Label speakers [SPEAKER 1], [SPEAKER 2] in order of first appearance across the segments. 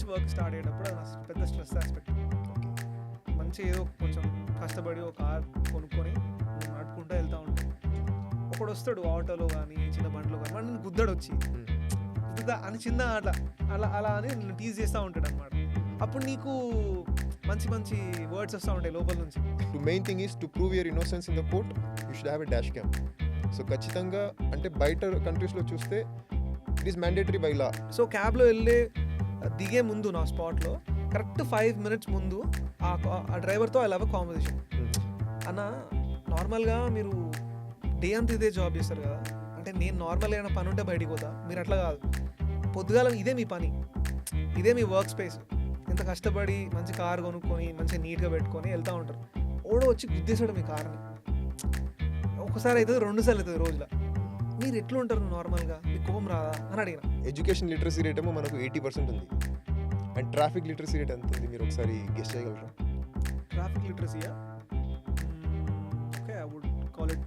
[SPEAKER 1] నుంచి work start అయ్యేటప్పుడు అది నా పెద్ద స్ట్రెస్ ఆస్పెక్ట్. మంచి ఏదో కొంచెం కష్టపడి ఒక కార్ కొనుక్కొని నడుపుకుంటూ వెళ్తూ ఉంటాం. ఒకడు వస్తాడు ఆటోలో కానీ చిన్న బండ్లో కానీ మన గుద్దడు వచ్చి గుద్దుదా అని చిన్న అలా అలా అలా అని నేను టీజ్ చేస్తూ ఉంటాడు అనమాట. అప్పుడు నీకు మంచి మంచి వర్డ్స్ వస్తూ ఉంటాయి లోపల నుంచి.
[SPEAKER 2] To main thing is to prove your innocence in the court you should have a dash cam. So ఖచ్చితంగా అంటే బయట కంట్రీస్లో చూస్తే it is mandatory by law.
[SPEAKER 1] So క్యాబ్లో వెళ్ళే దిగే ముందు నా స్పాట్లో కరెక్ట్ 5 minutes ముందు ఆ డ్రైవర్తో ఐ లవ్ అ కాన్వర్సేషన్. అన్న నార్మల్గా మీరు డే అంతా ఇదే జాబ్ చేస్తారు కదా, అంటే నేను నార్మల్గా ఏమైనా పని ఉంటే బయటికి పోతా, మీరు అట్లా కాదు, పొద్దుగాల ఇదే మీ పని, ఇదే మీ వర్క్ స్పేస్, ఇంత కష్టపడి మంచి కార్ కొనుక్కొని మంచిగా నీట్గా పెట్టుకొని వెళ్తూ ఉంటారు. ఓడో వచ్చి గుద్దేశాడు మీ కార్ని, ఒకసారి అవుతుంది 2 సార్లు అవుతుంది రోజులో, మీరు ఎట్లా ఉంటారు నార్మల్గా, మీకు కోపం రాదా అని అడిగిన.
[SPEAKER 2] ఎడ్యుకేషన్ లిటరసీ రేట్ ఏమో మనకు 80% ఉంది. అండ్ ట్రాఫిక్ లిటరసీ రేట్ ఎంత ఉంది మీరు ఒకసారి గెస్ చేయగలరా?
[SPEAKER 1] ట్రాఫిక్ లిటరసీయా? Okay, I would call it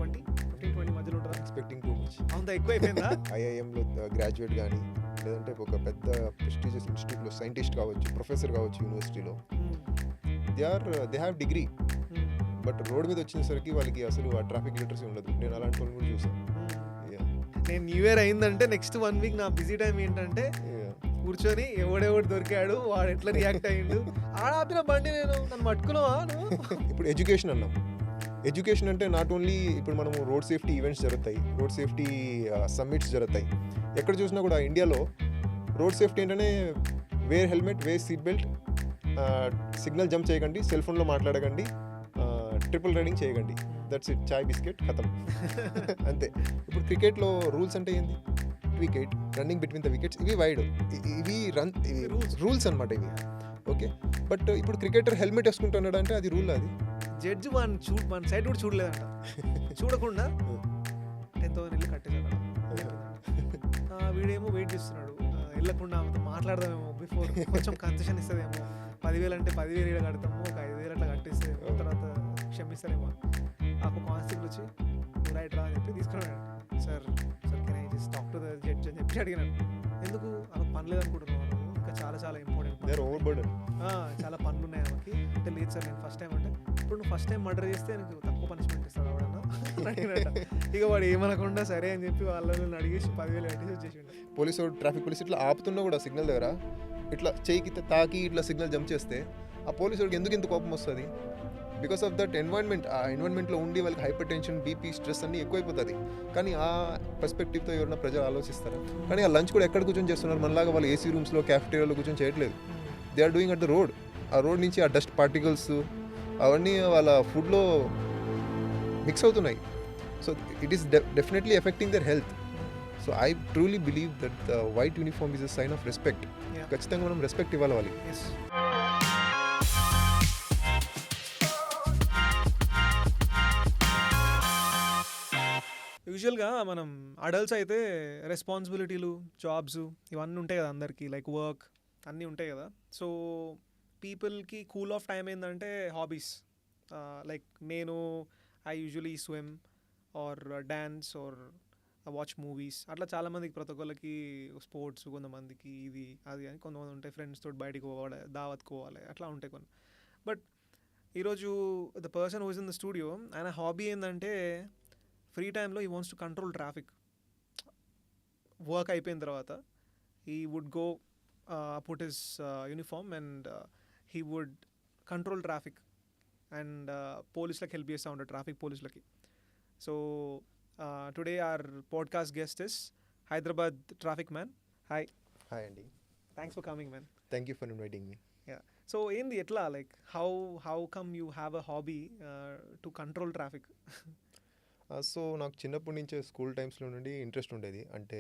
[SPEAKER 1] 15-20 మధ్యలో ఉంటుందా?
[SPEAKER 2] Expecting too much.
[SPEAKER 1] అంత ఎక్కువ అయిపోయిందా?
[SPEAKER 2] ఐఐఎంలో గ్రాడ్యుయేట్ కానీ లేదంటే ఒక పెద్ద ప్రెస్టీజియస్ ఇన్స్టిట్యూట్లో సైంటిస్ట్ కావచ్చు, ప్రొఫెసర్ కావచ్చు యూనివర్సిటీలో, they have degree, but road మీద వచ్చేసరికి వాళ్ళకి అసలు ఆ ట్రాఫిక్ లిటరసీ ఉండదు. నేను అలాంటి వాళ్ళని కూడా చూసాను.
[SPEAKER 1] నేను న్యూ ఇయర్ అయిందంటే నెక్స్ట్ 1 week నా బిజీ టైం ఏంటంటే కూర్చొని ఎవడెవడు దొరికాడు, వాడు ఎట్లా రియాక్ట్ అయ్యిండు, ఆపిన బండి నేను నన్ను పట్టుకున్నావా నువ్వు.
[SPEAKER 2] ఇప్పుడు ఎడ్యుకేషన్ అన్నాం. ఎడ్యుకేషన్ అంటే నాట్ ఓన్లీ ఇప్పుడు మనము రోడ్ సేఫ్టీ ఈవెంట్స్ జరుగుతాయి, రోడ్ సేఫ్టీ సమ్మిట్స్ జరుగుతాయి. ఎక్కడ చూసినా కూడా ఇండియాలో రోడ్ సేఫ్టీ ఏంటనే wear helmet, wear seat belt, signal jump చేయకండి, సెల్ ఫోన్లో మాట్లాడకండి, ట్రిపుల్ రైడింగ్ చేయకండి, దట్స్ ఇట్, చాయ్ బిస్కెట్ ఖతం అంతే. ఇప్పుడు క్రికెట్లో రూల్స్ అంటే ఏంది? Wicket, running between the wickets, ఇవి వైడ్, ఇవి రూల్స్ అనమాట ఇవి. ఓకే, బట్ ఇప్పుడు క్రికెటర్ హెల్మెట్ వేసుకుంటున్నాడు అంటే అది రూల్. అది
[SPEAKER 1] జడ్జి మన సైడ్ కూడా చూడలేదంట, చూడకుండా 10,000 వెళ్ళి కట్టేశాడు. వీడేమో వెయిట్ చేస్తున్నాడు, వెళ్ళకుండా ఆమెతో మాట్లాడదామేమో, బిఫోర్ కొంచెం కన్సెషన్ ఇస్తుందేమో, 10,000 అంటే 10,000 ఇక్కడ కడతాము, ఒక 5,000 అట్లా కట్టేస్తే తర్వాత క్షమిస్తారేమో. ఒక కానిస్టేబుల్ వచ్చి రైట్ రా అని చెప్పి తీసుకున్నాడు. Sir can I just talk to the judge అని చెప్పి అడిగినాడు. ఎందుకు ఆమె పని లేదనుకుంటున్నాను, ఇంకా చాలా చాలా ఇంపార్టెంట్, చాలా పనులు ఉన్నాయి ఆమెకి అంటే. లేదు సార్ నేను ఫస్ట్ టైం అంటే, ఇప్పుడు నువ్వు ఫస్ట్ టైం మర్డర్ చేస్తే నీకు తక్కువ పనిష్మెంట్ ఇస్తాడు ఎవడన్నా అడిగినట్ట. ఇక వాడు ఏమనకుండా సరే అని చెప్పి వాళ్ళని అడిగేసి 10,000 కట్టేసి వచ్చేసిండు.
[SPEAKER 2] పోలీసు ట్రాఫిక్ పోలీసు ఇట్లా ఆపుతున్నా కూడా సిగ్నల్ దగ్గర ఇట్లా చేయికి తాకి ఇట్లా సిగ్నల్ జంప్ చేస్తే ఆ పోలీసు వాడికి ఎందుకు ఇంత కోపం వస్తుంది? Because of that environment. ఆ ఎన్వైర్న్మెంట్లో ఉండి వాళ్ళకి హైపర్ టెన్షన్, బీపీ, స్ట్రెస్ అన్నీ ఎక్కువైపోతుంది. కానీ ఆ పర్స్పెక్టివ్తో ఎవరైనా ప్రజలు ఆలోచిస్తారా? కానీ ఆ లంచ్ కూడా ఎక్కడ కూర్చొని చేస్తున్నారు? మనలాగా వాళ్ళు ఏసీ రూమ్స్లో, క్యాఫెటేరియాలో కూర్చొని చేయట్లేదు. They are doing at the road. ఆ రోడ్ నుంచి ఆ డస్ట్ పార్టికల్స్ అవన్నీ వాళ్ళ ఫుడ్లో మిక్స్ అవుతున్నాయి. So it is definitely affecting their health. So I truly believe that the white uniform is a sign of respect. ఖచ్చితంగా మనం రెస్పెక్ట్ ఇవ్వాలి వాళ్ళకి.
[SPEAKER 1] యూజువల్గా మనం అడల్ట్స్ అయితే రెస్పాన్సిబిలిటీలు, జాబ్స్ ఇవన్నీ ఉంటాయి కదా అందరికీ, లైక్ వర్క్ అన్నీ ఉంటాయి కదా. సో పీపుల్కి కూల్ ఆఫ్ టైం ఏంటంటే హాబీస్. లైక్ నేను I usually swim or dance or watch movies. అట్లా చాలామందికి, ప్రతి ఒక్కరికి స్పోర్ట్స్, కొంతమందికి ఇది అది అని, కొంతమంది ఉంటాయి ఫ్రెండ్స్ తోటి బయటికి పోవాలి, దావత్కి పోవాలి, అట్లా ఉంటాయి కొన్ని. బట్ ఈరోజు the person who is in the studio, ఆయన హాబీ ఏంటంటే ఫ్రీ టైంలో he wants to control traffic. Work అయిపోయిన తర్వాత he would go put his uniform and he would control traffic and పోలీసులకు హెల్ప్ చేస్తూ ఉంటాడు, ట్రాఫిక్ పోలీసులకి. So today our podcast guest is Hyderabad traffic man. Hi.
[SPEAKER 2] Hi అండి.
[SPEAKER 1] Thanks for coming man.
[SPEAKER 2] Thank you for inviting me.
[SPEAKER 1] Yeah, so ఏంది ఎట్లా, like how come you have a hobby to control traffic?
[SPEAKER 2] So నాకు చిన్నప్పటి నుంచే school టైమ్స్లో నుండి interest ఉండేది. అంటే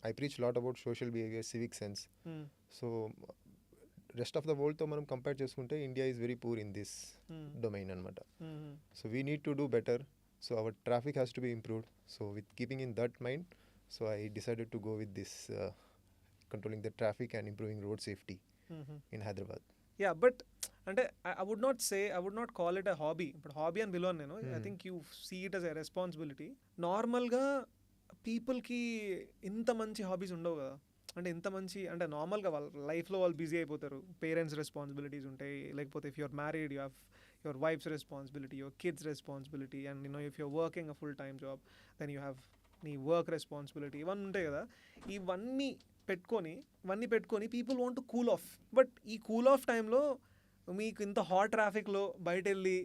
[SPEAKER 2] I preach lot about social behaviour, civic sense. So rest of the వరల్డ్తో మనం కంపేర్ చేసుకుంటే India is very poor in this domain అనమాట. So we need to do better. So our traffic has to be improved. So with keeping in that mind, so I decided to go with this controlling the traffic and improving road safety in Hyderabad.
[SPEAKER 1] Yeah, but అంటే I would not call it a hobby. ఇప్పుడు hobby అని పిలవను నేను. I think you see it as a responsibility. నార్మల్గా పీపుల్కి ఇంత మంచి hobbies ఉండవు కదా. అంటే ఇంత మంచి అంటే నార్మల్గా వాళ్ళ లైఫ్లో వాళ్ళు బిజీ అయిపోతారు, పేరెంట్స్ రెస్పాన్సిబిలిటీస్ ఉంటాయి, లేకపోతే if you're married you have your wife's responsibility, your kids responsibility, and if you're working a full time job then you have నీ వర్క్ రెస్పాన్సిబిలిటీ, ఇవన్నీ ఉంటాయి కదా. ఇవన్నీ పెట్టుకొని people want to cool off. But ఈ cool off టైంలో మీకు ఇంత హాట్ ట్రాఫిక్లో బయట వెళ్ళి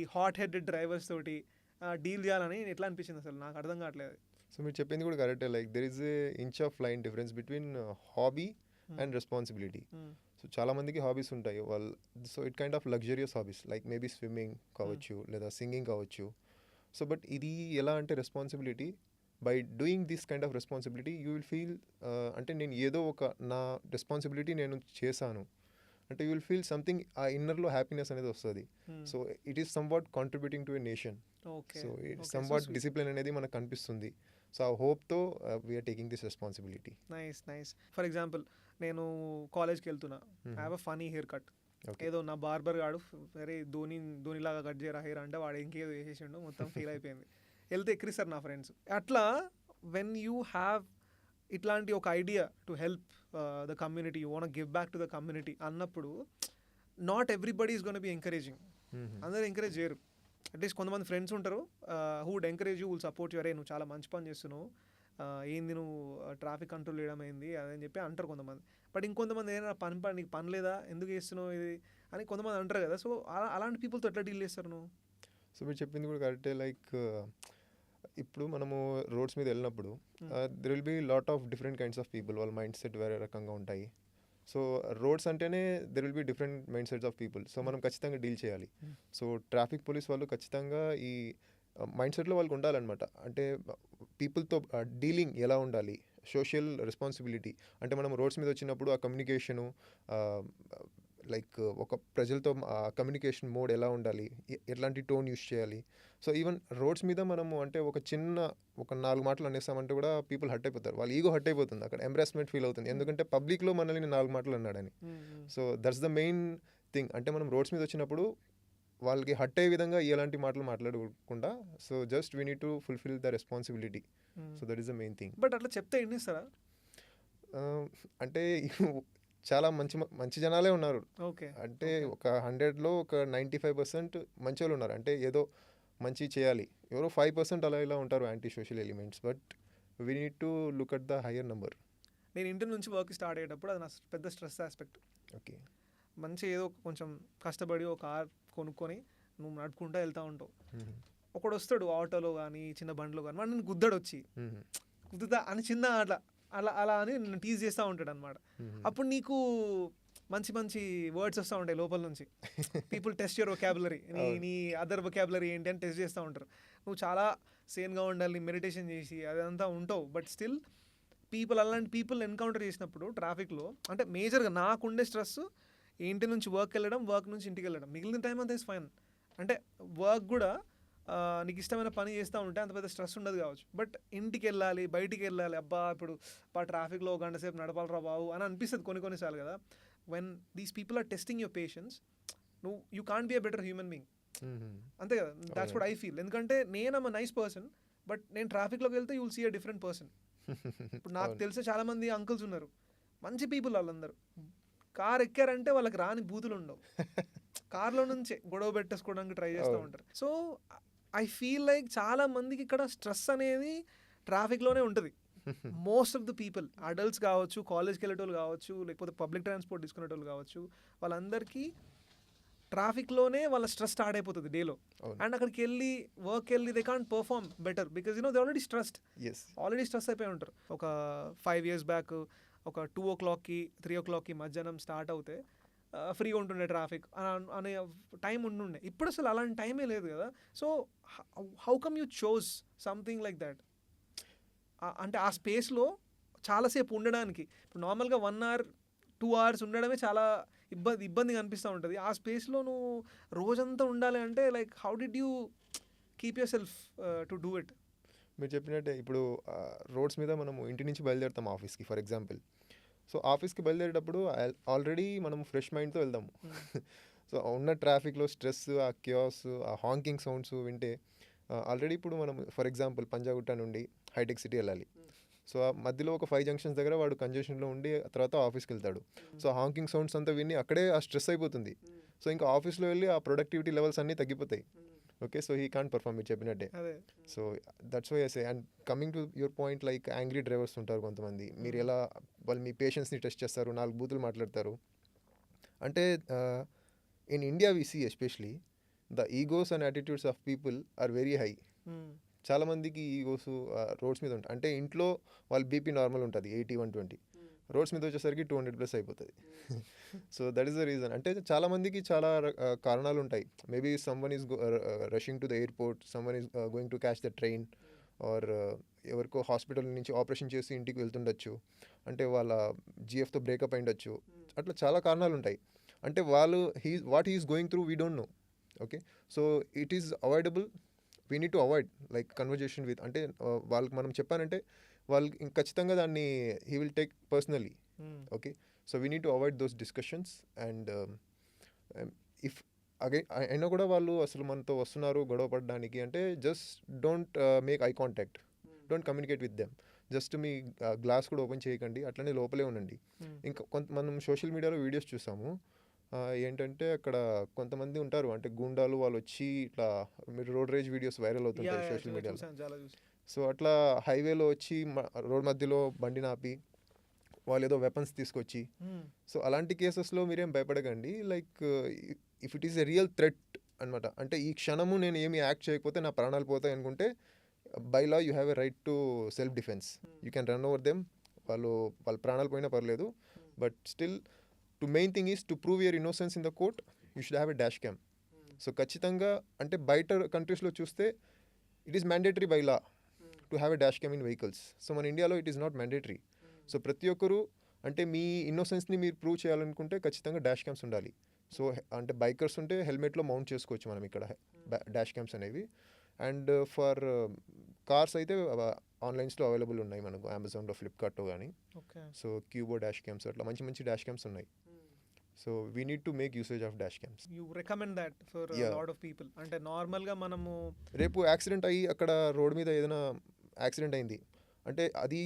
[SPEAKER 1] ఈ హాట్ హెడెడ్ డ్రైవర్స్ తోటి డీల్ చేయాలని ఎట్లా అనిపించింది అసలు? నాకు అర్థం కావట్లేదు.
[SPEAKER 2] సో మీరు చెప్పింది కూడా కరెక్టే. Like there is a inch of line difference between hobby and responsibility. So చాలా మందికి హాబీస్ ఉంటాయి వాళ్ళు, so it kind of luxurious hobbies like maybe swimming కావచ్చు లేదా సింగింగ్ కావచ్చు. సో బట్ ఇది ఎలా అంటే responsibility, by doing this kind of responsibility you will feel అంటే నేను ఏదో ఒక నా రెస్పాన్సిబిలిటీ నేను చేశాను అంటే యూ విల్ ఫీల్ సంథింగ్, ఆ ఇన్నర్లో హ్యాపీనెస్ అనేది వస్తుంది. So it is somewhat contributing to a nation. So it somewhat discipline అనేది మనకు కనిపిస్తుంది. సో ఆ హోప్తో we are taking this responsibility.
[SPEAKER 1] Nice. For example నేను కాలేజ్కి వెళ్తున్నా, I have a funny hair cut. ఏదో నా బార్బర్ గాడు సరే ధోనిలాగా కట్ చేయరా హెయిర్ అంటే వాడు ఇంకేదో వేసేసిండు, మొత్తం ఫీల్ అయిపోయింది. వెళ్తే ఎక్కిరిస్తారు నా ఫ్రెండ్స్. అట్లా వెన్ యూ హ్యావ్ ఇట్లాంటి ఒక idea to help the community, you want give back to the community అన్నప్పుడు not everybody is gonna be encouraging. అందరూ ఎంకరేజ్ చేయరు. అట్లీస్ట్ కొంతమంది ఫ్రెండ్స్ ఉంటారు who would encourage you, will support you. అరే నువ్వు చాలా మంచి పని చేస్తున్నావు, ఏంది నువ్వు ట్రాఫిక్ కంట్రోల్ చేయడం అయింది అదని చెప్పి అంటారు కొంతమంది. బట్ ఇంకొంతమంది ఏదైనా నీకు పని లేదా, ఎందుకు చేస్తున్నావు ఇది అని కొంతమంది అంటారు కదా. సో అలాంటి పీపుల్తో ఎట్లా డీల్ చేస్తారు నువ్వు?
[SPEAKER 2] సో మీరు చెప్పింది కూడా కరెక్టే. లైక్ ఇప్పుడు మనము రోడ్స్ మీద వెళ్ళినప్పుడు there will be lot of different kinds of people, వాళ్ళ మైండ్ సెట్ వేరే రకంగా ఉంటాయి. సో రోడ్స్ అంటేనే there will be different mindsets of people. So మనం ఖచ్చితంగా డీల్ చేయాలి. సో ట్రాఫిక్ పోలీస్ వాళ్ళు ఖచ్చితంగా ఈ మైండ్ సెట్లో వాళ్ళకి ఉండాలన్నమాట. అంటే పీపుల్తో డీలింగ్ ఎలా ఉండాలి, సోషల్ రెస్పాన్సిబిలిటీ అంటే మనం రోడ్స్ మీద వచ్చినప్పుడు ఆ కమ్యూనికేషను లైక్ ఒక ప్రజలతో కమ్యూనికేషన్ మోడ్ ఎలా ఉండాలి, ఎట్లాంటి టోన్ యూస్ చేయాలి. సో ఈవెన్ రోడ్స్ మీద మనము అంటే ఒక 4 మాటలు అనేస్తామంటే కూడా పీపుల్ హర్ట్ అయిపోతారు, వాళ్ళ ఈగో హర్ట్ అయిపోతుంది, అక్కడ ఎంబ్రాస్మెంట్ ఫీల్ అవుతుంది, ఎందుకంటే పబ్లిక్లో మనల్ని 4 మాటలు అన్నాడని. So that's the main thing. అంటే మనం రోడ్స్ మీద వచ్చినప్పుడు వాళ్ళకి హర్ట్ అయ్యే విధంగా ఎలాంటి మాటలు మాట్లాడకుండా, so just we need to fulfil the responsibility. So that is the main thing.
[SPEAKER 1] But అట్లా చెప్తే ఏం చేస్తారా?
[SPEAKER 2] అంటే చాలా మంచి జనాలే ఉన్నారు.
[SPEAKER 1] ఓకే,
[SPEAKER 2] అంటే ఒక 100లో ఒక 95% మంచి వాళ్ళు ఉన్నారు, అంటే ఏదో మంచి చేయాలి. ఎవరో 5% అలా ఇలా ఉంటారు anti social elements. But we need to look at the higher number.
[SPEAKER 1] నేను ఇంటి నుంచి వర్క్ స్టార్ట్ అయ్యేటప్పుడు అది నా పెద్ద స్ట్రెస్ ఆస్పెక్ట్.
[SPEAKER 2] ఓకే,
[SPEAKER 1] మంచి ఏదో కొంచెం కష్టపడి ఒక కార్ కొనుక్కొని నువ్వు నడుపుకుంటూ వెళ్తూ ఉంటావు. ఒకడు వస్తాడు ఆటోలో కానీ చిన్న బండ్లో కానీ, వాడు నేను గుద్దాడు వచ్చి గుద్దుతా అని చిన్న అట్లా అలా అలా అని నన్ను టీజ్ చేస్తూ ఉంటాడు అనమాట. అప్పుడు నీకు మంచి మంచి వర్డ్స్ వస్తూ ఉంటాయి లోపల నుంచి. పీపుల్ టెస్ట్ యువర్ వొకాబులరీ, నీ అదర్ వొకాబులరీ ఏంటి అని టెస్ట్ చేస్తూ ఉంటారు. నువ్వు చాలా సేన్గా ఉండాలి, మెడిటేషన్ చేసి అదంతా ఉంటావు. బట్ స్టిల్ అలాంటి పీపుల్ ఎన్కౌంటర్ చేసినప్పుడు ట్రాఫిక్లో, అంటే మేజర్గా నాకుండే స్ట్రెస్ ఇంటి నుంచి వర్క్ వెళ్ళడం, వర్క్ నుంచి ఇంటికి వెళ్ళడం, మిగిలిన టైం అంతా ఇస్ ఫైన్. అంటే వర్క్ కూడా నీకు ఇష్టమైన పని చేస్తూ ఉంటే అంత పెద్ద స్ట్రెస్ ఉండదు కావచ్చు. బట్ ఇంటికి వెళ్ళాలి, బయటికి వెళ్ళాలి, అబ్బా ఇప్పుడు ట్రాఫిక్లో 1 గంట సేపు నడపాలరా బాబు అని అనిపిస్తుంది కొన్నిసార్లు కదా. When these people are testing your patience, you can't be a better human being. అంతే కదా, దాట్స్ వాట్ ఐ ఫీల్. ఎందుకంటే నేను అమ్ నైస్ పర్సన్, బట్ నేను ట్రాఫిక్లోకి వెళ్తే you will see a different person. ఇప్పుడు నాకు తెలిసే చాలామంది అంకుల్స్ ఉన్నారు, మంచి పీపుల్ వాళ్ళందరూ. కార్ ఎక్కారంటే వాళ్ళకి రాని బూతులు ఉండవు, కార్లో నుంచే గొడవ పెట్టేసుకోవడానికి ట్రై చేస్తూ ఉంటారు. సో ఐ ఫీల్ లైక్ చాలా మందికి ఇక్కడ స్ట్రెస్ అనేది ట్రాఫిక్లోనే ఉంటుంది. Most of the people, adults కావచ్చు, కాలేజ్కి వెళ్ళేటోళ్ళు కావచ్చు, లేకపోతే పబ్లిక్ ట్రాన్స్పోర్ట్ తీసుకునేటోళ్ళు కావచ్చు, వాళ్ళందరికీ ట్రాఫిక్లోనే వాళ్ళ స్ట్రెస్ స్టార్ట్ అయిపోతుంది డేలో. అండ్ అక్కడికి వెళ్ళి వర్క్ వెళ్ళి they can't perform better because they already stress అయిపోయి ఉంటారు. ఒక 5 years బ్యాక్ ఒక 2 o'clockకి 3 o'clockకి మధ్యాహ్నం స్టార్ట్ అవుతే ఫ్రీగా ఉంటుండే ట్రాఫిక్ అనే టైం ఉంటుండే. ఇప్పుడు అసలు అలాంటి టైమే లేదు కదా. So how come you chose something like that? అంటే ఆ స్పేస్లో చాలాసేపు ఉండడానికి, ఇప్పుడు నార్మల్గా 1 hour 2 hours ఉండడమే చాలా ఇబ్బందిగా అనిపిస్తూ ఉంటుంది. ఆ స్పేస్లో నువ్వు రోజంతా ఉండాలి అంటే like how did you keep your self to do it?
[SPEAKER 2] మీరు చెప్పినట్టే ఇప్పుడు రోడ్స్ మీద మనము ఇంటి నుంచి బయలుదేరుతాం ఆఫీస్కి ఫర్ ఎగ్జాంపుల్. సో ఆఫీస్కి బయలుదేరేటప్పుడు ఆల్రెడీ మనం ఫ్రెష్ మైండ్తో వెళ్దాము. సో ఉన్న ట్రాఫిక్లో స్ట్రెస్, ఆ క్యాస్, ఆ హాంకింగ్ సౌండ్స్ వింటే ఆల్రెడీ ఇప్పుడు మనం ఫర్ ఎగ్జాంపుల్ పంజాగుట్ట నుండి హైటెక్ సిటీ వెళ్ళాలి. సో ఆ మధ్యలో ఒక 5 జంక్షన్స్ దగ్గర వాడు కంజెషన్లో ఉండి తర్వాత ఆఫీస్కి వెళ్తాడు. సో హాంకింగ్ సౌండ్స్ అంతా విని అక్కడే ఆ స్ట్రెస్ అయిపోతుంది. సో ఇంకా ఆఫీస్లో వెళ్ళి ఆ ప్రొడక్టివిటీ లెవెల్స్ అన్నీ తగ్గిపోతాయి. Okay, so he can't perform మీరు చెప్పినట్టే.
[SPEAKER 1] అదే
[SPEAKER 2] so that's why I say. And coming to your point, like angry drivers ఉంటారు కొంతమంది. మీరు ఎలా వాళ్ళు మీ పేషెన్స్ని టెస్ట్ చేస్తారు, 4 బూతులు మాట్లాడతారు. అంటే in India we see especially the egos and attitudes of people are very high. చాలామందికి ఈగోస్ రోడ్స్ మీద ఉంటాయి. అంటే ఇంట్లో వాళ్ళ బీపీ నార్మల్ ఉంటుంది 80, 120, రోడ్స్ మీద వచ్చేసరికి 200+ అయిపోతుంది. So that is the reason. అంటే చాలామందికి చాలా కారణాలు ఉంటాయి. Maybe someone is rushing to the airport, someone is going to catch the train, or ఎవరికో హాస్పిటల్ నుంచి ఆపరేషన్ చేసి ఇంటికి వెళ్తుండొచ్చు, అంటే వాళ్ళ జిఎఫ్తో బ్రేకప్ అయి ఉండొచ్చు. అట్లా చాలా కారణాలు ఉంటాయి. అంటే వాళ్ళు what he's going through we don't know. Okay, so it is avoidable. We need to avoid like conversation with, అంటే వాళ్ళకి మనం చెప్పానంటే వాళ్ళు ఖచ్చితంగా దాన్ని he will take personally. Okay, so we need to avoid those discussions. And if again అయినా కూడా వాళ్ళు అసలు మనతో వస్తున్నారు గొడవ పడడానికి అంటే just don't make eye contact, don't communicate with them. Just మీ గ్లాస్ కూడా ఓపెన్ చేయకండి, అట్లనే లోపలే ఉండండి. ఇంకా మనం సోషల్ మీడియాలో వీడియోస్ చూసాము. ఏంటంటే అక్కడ కొంతమంది ఉంటారు, అంటే గూండాలు వాళ్ళు వచ్చి ఇట్లా మీరు రోడ్ రేజ్ వీడియోస్ వైరల్ అవుతుంటాయి సోషల్ మీడియాలో. సో అట్లా హైవేలో వచ్చి రోడ్ మధ్యలో బండి నాపి వాళ్ళు ఏదో వెపన్స్ తీసుకొచ్చి, సో అలాంటి కేసెస్లో మీరేం భయపడకండి. Like if it is a real threat అనమాట, అంటే ఈ క్షణము నేను ఏమి యాక్ట్ చేయకపోతే నా ప్రాణాలు పోతాయి అనుకుంటే by law you have a right to self defence. You can run over them. వాళ్ళ ప్రాణాలు పోయినా పర్లేదు, but still to main thing is to prove your innocence in the court you should have a dash cam. So ఖచ్చితంగా అంటే బయట కంట్రీస్లో చూస్తే it is mandatory by law to have a dash cam in vehicles. So మన ఇండియాలో it is not mandatory. So ప్రతి ఒక్కరు అంటే మీ ఇన్నోసెన్స్ని మీరు ప్రూవ్ చేయాలనుకుంటే ఖచ్చితంగా డాష్ క్యామ్స్ ఉండాలి. సో అంటే బైకర్స్ ఉంటే హెల్మెట్లో మౌంట్ చేసుకోవచ్చు మనం ఇక్కడ డాష్ క్యామ్స్ అనేవి. అండ్ ఫర్ కార్స్ అయితే ఆన్లైన్స్లో అవైలబుల్ ఉన్నాయి మనకు, అమెజాన్లో, ఫ్లిప్కార్ట్లో కానీ. సో క్యూబో డాష్ క్యామ్స్ అట్లా మంచి మంచి డాష్ క్యామ్స్ ఉన్నాయి. So we need to make usage of dash cams.
[SPEAKER 1] You recommend that for lot of people. అంటే నార్మల్గా మనము
[SPEAKER 2] రేపు యాక్సిడెంట్ అయ్యి అక్కడ రోడ్ మీద ఏదైనా యాక్సిడెంట్ అయింది అంటే అది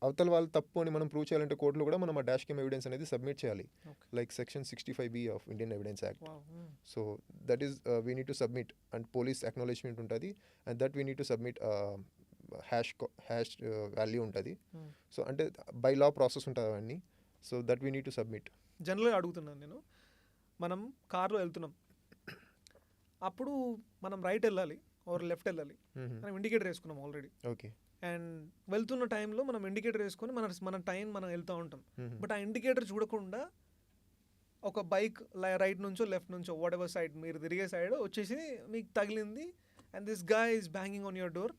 [SPEAKER 2] అవతల వాళ్ళు తప్పు అని మనం ప్రూవ్ చేయాలంటే కోర్టులో కూడా మనం ఆ డాష్ క్యామ్ ఎవిడెన్స్ అనేది సబ్మిట్ చేయాలి, like section 65B of Indian evidence act. So that is we need to submit, and police acknowledgement ఉంటుంది, and that we need to submit hash value ఉంటుంది. సో అంటే బై లా ప్రాసెస్ ఉంటుంది అవన్నీ. So that we need to submit.
[SPEAKER 1] జనరల్గా అడుగుతున్నాను నేను, మనం కార్లో వెళ్తున్నాం, అప్పుడు మనం రైట్ వెళ్ళాలి ఆర్ లెఫ్ట్ వెళ్ళాలి, మనం ఇండికేటర్ వేసుకున్నాం ఆల్రెడీ.
[SPEAKER 2] ఓకే,
[SPEAKER 1] అండ్ వెళ్తున్న టైంలో మనం ఇండికేటర్ వేసుకొని మన టైం మనం వెళ్తూ ఉంటాం. బట్ ఆ ఇండికేటర్ చూడకుండా ఒక బైక్ రైట్ నుంచో లెఫ్ట్ నుంచో వాట్ ఎవర్ సైడ్ మీరు తిరిగే సైడ్ వచ్చేసి మీకు తగిలింది, and this guy is banging on your door.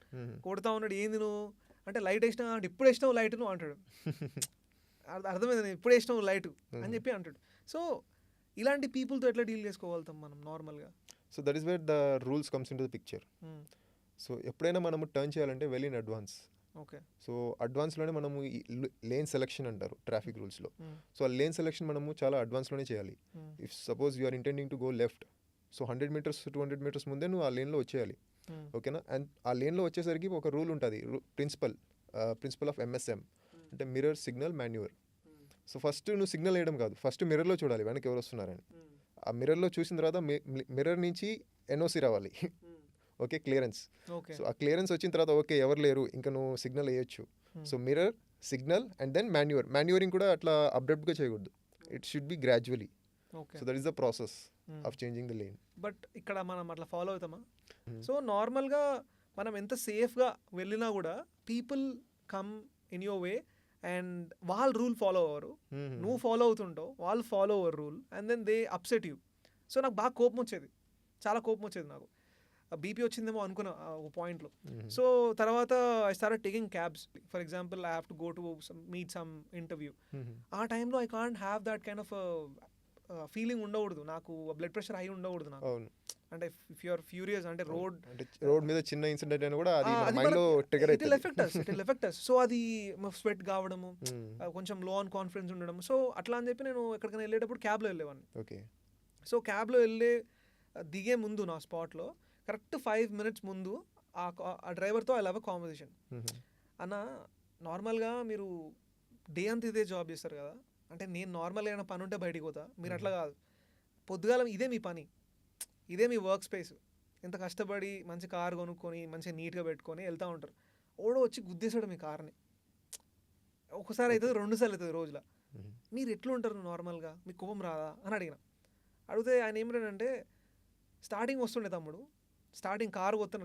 [SPEAKER 1] కొడతా ఉన్నాడు, ఏంది నువ్వు అంటే లైట్ వేసినా అంటే ఇప్పుడు వేసినావు లైట్ నువ్వు అంటాడు. అర్థమైంది, ఇప్పుడు వేసినావు లైట్ అని చెప్పి అంటాడు. సో ఇలాంటి పీపుల్తో ఎట్లా డీల్ చేసుకోగలుగుతాం మనం నార్మల్గా?
[SPEAKER 2] So that is where the rules comes into the picture. So ఎప్పుడైనా మనము టర్న్ చేయాలంటే well in advance.
[SPEAKER 1] Okay,
[SPEAKER 2] so అడ్వాన్స్లోనే మనము లేన్ సెలెక్షన్ అంటారు ట్రాఫిక్ రూల్స్లో. సో ఆ లేన్ సెలెక్షన్ మనము చాలా అడ్వాన్స్లోనే చేయాలి. If suppose you are intending to go left, so 100 metres 200 metres ముందే నువ్వు ఆ లేన్లో వచ్చేయాలి. ఓకేనా? అండ్ ఆ లేన్లో వచ్చేసరికి ఒక రూల్ ఉంటుంది, ప్రిన్సిపల్ ఆఫ్ MSM, అంటే మిర్రర్ సిగ్నల్ మాన్యూవర్. సో ఫస్ట్ నువ్వు సిగ్నల్ వేయడం కాదు, ఫస్ట్ మిర్రర్లో చూడాలి వెనక్కి ఎవరు వస్తున్నారని. ఆ మిర్రర్లో చూసిన తర్వాత మిర్రర్ నుంచి NOC రావాలి. Okay, clearance. సో ఆ క్లియరెన్స్ వచ్చిన తర్వాత ఓకే ఎవరు లేరు ఇంకా నువ్వు సిగ్నల్ వేయొచ్చు. So mirror, signal, and then manoeuvring కూడా అట్లా అబ్రప్ట్గా చేయకూడదు, it should be gradually. So that is the process of changing the lane.
[SPEAKER 1] But ఇక్కడ మనం అట్లా ఫాలో అవుతామా? సో నార్మల్గా మనం ఎంత సేఫ్గా వెళ్ళినా కూడా people come in your way and వాళ్ళు రూల్ ఫాలో అవ్వరు, నువ్వు ఫాలో అవుతుంటావు, వాళ్ళు ఫాలో అవ్వరు rule, and then they upset you. So నాకు బాగా కోపం వచ్చేది, చాలా కోపం వచ్చేది, నాకు బీపీ వచ్చిందేమో అనుకున్నా ఒక పాయింట్లో. సో తర్వాత I started taking cabs. For example I have to go to meet some interview. ఆ టైంలో I can't have that kind of feeling ఉండకూడదు, నాకు బ్లడ్ ప్రెషర్ హై ఉండకూడదు నాకు. అంటే ఇఫ్ యు ఆర్ ఫ్యూరియస్ అంటే రోడ్
[SPEAKER 2] మీద చిన్న ఇన్సిడెంట్ అయినా కూడా అది మన మైండ్ లో ట్రిగర్ అవుతుంది,
[SPEAKER 1] it will effect us. So అది స్వెట్ కావడము, కొంచెం లో ఆన్ కాన్ఫిడెన్స్ ఉండడం. సో అట్లా అని చెప్పి నేను ఎక్కడికైనా వెళ్ళేటప్పుడు క్యాబ్లో వెళ్ళేవాడిని.
[SPEAKER 2] ఓకే,
[SPEAKER 1] సో క్యాబ్లో దిగే ముందు నా స్పాట్లో కరెక్ట్ 5 minutes ముందు ఆ డ్రైవర్తో ఐ లవ్ అ కాన్వర్సేషన్. అన్న నార్మల్గా మీరు డే అంతా ఇదే జాబ్ చేస్తారు కదా, అంటే నేను నార్మల్గా ఏమైనా పని ఉంటే బయటికి పోతా, మీరు అట్లా కాదు. పొద్దుగాల ఇదే మీ పని, ఇదే మీ వర్క్ స్పేస్. ఇంత కష్టపడి మంచి కార్ కొనుక్కొని మంచిగా నీట్గా పెట్టుకొని వెళ్తూ ఉంటారు. ఓడో వచ్చి గుద్దేశాడు మీ కార్ని. ఒకసారి అవుతుంది, 2 సార్లు అవుతుంది రోజులో. మీరు ఎట్లుంటారు నార్మల్గా, మీకు కోపం రాదా అని అడిగితే ఆయన ఏమిటంటే, స్టార్టింగ్ వస్తుండే తమ్ముడు, స్టార్టింగ్ కారు కొత్త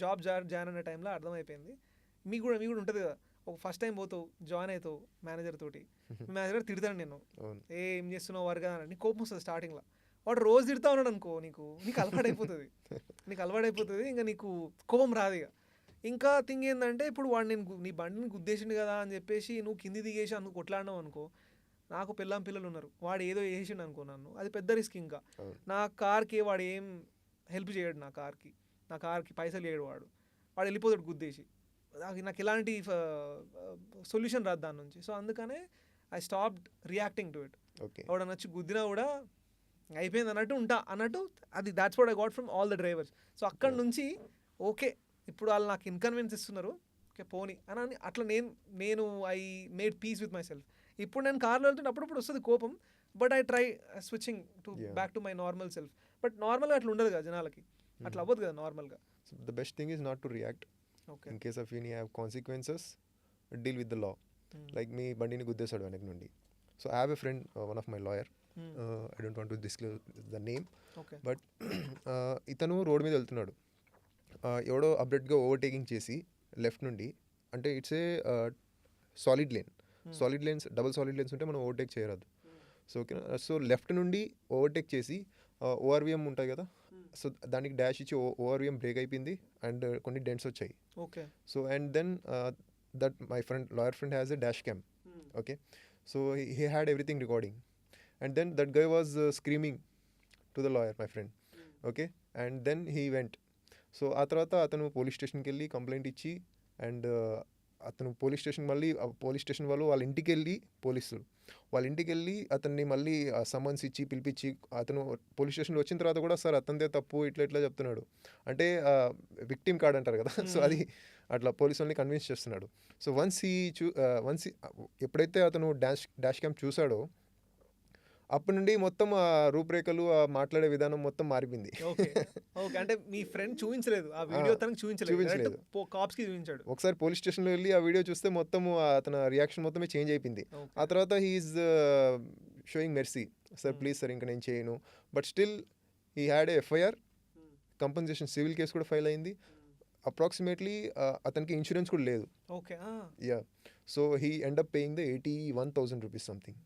[SPEAKER 1] జాబ్ జాయిన్ అనే టైంలో అర్థమైపోయింది. మీకు కూడా ఉంటుంది కదా, ఒక ఫస్ట్ టైం పోతావు, జాయిన్ అవుతావు మేనేజర్ తోటి, మేనేజర్ తిడతాను నేను, ఏం చేస్తున్నావు వర్క్ అని, నీకు కోపం వస్తుంది స్టార్టింగ్లో. వాడు రోజు తిడతా ఉన్నాడు అనుకో, నీకు అలవాటైపోతుంది. ఇంకా నీకు కోపం రాదు. ఇంకా థింగ్ ఏంటంటే, ఇప్పుడు వాడు నీ బండిని గుద్దేసిండు కదా అని చెప్పేసి నువ్వు కింది దిగేసి అందుకు కొట్లాడినావు అనుకో, నాకు పిల్లలు ఉన్నారు, వాడు ఏదో వేసిండు అనుకో నన్ను, అది పెద్ద రిస్క్. ఇంకా నా కార్కి వాడు ఏం హెల్ప్ చేయడు, నా కార్కి పైసలు చేయడు, వాడు వెళ్ళిపోతాడు గుద్దేసి. నాకు ఎలాంటి సొల్యూషన్ రాదు దాని నుంచి. సో అందుకనే I stopped reacting to it. వాడు నచ్చి గుద్దినా కూడా అయిపోయింది అన్నట్టు అది that's what I got from all the drivers. So అక్కడ నుంచి ఓకే, ఇప్పుడు వాళ్ళు నాకు ఇన్కన్వీనియన్స్ ఇస్తున్నారు, ఓకే పోనీ అని అట్లా నేను I made peace with myself. ఇప్పుడు నేను కార్లో వెళ్తుంటే అప్పుడప్పుడు వస్తుంది కోపం, but I try switching back to my normal self. But నార్మల్గా అట్లా ఉండదు కదా జనాలకి, అట్లా అవ్వదు కదా నార్మల్గా.
[SPEAKER 2] So the best thing is not to react. In case of any have consequences, deal with the law. Like మీ బండిని గుద్దేశాడు వెనక నుండి. So I have a friend, one of my lawyer, I don't want to disclose the name, but ఇతను రోడ్ మీద వెళ్తున్నాడు, ఎవడో అబ్రప్ట్గా ఓవర్టేకింగ్ చేసి లెఫ్ట్ నుండి, అంటే it's a solid lane, double solid lanes ఉంటే మనం ఓవర్టేక్ చేయరాదు. సో ఓకేనా, సో లెఫ్ట్ నుండి ఓవర్టేక్ చేసి ఓఆర్విఎం ఉంటాయి కదా, సో దానికి డాష్ ఇచ్చి ఓఆర్విఎం బ్రేక్ అయిపోయింది అండ్ కొన్ని డెంట్స్ వచ్చాయి. So and then that my lawyer friend has a dash cam. Okay, so he had everything recording and then that guy was screaming to the lawyer, my friend. Okay, and then he went. So ఆ తర్వాత అతను police స్టేషన్కి వెళ్ళి complaint ఇచ్చి, and అతను police station వాళ్ళు వాళ్ళ ఇంటికి వెళ్ళి, వాళ్ళ ఇంటికి వెళ్ళి అతన్ని మళ్ళీ సమన్స్ ఇచ్చి పిలిపించి, అతను పోలీస్ స్టేషన్లో వచ్చిన తర్వాత కూడా సార్ అతనిదే తప్పు ఇట్లా చెప్తున్నాడు, అంటే విక్టిమ్ కార్డ్ అంటారు కదా, సో అది అట్లా పోలీసు వాళ్ళని కన్విన్స్ చేస్తున్నాడు. సో వన్స్ ఎప్పుడైతే అతను డాష్ క్యామ్ చూసాడో అప్పటి నుండి మొత్తం ఆ రూపురేఖలు, ఆ మాట్లాడే విధానం మొత్తం మారిపోయింది.
[SPEAKER 1] అంటే మీ ఫ్రెండ్ చూపించలేదు ఆ వీడియో, తనకు చూపించలేదు, కాప్స్ కి చూపించాడు.
[SPEAKER 2] ఒకసారి పోలీస్ స్టేషన్లో వెళ్ళి ఆ వీడియో చూస్తే మొత్తం అతని రియాక్షన్ మొత్తమే చేంజ్ అయిపోయింది. ఆ తర్వాత he is showing mercy, sir please sir ఇంకా నేను చేయను, but still he had FIR, compensation civil case కూడా ఫైల్ అయింది. అప్రాక్సిమేట్లీ అతనికి ఇన్సూరెన్స్ కూడా లేదు. Yeah, so he end up paying the 81,000 rupees something.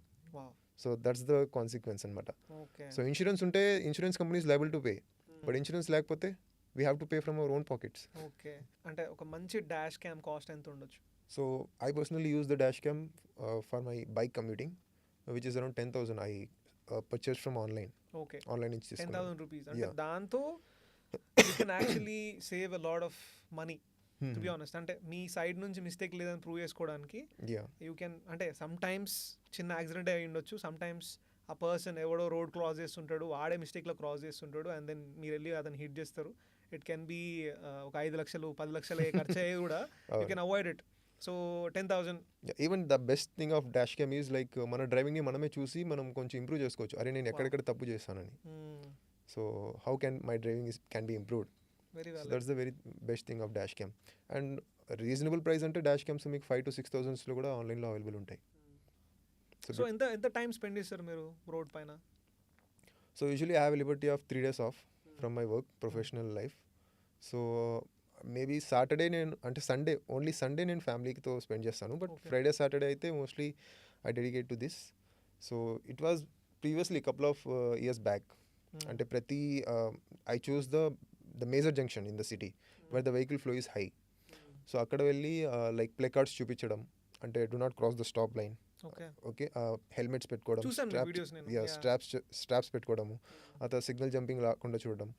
[SPEAKER 2] So that's the consequence అనమాట. సో ఇన్సూరెన్స్ ఉంటే insurance company is liable to pay, but insurance లేకపోతే we have to pay from our own pockets.
[SPEAKER 1] Okay, అంటే ఒక మంచి dash cam cost ఎంత ఉండొచ్చు?
[SPEAKER 2] So I personally use the dash cam for my bike commuting, which is around 10,000. I purchase from online.
[SPEAKER 1] Okay,
[SPEAKER 2] online నుంచి
[SPEAKER 1] 10,000 rupees. అంటే దాంతో you can actually save a lot of money, to be honest. అంటే మీ side నుంచి mistake లేదని prove చేసుకోవడానికి you can, అంటే some times చిన్న accident అయి ఉండొచ్చు, సమ్ టైమ్స్ ఆ పర్సన్ ఎవడో రోడ్ క్రాస్ చేస్తుంటాడు, ఆడే మిస్టేక్లో క్రాస్ చేస్తుంటాడు, అండ్ దెన్ మీరు వెళ్ళి అతను హిట్ చేస్తారు. ఇట్ కెన్ బీ ఒక 5 లక్షలు 10 లక్షలు ఖర్చు అయ్యి కూడా you can avoid it. So 10,000.
[SPEAKER 2] Even the best thing of dash cam is like మన డ్రైవింగ్ని మనమే చూసి మనం కొంచెం ఇంప్రూవ్ చేసుకోవచ్చు. అరే నేను ఎక్కడెక్కడ తప్పు చేస్తానని. So how can my driving can be improved. So that's the very best thing of dash cam. And reasonable price అంటే dash cams మీకు 5,000 to 6,000 లో కూడా ఆన్లైన్లో అవైలబుల్ ఉంటాయి.
[SPEAKER 1] సో ఎంత టైం స్పెండ్ చేస్తారు మీరు రోడ్ పైన?
[SPEAKER 2] So usually I have Liberty of 3 days of from my work professional life. So maybe Saturday అంటే ఓన్లీ సండే నేను ఫ్యామిలీతో స్పెండ్ చేస్తాను, బట్ ఫ్రైడే సాటర్డే అయితే mostly I dedicate to this. So it was previously couple of years back, అంటే ప్రతి I choose the major junction in the city where the vehicle flow is high. So akkada velli like placards chupichadam, ante do not cross the stop line. Okay, helmets petkodam, straps petkodamu, ata signal jumping raakunda chudadam.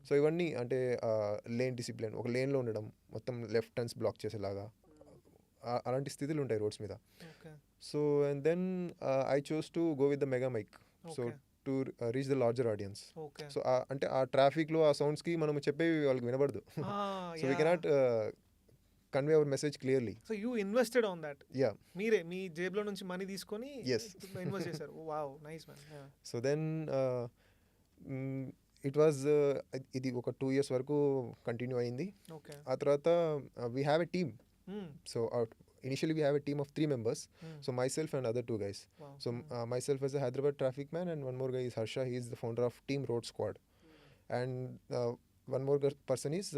[SPEAKER 2] So ivanni ante lane discipline, oka lane lo undadam, mottham left turns block cheselaga alanti sthithilu untayi roads meeda. So and then I chose to go with the mega mic. So to reach the larger audience. So అంటే ఆ ట్రాఫిక్లో ఆ సౌండ్స్కి మనం చెప్పేవి వాళ్ళకి వినబడదు. So we cannot convey our message clearly.
[SPEAKER 1] So you invested on that.
[SPEAKER 2] Yeah.
[SPEAKER 1] మీరే మీ జేబులో నుంచి మనీ తీసుకొని
[SPEAKER 2] Yes.
[SPEAKER 1] ఇన్వెస్ట్ చేశారు. Wow, nice man.
[SPEAKER 2] So then it was ఇది ఒక 2 years వరకు కంటిన్యూ అయింది.
[SPEAKER 1] ఓకే.
[SPEAKER 2] ఆ తర్వాత we have a team. So initially we have a team of 3 members. So myself and other 2 guys.
[SPEAKER 1] Wow.
[SPEAKER 2] So myself as a Hyderabad traffic man, and one more guy is Harsha. He is the founder of Team Road Squad. And one more person is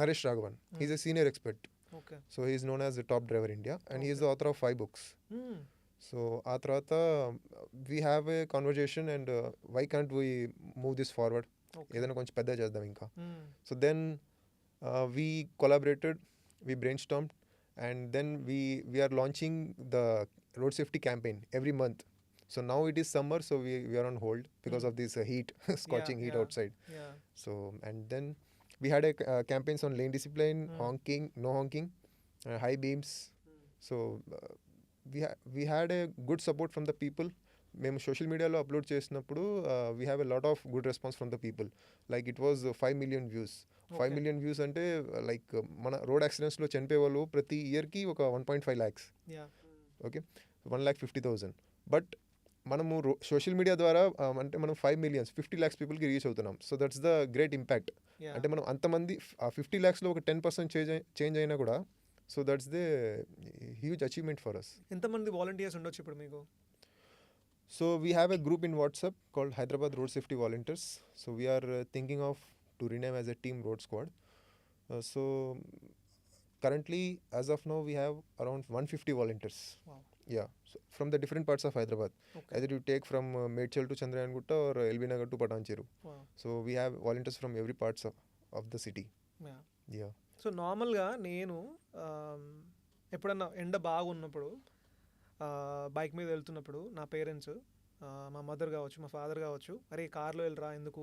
[SPEAKER 2] Naresh Raghavan. He's a senior expert.
[SPEAKER 1] Okay.
[SPEAKER 2] So he is known as the top driver in India, and he is the author of 5 books. So ఆ తర్వాత we have a conversation, and why can't we move this forward? ఏదైనా కొంచెం పెద్ద చేద్దాం ఇంకా. So then we collaborated, we brainstormed, and then we are launching the road safety campaign every month. So now it is summer, so we are on hold because of this heat, scorching heat outside.
[SPEAKER 1] Yeah.
[SPEAKER 2] So and then we had a campaigns on lane discipline, honking, no honking, high beams. So we had a good support from the people. మేము social మీడియాలో upload చేసినప్పుడు we have a lot of good response from the people. Like it was 5 million views. 5 million views అంటే like మన road యాక్సిడెంట్స్లో చనిపోయే వాళ్ళు ప్రతి ఇయర్కి ఒక 1.5 lakhs. ఓకే, 1,50,000. బట్ మనము సోషల్ మీడియా ద్వారా అంటే మనం 5 million 50 lakhs పీపుల్కి రీచ్ అవుతున్నాం. So that's the great impact. అంటే మనం అంతమంది 50 lakhsలో ఒక 10% చేంజ్ అయినా కూడా, so that's the huge achievement for us.
[SPEAKER 1] ఎంతమంది వాలంటీర్స్ ఉండొచ్చు ఇప్పుడు మీకు?
[SPEAKER 2] So we have a group in WhatsApp called Hyderabad Road Safety Volunteers. So we are thinking of to rename as a Team Road Squad. So currently, as of now, we have around 150 volunteers.
[SPEAKER 1] Wow.
[SPEAKER 2] Yeah, so from the different parts of Hyderabad.
[SPEAKER 1] Okay.
[SPEAKER 2] Either you take from Medchal to Chandrayangutta or LB Nagar to Patancheru.
[SPEAKER 1] Wow.
[SPEAKER 2] So we have volunteers from every parts of the city.
[SPEAKER 1] Yeah.
[SPEAKER 2] Yeah.
[SPEAKER 1] So నార్మల్గా నేను ఎప్పుడన్నా ఎండ బాగున్నప్పుడు bike మీద వెళ్తున్నప్పుడు నా parents, మా mother కావచ్చు, మా ఫాదర్ కావచ్చు, అరే కార్లో వెళ్ళరా, ఎందుకు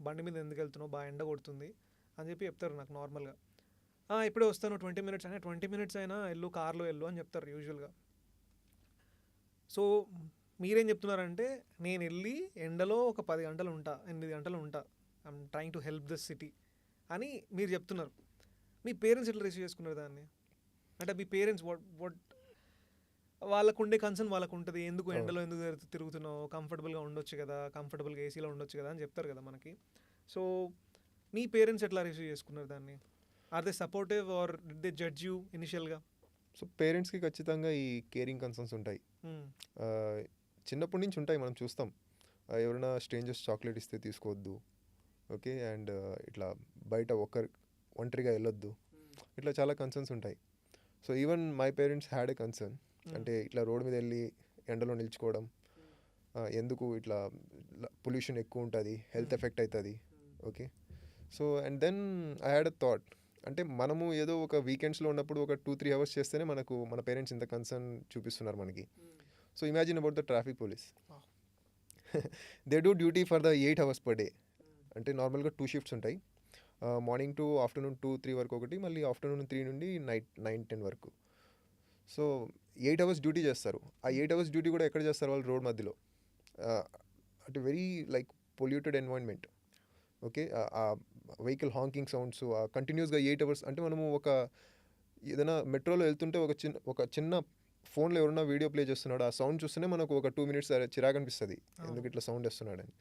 [SPEAKER 1] బండి మీద ఎందుకు వెళ్తున్నావు, బాగా ఎండ కొడుతుంది అని చెప్పి చెప్తారు నాకు నార్మల్గా. ఇప్పుడే వస్తాను 20 minutes అయినా, 20 minutes అయినా వెళ్ళు, కార్లో వెళ్ళు అని చెప్తారు యూజువల్గా. సో మీరేం చెప్తున్నారంటే నేను వెళ్ళి ఎండలో ఒక 10 గంటలు ఉంటా, 8 గంటలు ఉంటా, I'm trying to help this city అని మీరు చెప్తున్నారు. మీ పేరెంట్స్ ఎట్లా రిసీవ్ చేసుకున్నారు దాన్ని? అంటే మీ పేరెంట్స్ వాట్ వాళ్ళకు ఉండే కన్సర్న్ వాళ్ళకు ఉంటుంది, ఎందుకు ఎండలో ఎందుకు తిరుగుతున్నావు, కంఫర్టబుల్గా ఉండొచ్చు కదా, కంఫర్టబుల్గా ఏసీలో ఉండొచ్చు కదా అని చెప్తారు కదా మనకి. సో మీ పేరెంట్స్ ఎట్లా రిసీవ్ చేసుకున్నారు దాన్ని? Are they supportive or did they judge you ఇనిషియల్గా?
[SPEAKER 2] సో పేరెంట్స్కి ఖచ్చితంగా ఈ కేరింగ్ కన్సర్న్స్ ఉంటాయి, చిన్నప్పటి నుంచి ఉంటాయి. మనం చూస్తాం, ఎవరైనా స్ట్రేంజర్స్ చాక్లెట్ ఇస్తే తీసుకోవద్దు, ఓకే, అండ్ ఇట్లా బయట ఒంటరిగా వెళ్ళొద్దు, ఇట్లా చాలా కన్సర్న్స్ ఉంటాయి. So even my parents had a concern, అంటే ఇట్లా రోడ్ మీద వెళ్ళి ఎండలో నిల్చుకోవడం ఎందుకు, ఇట్లా పొల్యూషన్ ఎక్కువ ఉంటుంది, హెల్త్ ఎఫెక్ట్ అవుతుంది, okay. So and then I had a thought, అంటే మనము ఏదో ఒక వీకెండ్స్లో ఉన్నప్పుడు ఒక 2-3 hours చేస్తేనే మనకు మన పేరెంట్స్ ఇంత కన్సర్న్ చూపిస్తున్నారు మనకి. So imagine about the traffic police, they do duty for the 8 hours per day. అంటే నార్మల్గా 2 shifts ఉంటాయి, మార్నింగ్ టు ఆఫ్టర్నూన్ 2-3 వరకు ఒకటి, మళ్ళీ ఆఫ్టర్నూన్ 3 నుండి నైట్ 9-10 వరకు. సో 8 hours డ్యూటీ చేస్తారు. ఆ 8 hours డ్యూటీ కూడా ఎక్కడ చేస్తారు వాళ్ళు? రోడ్ మధ్యలో, అంటే very like polluted environment, okay. ఆ వెహికల్ హాంకింగ్ సౌండ్స్ కంటిన్యూస్గా 8 hours. అంటే మనము ఒక ఏదైనా మెట్రోలో వెళ్తుంటే ఒక చిన్న ఫోన్లో ఎవరైనా వీడియో ప్లే చేస్తున్నాడు, ఆ సౌండ్ చూస్తేనే మనకు ఒక 2 minutes చిరాకు అనిపిస్తుంది, ఎందుకు ఇట్లా సౌండ్ వేస్తున్నాడని.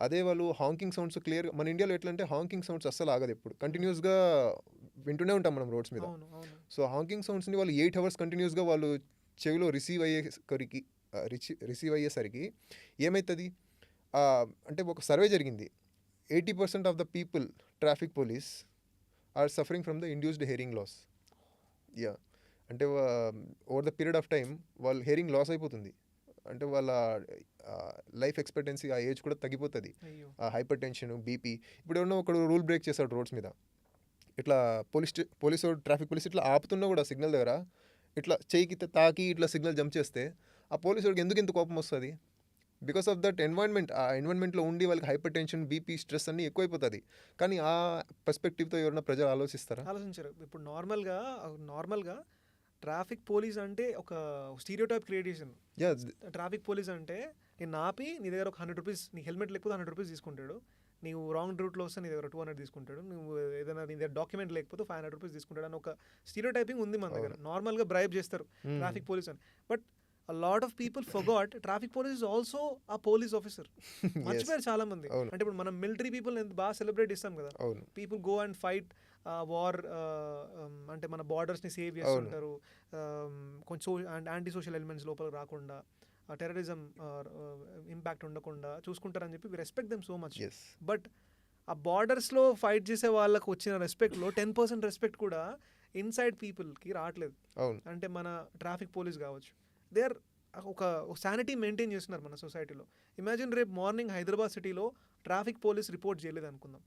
[SPEAKER 2] అదే వాళ్ళు హాంకింగ్ సౌండ్స్ క్లియర్, మన ఇండియాలో ఎట్లా అంటే హాంకింగ్ సౌండ్స్ అస్సలు ఆగదు, ఎప్పుడు కంటిన్యూస్గా వింటూనే ఉంటాం మనం రోడ్స్ మీద. సో హాంకింగ్ సౌండ్స్ని వాళ్ళు 8 hours కంటిన్యూస్గా వాళ్ళు చెవిలో రిసీవ్ అయ్యేసరికి ఏమవుతుంది అంటే ఒక సర్వే జరిగింది, 80% of the people traffic police are suffering from the induced hearing loss. Yeah, అంటే over the period of time వాళ్ళ హియరింగ్ లాస్ అయిపోతుంది, అంటే వాళ్ళ లైఫ్ ఎక్స్పెక్టెన్సీ ఆ ఏజ్ కూడా తగ్గిపోతుంది. Hypertension, BP. ఇప్పుడు ఎవరైనా ఒకడు రూల్ బ్రేక్ చేస్తాడు రోడ్స్ మీద, ఇట్లా పోలీసు ట్రాఫిక్ పోలీస్ ఇట్లా ఆపుతున్నా కూడా సిగ్నల్ దగ్గర ఇట్లా చేయికి తాకి ఇట్లా సిగ్నల్ జంప్ చేస్తే ఆ పోలీసుడికి ఎందుకు ఇంత కోపం వస్తుంది? Because of that environment. ఆ ఎన్వైర్న్మెంట్లో ఉండి వాళ్ళకి హైపర్ టెన్షన్, బీపీ, స్ట్రెస్ అన్నీ ఎక్కువైపోతుంది. కానీ ఆ పర్స్పెక్టివ్తో ఎవరైనా ప్రజలు
[SPEAKER 1] ఆలోచించారు. ఇప్పుడు నార్మల్గా ట్రాఫిక్ పోలీస్ అంటే ఒక స్టీరియోటైప్ క్రియేట్ చేసాను. ట్రాఫిక్ పోలీస్ అంటే నేను ఆపి నీ దగ్గర ఒక 100 rupees, నీ హెల్మెట్ లేకపోతే 100 rupees తీసుకుంటాడు, నీవు రాంగ్ రూట్లో వస్తే నీ దగ్గర 200 తీసుకుంటాడు, నువ్వు ఏదైనా నీ దగ్గర డాక్యుమెంట్ లేకపోతే 500 రూపీస్ తీసుకుంటాడు అని ఒక స్టీరియో టైపింగ్ ఉంది మన దగ్గర. నార్మల్గా బ్రైబ్ చేస్తారు ట్రాఫిక్ పోలీస్ అని. But a lot of people forgot traffic police is also a police officer. మర్చిపోయారు చాలా మంది. అంటే ఇప్పుడు మనం మిలిటరీ పీపుల్ బాగా సెలబ్రేట్ ఇస్తాం కదా, people go and fight war, అంటే మన బార్డర్స్ని సేవ్ చేస్తుంటారు, కొంచెం యాంటీ సోషల్ ఎలిమెంట్స్ లోపలికి రాకుండా, టెర్రరిజం ఇంపాక్ట్ ఉండకుండా చూసుకుంటారని చెప్పి we respect them so much. But ఆ బార్డర్స్లో ఫైట్ చేసే వాళ్ళకు వచ్చిన రెస్పెక్ట్లో 10% రెస్పెక్ట్ కూడా ఇన్సైడ్ పీపుల్కి రావట్లేదు. అంటే మన ట్రాఫిక్ పోలీస్ కావచ్చు, దే ఆర్ ఒక శానిటీ మెయింటైన్ చేస్తున్నారు మన సొసైటీలో. ఇమాజిన్ రేపు మార్నింగ్ హైదరాబాద్ సిటీలో ట్రాఫిక్ పోలీస్ రిపోర్ట్ చేయలేదు అనుకుందాం,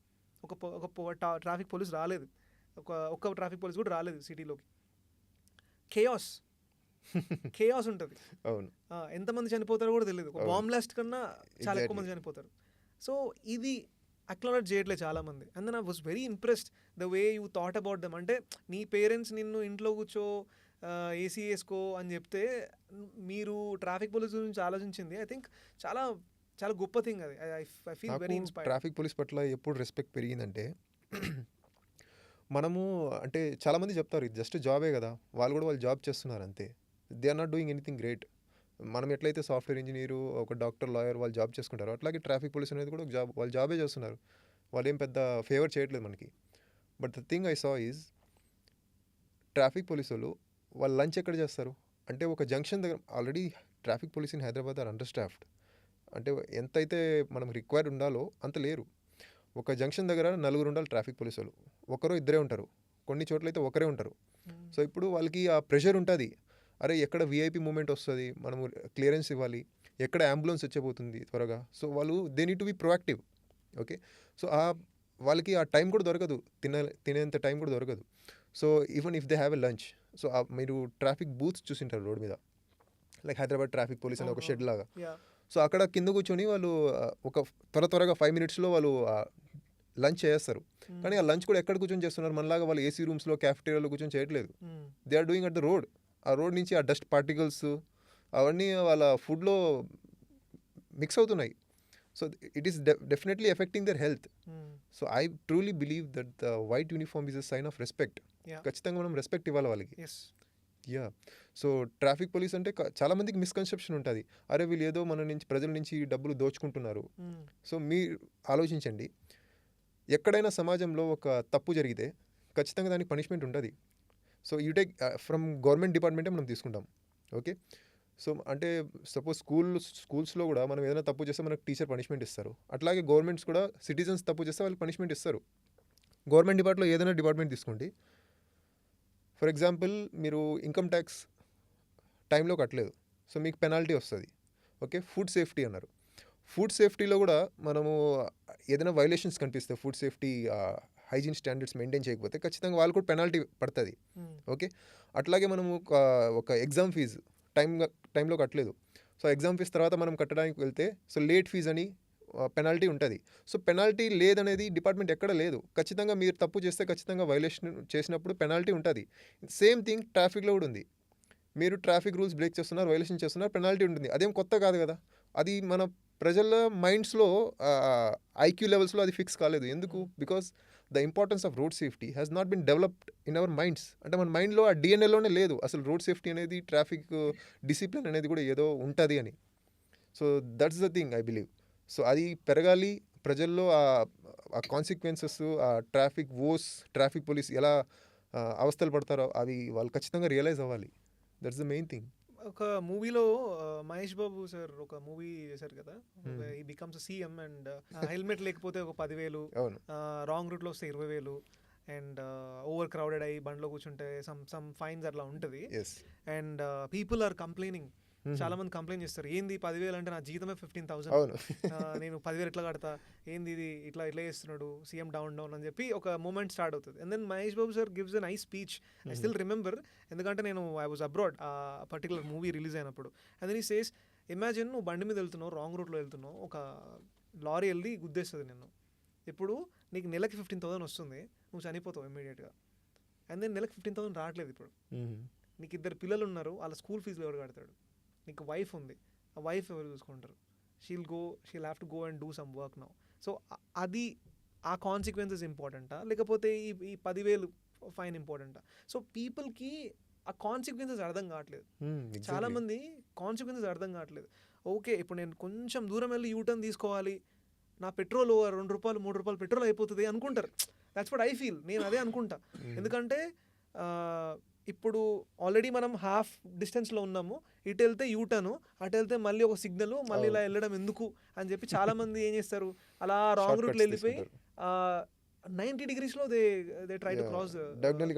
[SPEAKER 1] ఒక ట్రాఫిక్ పోలీస్ రాలేదు, ఒక్క ట్రాఫిక్ పోలీస్ కూడా రాలేదు సిటీలోకి, కేయాస్ ఉంటుంది. ఎంతమంది చనిపోతారో కూడా తెలియదు, బాంబ్ బ్లాస్ట్ కన్నా చాలా ఎక్కువ మంది చనిపోతారు. సో ఇది అక్నాలెడ్జ్ చేయట్లేదు చాలామంది. And then I was very impressed the way you thought about them. అంటే నీ పేరెంట్స్ నిన్ను ఇంట్లో కూర్చో ఏసీ వేసుకో అని చెప్తే మీరు ట్రాఫిక్ పోలీస్ గురించి ఆలోచించింది ఐ థింక్ చాలా చాలా గొప్ప థింగ్ అది. I feel very inspired.
[SPEAKER 2] Traffic police పట్ల ఎప్పుడు రెస్పెక్ట్ పెరిగిందంటే, మనము అంటే చాలామంది చెప్తారు ఇది జస్ట్ జాబే కదా, వాళ్ళు జాబ్ చేస్తున్నారు అంతే, they are not doing anything great. మనం ఎట్లయితే సాఫ్ట్వేర్ ఇంజనీరు, ఒక డాక్టర్, లాయర్ వాళ్ళు జాబ్ చేసుకుంటారు, అట్లాగే ట్రాఫిక్ పోలీస్ అనేది కూడా ఒక జాబ్, వాళ్ళు జాబే చేస్తున్నారు, వాళ్ళు ఏం పెద్ద ఫేవర్ చేయట్లేదు మనకి. But the thing I saw is traffic police వాళ్ళు లంచ్ ఎక్కడ చేస్తారు అంటే, ఒక జంక్షన్ దగ్గర already traffic police in Hyderabad are understaffed. అంటే ఎంతైతే మనం రిక్వైర్డ్ ఉండాలో అంత లేరు. ఒక జంక్షన్ దగ్గర 4 ఉండాలి ట్రాఫిక్ పోలీసు వాళ్ళు, ఒకరో ఇద్దరే ఉంటారు, కొన్ని చోట్లయితే ఒకరే ఉంటారు. సో ఇప్పుడు వాళ్ళకి ఆ ప్రెషర్ ఉంటుంది, అరే ఎక్కడ విఐపి మూమెంట్ వస్తుంది, మనము క్లియరెన్స్ ఇవ్వాలి, ఎక్కడ అంబులెన్స్ వచ్చేపోతుంది త్వరగా. సో వాళ్ళు they need to be proactive. Okay, so వాళ్ళకి ఆ టైం కూడా దొరకదు, తినేంత టైం కూడా దొరకదు. So even if they have a lunch, so మీరు ట్రాఫిక్ బూత్స్ చూసింటారు రోడ్ మీద, లైక్ హైదరాబాద్ ట్రాఫిక్ పోలీస్ అనే ఒక షెడ్ లాగా. సో అక్కడ కింద కూర్చొని వాళ్ళు ఒక త్వరగా 5 minutesలో వాళ్ళు లంచ్ చేస్తారు. కానీ ఆ లంచ్ కూడా ఎక్కడ కూర్చొని చేస్తున్నారు, మనలాగా వాళ్ళు ఏసీ రూమ్స్లో, క్యాఫెటేరియాలో కూర్చొని చేయట్లేదు. They are doing at the road. ఆ రోడ్ నుంచి ఆ డస్ట్ పార్టికల్స్ అవన్నీ వాళ్ళ ఫుడ్లో మిక్స్ అవుతున్నాయి. So it is definitely affecting their health. So I truly believe that the white uniform is a sign of respect. ఖచ్చితంగా మనం రెస్పెక్ట్ ఇవ్వాలి వాళ్ళకి. యా, సో ట్రాఫిక్ పోలీస్ అంటే చాలామందికి మిస్కన్సెప్షన్ ఉంటుంది, అరే వీళ్ళు ఏదో మన నుంచి ప్రజల నుంచి డబ్బులు దోచుకుంటున్నారు. సో మీరు ఆలోచించండి, ఎక్కడైనా సమాజంలో ఒక తప్పు జరిగితే ఖచ్చితంగా దానికి పనిష్మెంట్ ఉంటుంది. So you take from government డిపార్ట్మెంటే మనం తీసుకుంటాం. ఓకే, సో అంటే సపోజ్ స్కూల్స్లో కూడా మనం ఏదైనా తప్పు చేస్తే మనకు టీచర్ పనిష్మెంట్ ఇస్తారు. అట్లాగే గవర్నమెంట్స్ కూడా సిటిజన్స్ తప్పు చేస్తే వాళ్ళకి పనిష్మెంట్ ఇస్తారు. గవర్నమెంట్ డిపార్ట్లో ఏదైనా డిపార్ట్మెంట్ తీసుకోండి, ఫర్ ఎగ్జాంపుల్ మీరు ఇన్కమ్ ట్యాక్స్ టైంలో కట్టలేదు, సో మీకు పెనాల్టీ వస్తుంది. ఓకే, ఫుడ్ సేఫ్టీ అన్నారు, ఫుడ్ సేఫ్టీలో కూడా మనము ఏదైనా వైలేషన్స్ కనిపిస్తే, food safety hygiene standards maintain చేయకపోతే ఖచ్చితంగా వాళ్ళు కూడా పెనాల్టీ పడుతుంది. ఓకే, అట్లాగే మనము ఒక ఎగ్జామ్ ఫీజు టైంలో కట్టలేదు, సో ఎగ్జామ్ ఫీజు తర్వాత మనం కట్టడానికి వెళ్తే సో లేట్ ఫీజు అని పెనాల్టీ ఉంటుంది. సో పెనాల్టీ లేదనేది డిపార్ట్మెంట్ ఎక్కడ లేదు. ఖచ్చితంగా మీరు తప్పు చేస్తే ఖచ్చితంగా వైలేషన్ చేసినప్పుడు పెనాల్టీ ఉంటుంది. సేమ్ థింగ్ ట్రాఫిక్లో కూడా ఉంది, మీరు ట్రాఫిక్ రూల్స్ బ్రేక్ చేస్తున్నారు, వైలేషన్ చేస్తున్నారు, పెనాల్టీ ఉంటుంది. అదేం కొత్త కాదు కదా, అది మన ప్రజల మైండ్స్లో ఐక్యూ లెవెల్స్లో అది ఫిక్స్ కాలేదు. ఎందుకు? Because the importance of road safety has not been developed in our minds. అంటే మన మైండ్లో ఆ డిఎన్ఏలోనే లేదు అసలు రోడ్ సేఫ్టీ అనేది, ట్రాఫిక్ డిసిప్లిన్ అనేది కూడా ఏదో ఉంటుంది అని. So that's the thing I believe. So అది పెరగాలి ప్రజల్లో, ఆ కాన్సిక్వెన్సెస్, ఆ ట్రాఫిక్ పోలీస్ ఎలా అవస్థలు పడతారో అవి వాళ్ళు ఖచ్చితంగా రియలైజ్ అవ్వాలి. That's the main thing.
[SPEAKER 1] ఒక మూవీలో మహేష్ బాబు సార్ ఒక మూవీ చేశారు కదా, ఈ బికమ్స్ సీఎం అండ్ హెల్మెట్ లేకపోతే ఒక 10,000, రాంగ్ రూట్లో వస్తే 20,000, అండ్ ఓవర్ క్రౌడెడ్ అయ్యి బండ్లో కూర్చుంటే సమ్ ఫైన్స్ అట్లా ఉంటుంది. అండ్ పీపుల్ ఆర్ కంప్లైనింగ్, చాలా మంది కంప్లైంట్ చేస్తారు, ఏంది 10,000 అంటే నా జీతమే 15,000, నేను 10,000 ఎట్లా కడతా, ఏంది ఇది ఇట్లా చేస్తున్నాడు సీఎం డౌన్ అని చెప్పి ఒక మూమెంట్ స్టార్ట్ అవుతుంది. And then Mahesh Babu sir gives a nice speech. I still remember, ఎందుకంటే నేను ఐ వాజ్ అబ్రాడ్ ఆ పర్టికులర్ మూవీ రిలీజ్ అయినప్పుడు. And then he says, imagine నువ్వు బండి మీద వెళ్తున్నావు, రాంగ్ రూట్లో వెళ్తున్నావు, ఒక లారీ వెళ్ళి గుద్దేస్తుంది నిన్ను. ఇప్పుడు నీకు నెలకి 15,000 వస్తుంది, నువ్వు చనిపోతావు ఇమ్మీడియట్గా. అండ్ దెన్ నెలకి 15,000 రావట్లేదు. ఇప్పుడు నీకు 2 పిల్లలు ఉన్నారు, వాళ్ళ స్కూల్ ఫీజులు ఎవరు కడతాడు? నీకు వైఫ్ ఉంది, ఆ వైఫ్ ఎవరు చూసుకుంటారు? She'll have to go and do some work now. So అది ఆ కాన్సిక్వెన్సెస్ ఇంపార్టెంటా లేకపోతే ఈ 10,000 ఫైన్ ఇంపార్టెంటా? సో పీపుల్కి ఆ కాన్సిక్వెన్సెస్ అర్థం కావట్లేదు. చాలా మంది కాన్సిక్వెన్సెస్ అర్థం కావట్లేదు. ఓకే, ఇప్పుడు నేను కొంచెం దూరం వెళ్ళి యూటర్న్ తీసుకోవాలి, నా పెట్రోల్ ₹2-3 పెట్రోల్ అయిపోతుంది అనుకుంటారు. That's what I feel. నేను అదే అనుకుంటా. ఎందుకంటే ఇప్పుడు ఆల్రెడీ మనం హాఫ్ డిస్టెన్స్లో ఉన్నాము, ఇటు వెళ్తే యూటర్న్, అటు వెళ్తే మళ్ళీ ఒక సిగ్నల్, మళ్ళీ ఇలా వెళ్ళడం ఎందుకు అని చెప్పి చాలా మంది ఏం చేస్తారు, అలా రాంగ్ రూట్లో వెళ్ళిపోయి 90 degreesలో they try to cross,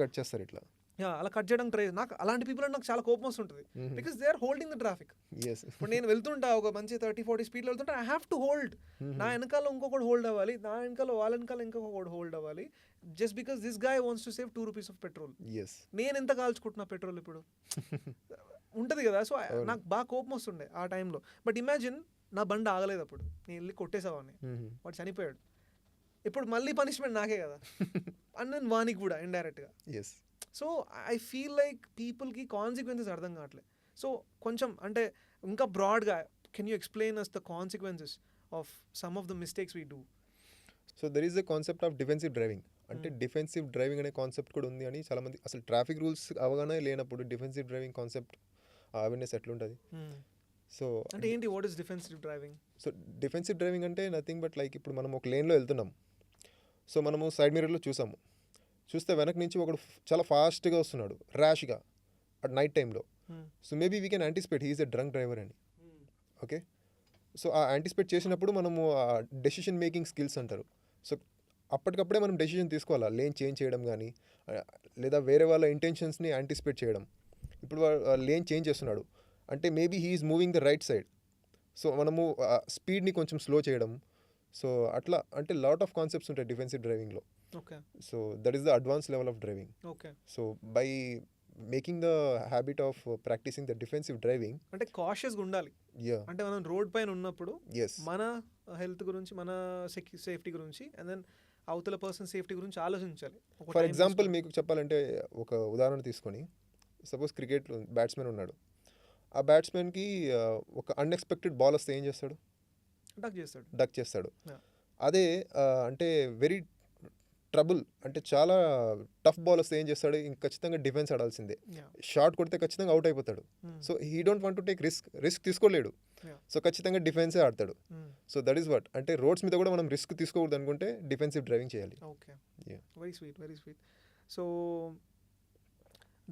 [SPEAKER 2] cut చేస్తారు ఇట్లా.
[SPEAKER 1] అలా కట్ చేయడం ట్రై. నాకు అలాంటి పీపుల్ అంటే నాకు చాలా కోపం వస్తుంటుంది. Because they are holding the traffic. ఇప్పుడు నేను వెళ్తుంటా ఒక మంచి 30-40 స్పీడ్లో వెళ్తుంటే ఐ హ్యావ్ టు హోల్డ్. నా వెనకాల ఇంకొకటి హోల్డ్ అవ్వాలి, నా వెనకాల వాళ్ళ వెనకాల ఇంకొకటి హోల్డ్ అవ్వాలి, just because this guy wants to save ₹2 of petrol. నేను ఎంత కాల్చుకుంటున్నా పెట్రోల్ ఇప్పుడు ఉంటుంది కదా. సో నాకు బాగా కోపం వస్తుండే ఆ టైంలో. బట్ ఇమాజిన్ నా బండి ఆగలేదు అప్పుడు, నేను వెళ్ళి కొట్టేసావాడిని, వాడు చనిపోయాడు. ఇప్పుడు మళ్ళీ పనిష్మెంట్ నాకే కదా, అండ్ నేను వానికి కూడా ఇండైరెక్ట్గా. సో ఐ ఫీల్ లైక్ పీపుల్కి కాన్సిక్వెన్సెస్ అర్థం కావట్లేదు. సో కొంచెం అంటే ఇంకా బ్రాడ్గా can you explain us the consequences of some of the mistakes we do?
[SPEAKER 2] So there is the concept of defensive driving. అంటే డిఫెన్సివ్ డ్రైవింగ్ అనే కాన్సెప్ట్ కూడా ఉంది అని చాలామంది, అసలు ట్రాఫిక్ రూల్స్ అవగానే లేనప్పుడు డిఫెన్సివ్ డ్రైవింగ్ కాన్సెప్ట్ అవేర్నెస్ ఎట్లుంటుంది? సో
[SPEAKER 1] అంటే ఏంటి, what is defensive driving?
[SPEAKER 2] So defensive driving అంటే నథింగ్ బట్ లైక్ ఇప్పుడు మనం ఒక లేన్లో వెళ్తున్నాం, సో మనము సైడ్ మిర్రర్లో చూస్తే వెనక నుంచి ఒకడు చాలా ఫాస్ట్గా వస్తున్నాడు, ర్యాష్గా, అట్ నైట్ టైంలో. So maybe we can anticipate he is a drunk driver అని. ఓకే, సో ఆ యాంటిసిపేట్ చేసినప్పుడు మనము డెసిషన్ మేకింగ్ స్కిల్స్ అంటారు. సో అప్పటికప్పుడే మనం డెసిషన్ తీసుకోవాలా, లేన్ చేంజ్ చేయడం కానీ, లేదా వేరే వాళ్ళ ఇంటెన్షన్స్ని యాంటిసిపేట్ చేయడం. ఇప్పుడు లేన్ చేంజ్ చేస్తున్నాడు అంటే maybe he is moving the right side, so మనము స్పీడ్ని కొంచెం స్లో చేయడం. సో అట్లా అంటే లాట్ ఆఫ్ కాన్సెప్ట్స్ ఉంటాయి డిఫెన్సివ్ డ్రైవింగ్లో.
[SPEAKER 1] Okay,
[SPEAKER 2] so that is the advance level of driving.
[SPEAKER 1] Okay.
[SPEAKER 2] So by making the habit of practising the defensive driving,
[SPEAKER 1] అంటే కాషియస్గా ఉండాలి. అంటే మనం రోడ్ పైన ఉన్నప్పుడు మన హెల్త్ గురించి, మన సేఫ్టీ గురించి, అండ్ దెన్ అవతల పర్సన్ సేఫ్టీ గురించి ఆలోచించాలి.
[SPEAKER 2] ఫర్ ఎగ్జాంపుల్ మీకు చెప్పాలంటే ఒక ఉదాహరణ తీసుకొని, సపోజ్ క్రికెట్ బ్యాట్స్మెన్ ఉన్నాడు, ఆ బ్యాట్స్మెన్కి ఒక అన్ఎక్స్పెక్టెడ్ బాల్ వస్తే ఏం చేస్తాడు? డక్ చేస్తాడు. అదే అంటే వెరీ ట్రబుల్, అంటే చాలా టఫ్ బాల్ వస్తే ఏం చేస్తాడు? ఇంక ఖచ్చితంగా డిఫెన్స్ ఆడాల్సిందే. షాట్ కొడితే ఖచ్చితంగా అవుట్ అయిపోతాడు. So he don't want to take risk తీసుకోలేడు. సో ఖచ్చితంగా డిఫెన్సే ఆడతాడు. సో దట్ ఈస్ వాట్, అంటే రోడ్స్ మీద కూడా మనం రిస్క్ తీసుకోకూడదు అనుకుంటే డిఫెన్సివ్ డ్రైవింగ్ చేయాలి.
[SPEAKER 1] Okay, very sweet, very sweet. So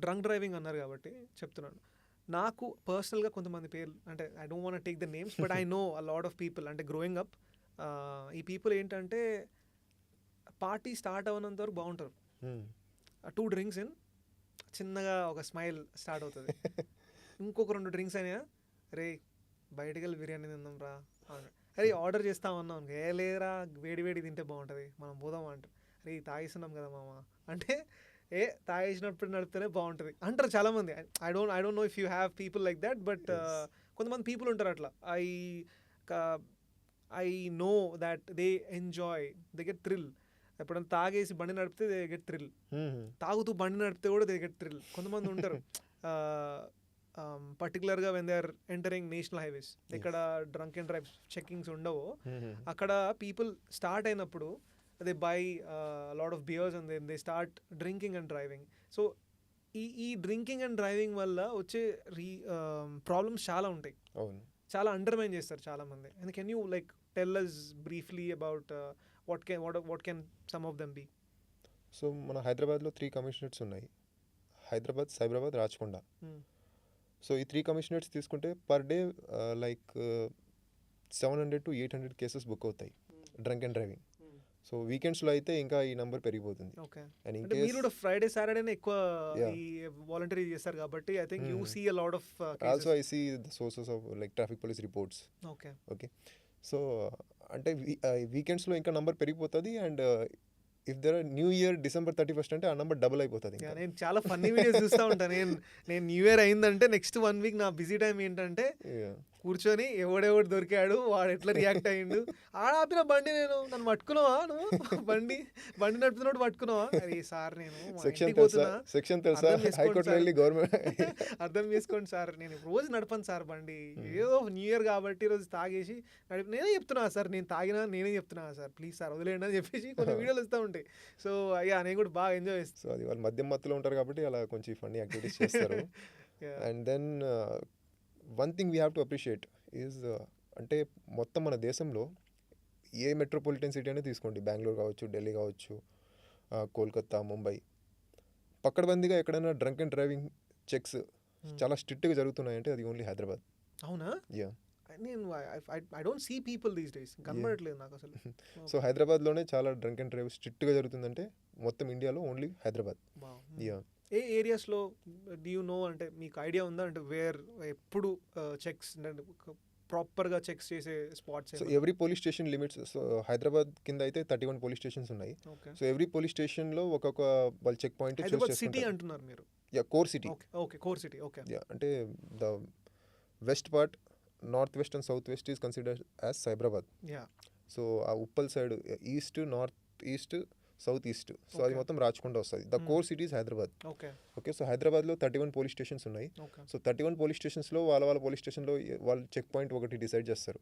[SPEAKER 1] drunk driving అన్నారు కాబట్టి చెప్తున్నాను. నాకు పర్సనల్గా కొంతమంది పేర్లు, అంటే I don't want take the names, but I know a lot of people. అంటే గ్రోయింగ్ అప్ ఈ పీపుల్ ఏంటంటే పార్టీ స్టార్ట్ అవ్వనంత వరకు బాగుంటారు. 2 drinks ఇన్, చిన్నగా ఒక స్మైల్ స్టార్ట్ అవుతుంది. ఇంకొక 2 drinks అయినా, రే బయటికి వెళ్ళి బిర్యానీ తిందాం రా, అరే ఆర్డర్ చేస్తామన్నాం, ఏ లేరా వేడి వేడి తింటే బాగుంటుంది, మనం పోదాం అంటారు. అరే తాగిస్తున్నాం కదా మామ అంటే, తాగేసినప్పుడు నడిపితేనే బాగుంటుంది అంటారు చాలామంది. I don't know if you have people like that, but కొంతమంది పీపుల్ ఉంటారు అట్లా. I know that they enjoy, they get thrill. ఎప్పుడైనా తాగేసి బండి నడిపితే దే గెట్ థ్రిల్, తాగుతూ బండి నడిపితే కూడా దే గెట్ థ్రిల్. కొంతమంది ఉంటారు పర్టికులర్గా when they are entering national highways, ఇక్కడ డ్రంక్ అండ్ డ్రైవ్ చెక్కింగ్స్ ఉండవో, అక్కడ పీపుల్ స్టార్ట్ అయినప్పుడు they buy a lot of beers and then they start drinking and driving. So ఈ డ్రింకింగ్ అండ్ డ్రైవింగ్ వల్ల వచ్చే ప్రాబ్లమ్స్ చాలా ఉంటాయి, చాలా అండర్మైన్ చేస్తారు చాలామంది. And can you like tell us briefly about what can some of them be?
[SPEAKER 2] So మన హైదరాబాద్లో 3 కమిషనరేట్స్ ఉన్నాయి, హైదరాబాద్, సైబరాబాద్, రాచకొండ. సో ఈ 3 కమిషనరేట్స్ తీసుకుంటే per day like 700 to 800 cases book అవుతాయి డ్రంక్ అండ్ డ్రైవింగ్. సో వీకెండ్స్లో అయితే ఇంకా ఈ నెంబర్ పెరిగిపోతుంది.
[SPEAKER 1] మీరు ఫ్రైడే సాటర్డేనే ఎక్కువ వాలంటరీ చేస్తారు కాబట్టి I think you see a lot of
[SPEAKER 2] also I see the sources of like traffic police reports. Okay, so అంటే వీకెండ్స్లో ఇంకా నంబర్ పెరిగిపోతుంది. And if there new year December 31st అంటే ఆ నంబర్ డబుల్ అయిపోతుంది.
[SPEAKER 1] నేను చాలా ఫన్నీ వీడియోస్ చూస్తూ ఉంటాను. నేను న్యూ ఇయర్ అయిందంటే నెక్స్ట్ 1 week నా బిజీ టైం ఏంటంటే కూర్చొని ఎవడెవడు దొరికాడు, వాడు ఎట్లా రియాక్ట్ అయ్యిండు, ఆడ ఆపిన బండి, నన్ను పట్టుకున్నావా నువ్వు, బండి నడుపుతున్నప్పుడు పట్టుకున్నావా, అరే సార్ నేను మా
[SPEAKER 2] సెక్షన్
[SPEAKER 1] ఇంటికి
[SPEAKER 2] తెలుసా,
[SPEAKER 1] పోతున్నా,
[SPEAKER 2] సెక్షన్ తెలుసా,
[SPEAKER 1] అర్థం చేసుకోండి
[SPEAKER 2] హైకోర్టులో
[SPEAKER 1] సార్.
[SPEAKER 2] వెళ్ళి గవర్నమెంట్
[SPEAKER 1] అర్థం చేసుకోండి సార్, నేను రోజు నడపను సార్ బండి, ఏదో న్యూ ఇయర్ కాబట్టి రోజు తాగేసి నేనే చెప్తున్నా సార్, నేను తాగినా నేనే చెప్తున్నా సార్, ప్లీజ్ సార్ వదిలేండి అని చెప్పేసి కొన్ని వీడియోలు వస్తూ ఉంటాయి. సో అయ్యా నేను కూడా బాగా ఎంజాయ్ చేస్తాను.
[SPEAKER 2] సో అది వాళ్ళు మద్యం మత్తులో ఉంటారు కాబట్టి అలా కొంచెం ఫన్నీ యాక్టివిటీస్ చేస్తారు. And then one thing we have to appreciate is అంటే మొత్తం మన దేశంలో ఏ మెట్రోపాలిటన్ సిటీ అనేది తీసుకోండి, బెంగళూరు కావచ్చు, ఢిల్లీ కావచ్చు, కోల్కతా, ముంబై, పక్కడబందీగా ఎక్కడైనా డ్రంక్ అండ్ డ్రైవింగ్ చెక్స్ చాలా స్ట్రిక్ట్గా జరుగుతున్నాయంటే అది ఓన్లీ హైదరాబాద్.
[SPEAKER 1] అవునా?
[SPEAKER 2] యా.
[SPEAKER 1] నేను I don't see people these days, కనబడట్లేదు నాకు అసలు.
[SPEAKER 2] సో హైదరాబాద్లోనే చాలా డ్రంక్ అండ్ డ్రైవ్ స్ట్రిక్ట్గా జరుగుతుందంటే మొత్తం ఇండియాలో ఓన్లీ హైదరాబాద్. యా.
[SPEAKER 1] ఏ ఏరియాస్లో డూ యూ నో, అంటే మీకు ఐడియా ఉందా, అంటే వేర్ ఎప్పుడు చెక్స్ ప్రాపర్గా చెక్స్ చేసే spots?
[SPEAKER 2] So every police station limits, so Hyderabad కింద అయితే 31 పోలీస్ స్టేషన్స్ ఉన్నాయి.
[SPEAKER 1] ఓకే.
[SPEAKER 2] సో ఎవ్రీ పోలీస్ స్టేషన్లో ఒక్కొక్క వాళ్ళు చెక్ పాయింట్ చూస్
[SPEAKER 1] హైదరాబాద్ సిటీ
[SPEAKER 2] చేసుకుంటారు.
[SPEAKER 1] అంటున్నారు మీరు?
[SPEAKER 2] Yeah, core city.
[SPEAKER 1] Okay, core city. Okay.
[SPEAKER 2] Yeah, అంటే the west part, north west and south west is considered as Cyberabad.
[SPEAKER 1] Yeah.
[SPEAKER 2] So ఆ Uppal side east, north east, south east, so అది మొత్తం రాచకొండ వస్తుంది. The core city is Hyderabad.
[SPEAKER 1] Okay.
[SPEAKER 2] Okay. So హైదరాబాద్లో 31 police stations ఉన్నాయి.
[SPEAKER 1] Okay.
[SPEAKER 2] So 31 police స్టేషన్స్లో వాళ్ళ police స్టేషన్లో వాళ్ళు చెక్ పాయింట్ ఒకటి డిసైడ్ చేస్తారు.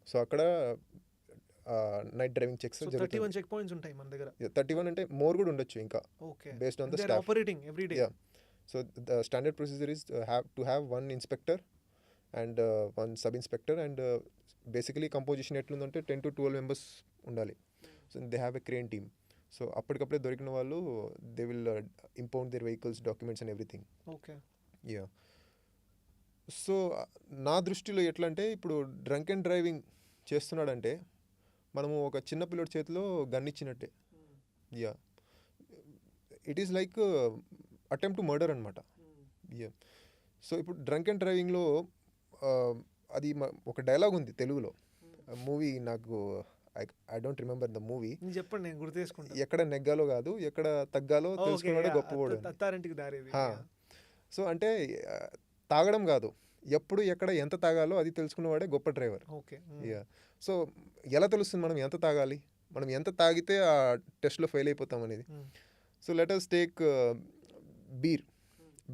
[SPEAKER 2] సో అక్కడ night driving checks
[SPEAKER 1] so 31 check points ఉంటాయి మన దగ్గర.
[SPEAKER 2] 31 అంటే మోర్ కూడా ఉండొచ్చు ఇంకా,
[SPEAKER 1] okay,
[SPEAKER 2] based on the
[SPEAKER 1] they are
[SPEAKER 2] staff.
[SPEAKER 1] Operating every day.
[SPEAKER 2] Yeah. So the standard procedure is to have 1 inspector and 1 sub inspector, and basically composition ఎట్లుందంటే 10 to 12 members ఉండాలి. So they have a crane team. So అప్పటికప్పుడే దొరికిన వాళ్ళు they will impound their vehicles, documents and everything.
[SPEAKER 1] Okay.
[SPEAKER 2] Yeah. So నా దృష్టిలో ఎట్లా అంటే ఇప్పుడు డ్రంక్ అండ్ డ్రైవింగ్ చేస్తున్నాడంటే మనము ఒక చిన్న పిల్లడి చేతిలో గన్ ఇచ్చినట్టే. Yeah. It is like attempt to murder అనమాట. యా. సో ఇప్పుడు డ్రంక్ అండ్ డ్రైవింగ్లో అది ఒక డైలాగ్ ఉంది తెలుగులో, మూవీ నాకు I don't remember the movie.
[SPEAKER 1] చెప్పండి, నేను గుర్తు చేసుకుంటాను.
[SPEAKER 2] ఎక్కడ నెగ్గాలో కాదు, ఎక్కడ తగ్గాలో తెలుసుకున్నాడు గొప్పవాడు.
[SPEAKER 1] అత్తారింటికి దారేది.
[SPEAKER 2] సో అంటే తాగడం కాదు, ఎప్పుడు ఎక్కడ ఎంత తాగాలో అది తెలుసుకున్నవాడే గొప్ప డ్రైవర్.
[SPEAKER 1] ఓకే.
[SPEAKER 2] యా. సో ఎలా తెలుస్తుంది మనం ఎంత తాగాలి, మనం ఎంత తాగితే ఆ టెస్ట్లో ఫెయిల్ అయిపోతాం అనేది? So let us take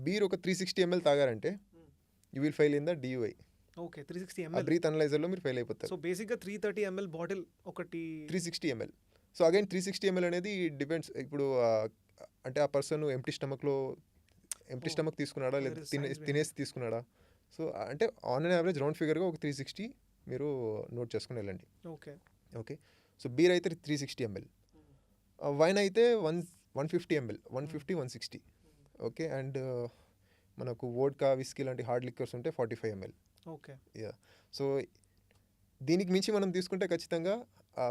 [SPEAKER 2] beer ఒక 360 ml తాగారంటే you will fail in the DUI.
[SPEAKER 1] Okay, 360 ml.
[SPEAKER 2] Breath అనలైజర్లో మీరు ఫెయిల్ అయిపోతారు.
[SPEAKER 1] సో బేసిక్గా 330 ml బాటిల్ ఒకటి
[SPEAKER 2] 360 ml. సో అగైన్ 360 ml అనేది డిపెండ్స్. ఇప్పుడు అంటే ఆ పర్సన్ ఎంప్టీ స్టమక్ తీసుకున్నాడా లేదా తినేసి తీసుకున్నాడా. సో అంటే ఆన్ అండ్ యావరేజ్ రౌండ్ ఫిగర్గా ఒక 360 మీరు నోట్ చేసుకుని వెళ్ళండి.
[SPEAKER 1] ఓకే.
[SPEAKER 2] ఓకే. సో బీర్ అయితే 360 ml, వైన్ అయితే 150 ml, 150, 160. ఓకే. అండ్ మనకు వోడ్కా, విస్కీ లాంటి హార్డ్ లిక్కర్స్ ఉంటే 45 ml.
[SPEAKER 1] ఓకే.
[SPEAKER 2] యా. సో దీనికి మించి మనం తీసుకుంటే ఖచ్చితంగా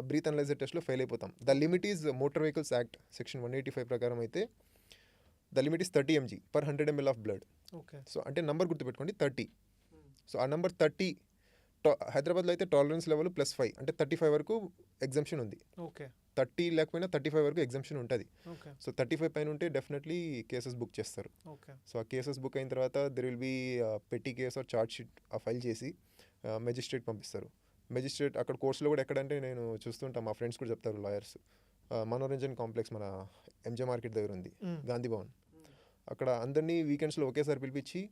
[SPEAKER 2] బ్రీత్ అనలైజర్ టెస్ట్లో ఫెయిల్ అయిపోతాం. The limit is motor vehicles act section 185 ప్రకారం అయితే the limit is 30 mg per 100 ml of blood.
[SPEAKER 1] Okay.
[SPEAKER 2] So అంటే నంబర్ గుర్తుపెట్టుకోండి 30. సో ఆ నంబర్ 30 హైదరాబాద్లో అయితే టాలరెన్స్ లెవెల్ +5 అంటే 35 వరకు ఎగ్జంప్షన్ ఉంది.
[SPEAKER 1] ఓకే.
[SPEAKER 2] 30 లేకపోయినా 35 వరకు ఎగ్జంప్షన్ ఉంటుంది.
[SPEAKER 1] ఓకే.
[SPEAKER 2] సో 35 పైన ఉంటే డెఫినెట్లీ కేసెస్ బుక్ చేస్తారు.
[SPEAKER 1] ఓకే.
[SPEAKER 2] సో ఆ కేసెస్ బుక్ అయిన తర్వాత దెర్ విల్ బీ పెట్టి case or charge sheet file చేసి మెజిస్ట్రేట్ పంపిస్తారు. మెజిస్ట్రేట్ అక్కడ కోర్సులో కూడా ఎక్కడంటే నేను చూస్తుంటాను, మా ఫ్రెండ్స్ కూడా చెప్తారు లాయర్స్, మనోరంజన్ కాంప్లెక్స్ మన MJ మార్కెట్ దగ్గర ఉంది, గాంధీ భవన్. అక్కడ అందరినీ వీకెండ్స్లో ఒకేసారి పిలిపించి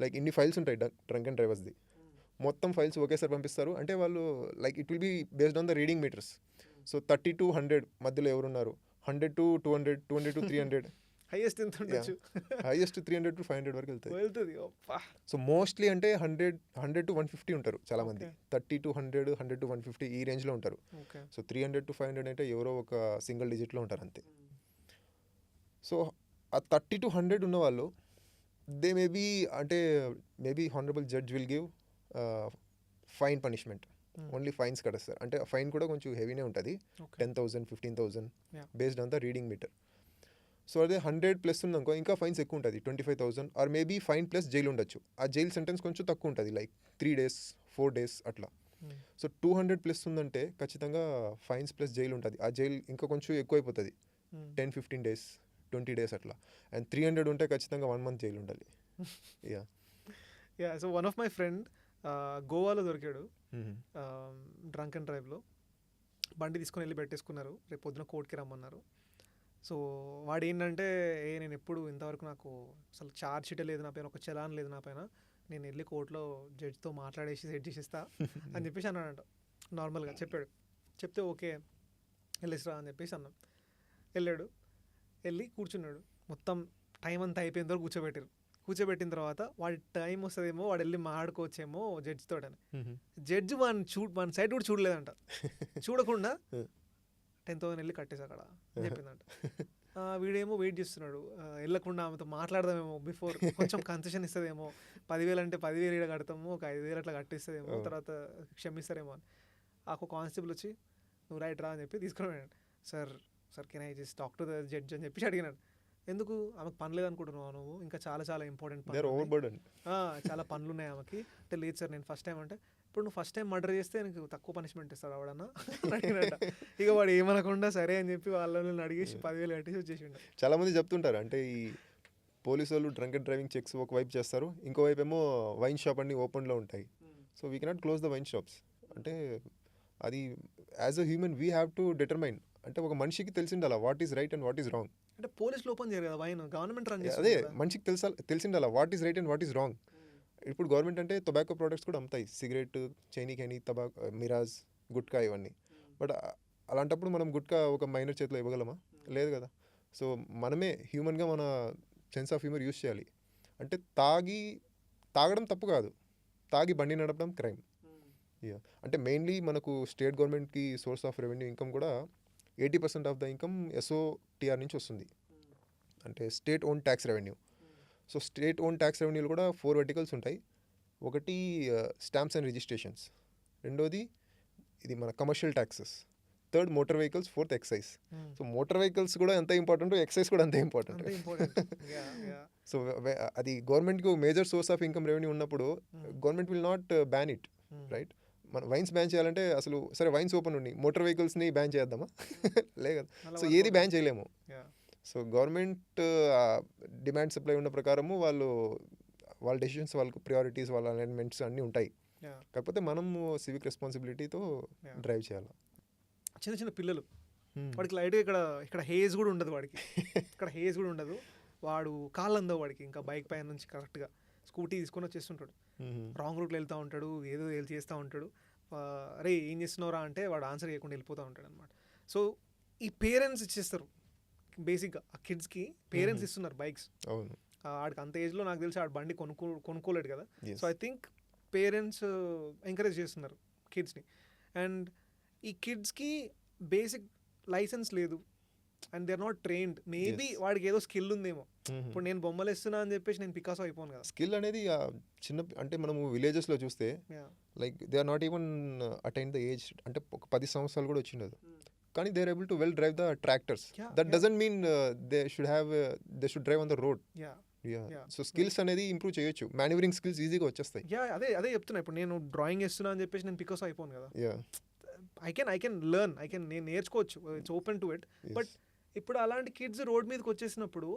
[SPEAKER 2] లైక్ ఇన్ని ఫైల్స్ ఉంటాయి డ్రంక్ అండ్ డ్రైవర్స్ది, మొత్తం ఫైల్స్ ఒకేసారి పంపిస్తారు. అంటే వాళ్ళు like it will be based on the reading meters. So 30 to 100 మధ్యలో ఎవరున్నారు, 100 to 200, 200 to 300,
[SPEAKER 1] హైయెస్ట్ ఎంత ఉండొచ్చు?
[SPEAKER 2] హైయెస్ట్ 300 to 500 వరకు వెళ్తుంది.
[SPEAKER 1] అబ్బా.
[SPEAKER 2] సో మోస్ట్లీ అంటే 100 to 150 ఉంటారు చాలామంది. 30 to 100, 100 to 150 ఈ రేంజ్లో ఉంటారు.
[SPEAKER 1] ఓకే.
[SPEAKER 2] సో 300 to 500 అంటే ఎవరో ఒక సింగిల్ డిజిట్లో ఉంటారు అంతే. సో ఆ 30 to 100 ఉన్న వాళ్ళు దే మేబీ అంటే maybe honourable judge will give fine punishment, only fines కడేస్తారు. అంటే ఫైన్ కూడా కొంచెం హెవీనే ఉంటుంది, 10,000, 15,000 based on the reading meter. So అదే 100+ ఉందనుకో ఇంకా ఫైన్స్ ఎక్కువ ఉంటుంది, 25,000 or maybe fine plus jail ఉండొచ్చు. ఆ జైల్ సెంటెన్స్ కొంచెం తక్కువ ఉంటుంది, లైక్ 3 days, 4 days అట్లా. సో 200+ ఉందంటే ఖచ్చితంగా ఫైన్స్ ప్లస్ జైలు ఉంటుంది. ఆ జైలు ఇంకా కొంచెం ఎక్కువ అయిపోతుంది, 10-15 days, 20 days అట్లా. అండ్ 300 ఉంటే ఖచ్చితంగా 1 month జైలు ఉండాలి. Yeah.
[SPEAKER 1] So one of my friend గోవాలో దొరికాడు డ్రంక్ అండ్ డ్రైవ్లో. బండి తీసుకొని వెళ్ళి పెట్టేసుకున్నారు, రేపు పొద్దున కోర్టుకి రమ్మన్నారు. సో వాడు ఏంటంటే, నేను ఎప్పుడు ఇంతవరకు నాకు అసలు ఛార్జ్ షీటే లేదు నా పైన, ఒక చలాన్ లేదు నా పైన, నేను వెళ్ళి కోర్టులో జడ్జితో మాట్లాడేసి సెట్ చేసిస్తా అని చెప్పేసి అన్నాడంట. నార్మల్గా చెప్పాడు. చెప్తే ఓకే వెళ్ళేసిరా అని చెప్పేసి అన్నాం. వెళ్ళాడు, వెళ్ళి కూర్చున్నాడు. మొత్తం టైం అంతా అయిపోయిన తర్వాత కూర్చోబెట్టిన తర్వాత వాడి టైం వస్తుందేమో, వాడు వెళ్ళి మాట్లాడుకోవచ్చేమో జడ్జి తోటని. జడ్జి మన సైడ్ కూడా చూడలేదంట. చూడకుండా 10,000 వెళ్ళి కట్టేసి అక్కడ అని చెప్పిందంట. వీడేమో వెయిట్ చేస్తున్నాడు, వెళ్ళకుండా ఆమెతో మాట్లాడదామేమో, బిఫోర్ కొంచెం కన్సెషన్ ఇస్తుందేమో, 10,000 అంటే 10,000 ఇక్కడ కడతాము, ఒక 5,000 అట్లా కట్టిస్తుందేమో, తర్వాత క్షమిస్తారేమో అని. ఒక కానిస్టేబుల్ వచ్చి నువ్వు రైట్ రా అని చెప్పి తీసుకుని వెళ్ళాడు. Sir can I just talk to the judge అని చెప్పి అడిగినాడు. ఎందుకు, ఆమెకు పని లేదనుకుంటున్నావు నువ్వు, ఇంకా చాలా ఇంపార్టెంట్ పని, చాలా పనులు ఉన్నాయి ఆమెకి అంటే. లేదు సార్ నేను ఫస్ట్ టైం అంటే, ఇప్పుడు నువ్వు ఫస్ట్ టైం మర్డర్ చేస్తే నీకు తక్కువ పనిష్మెంట్ ఇస్తారు అవడన్నా అడిగినట్ట. ఇక వాడు ఏమనకుండా సరే అని చెప్పి వాళ్ళని అడిగేసి 10,000 కట్టేసి వచ్చేసిండు.
[SPEAKER 2] చాలా మంది చెప్తుంటారు అంటే ఈ పోలీసు వాళ్ళు డ్రంక్ అండ్ డ్రైవింగ్ చెక్స్ ఒకవైపు చేస్తారు, ఇంకోవైపు ఏమో వైన్ షాప్ అన్ని ఓపెన్లో ఉంటాయి. So we cannot close the wine shops. అంటే అది as a human we have to determine. అంటే ఒక మనిషికి తెలిసిండాలా what is right and what is wrong.
[SPEAKER 1] అంటే పోలీసులు ఓపెన్ చేయరు కదా వైన్, గవర్నమెంట్ రన్
[SPEAKER 2] అదే మనిషికి తెలిసిండాలా what is right and what is wrong. ఇప్పుడు గవర్నమెంట్ అంటే టొబాకో ప్రోడక్ట్స్ కూడా అమ్ముతాయి, సిగరెట్, చైనీ కెనీ, టొబాకో, మిరాజ్, గుట్కా ఇవన్నీ. బట్ అలాంటప్పుడు మనం గుట్కా ఒక మైనర్ చేతిలో ఇవ్వగలమా? లేదు కదా. సో మనమే హ్యూమన్గా మన సెన్స్ ఆఫ్ హ్యూమర్ యూస్ చేయాలి. అంటే తాగడం తప్పు కాదు, తాగి బండి నడపడం క్రైమ్. అంటే మెయిన్లీ మనకు స్టేట్ గవర్నమెంట్కి సోర్స్ ఆఫ్ రెవెన్యూ ఇన్కమ్ కూడా 80% ఆఫ్ ద ఇన్కమ్ SOTR నుంచి వస్తుంది, అంటే state own tax revenue. So state own tax రెవెన్యూలు కూడా 4 verticals ఉంటాయి. ఒకటి స్టాంప్స్ అండ్ రిజిస్ట్రేషన్స్, రెండోది ఇది మన commercial taxes, third motor vehicles, fourth excise. So motor vehicles కూడా ఎంత ఇంపార్టెంట్, ఎక్సైజ్ కూడా అంతే ఇంపార్టెంట్. సో అది గవర్నమెంట్కి major source of income revenue ఉన్నప్పుడు government will not ban it, right? మన వైన్స్ బ్యాన్ చేయాలంటే అసలు సరే వైన్స్ ఓపెన్ ఉండి మోటార్ వెహికల్స్ని బ్యాన్ చేద్దామా? లేదు కదా. సో ఏది బ్యాన్ చేయలేము. సో గవర్నమెంట్ డిమాండ్ సప్లై ఉన్న ప్రకారము వాళ్ళ డెసిషన్స్, వాళ్ళకు ప్రియారిటీస్, వాళ్ళ అలైన్మెంట్స్ అన్నీ ఉంటాయి. కాకపోతే మనము సివిక్ రెస్పాన్సిబిలిటీతో డ్రైవ్ చేయాలి.
[SPEAKER 1] చిన్న పిల్లలు, వాడికి లైట్గా ఇక్కడ హేజ్ కూడా ఉండదు, వాడికి ఇక్కడ హేజ్ కూడా ఉండదు, వాడు కాళ్ళు అందవు వాడికి, ఇంకా బైక్ పైన నుంచి కరెక్ట్గా స్కూటీ తీసుకొని వచ్చేస్తుంటాడు, రాంగ్ రూట్లో వెళ్తూ ఉంటాడు, ఏదో చేస్తూ ఉంటాడు. అరే ఏం చేస్తున్నావురా అంటే వాడు ఆన్సర్ చేయకుండా వెళ్ళిపోతూ ఉంటాడు అనమాట. సో ఈ పేరెంట్స్ ఇచ్చేస్తారు బేసిక్గా, ఆ కిడ్స్కి పేరెంట్స్ ఇస్తున్నారు బైక్స్. ఆడికి అంత ఏజ్లో నాకు తెలిసి ఆడు బండి కొనుక్కోలేడు కదా. So I think parents encourage చేస్తున్నారు కిడ్స్ని. అండ్ ఈ కిడ్స్కి బేసిక్ లైసెన్స్ లేదు and they are not trained. Maybe వాడికి ఏదో స్కిల్ ఉందేమో. ఇప్పుడు నేను బొమ్మలు వేస్తున్నా అని చెప్పేసి నేను పికాసో అయిపోను కదా.
[SPEAKER 2] స్కిల్ అనేది చిన్న, అంటే మనము విలేజెస్లో చూస్తే like they are not even attain the age, అంటే ఒక 10 సంవత్సరాలు కూడా వచ్చిండదు, కానీ they are able to well drive the tractors. That doesn't mean they should drive on the road. So skills అనేది ఇంప్రూవ్ చేయొచ్చు, మాన్యూవరింగ్ స్కిల్స్ ఈజీగా వచ్చేస్తాయి.
[SPEAKER 1] అదే చెప్తున్నా. ఇప్పుడు నేను డ్రాయింగ్ వేస్తున్నా అని చెప్పేసి నేను పికాసో అయిపోను కదా. ఐ కెన్ లెర్న్, నేను నేర్చుకోవచ్చు, it's open to it. But ఇప్పుడు అలాంటి కిడ్స్ రోడ్ మీదకి వచ్చేసినప్పుడు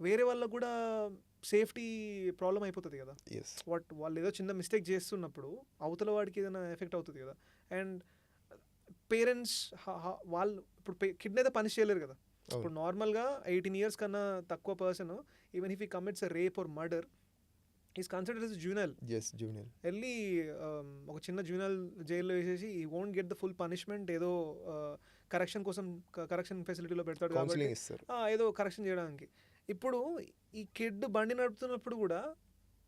[SPEAKER 1] వేరే వాళ్ళకు కూడా సేఫ్టీ ప్రాబ్లం అయిపోతుంది కదా. వాళ్ళు ఏదో చిన్న మిస్టేక్ చేస్తున్నప్పుడు అవతల వాడికి ఏదైనా ఎఫెక్ట్ అవుతుంది కదా. అండ్ పేరెంట్స్ వాళ్ళు ఇప్పుడు కిడ్ని అయితే పనిష్ చేయలేరు కదా. ఇప్పుడు నార్మల్గా 18 years కన్నా తక్కువ person, even if he commits a rape or murder, is considered as juvenile. వెళ్ళి ఒక చిన్న జూనియల్ జైల్లో వేసేసి he won't get the full punishment, ఏదో కరెక్షన్ కోసం కరెక్షన్ ఫెసిలిటీలో పెడతాడు కాబట్టి ఏదో కరెక్షన్ చేయడానికి. ఇప్పుడు ఈ కిడ్ బండి నడుపుతున్నప్పుడు కూడా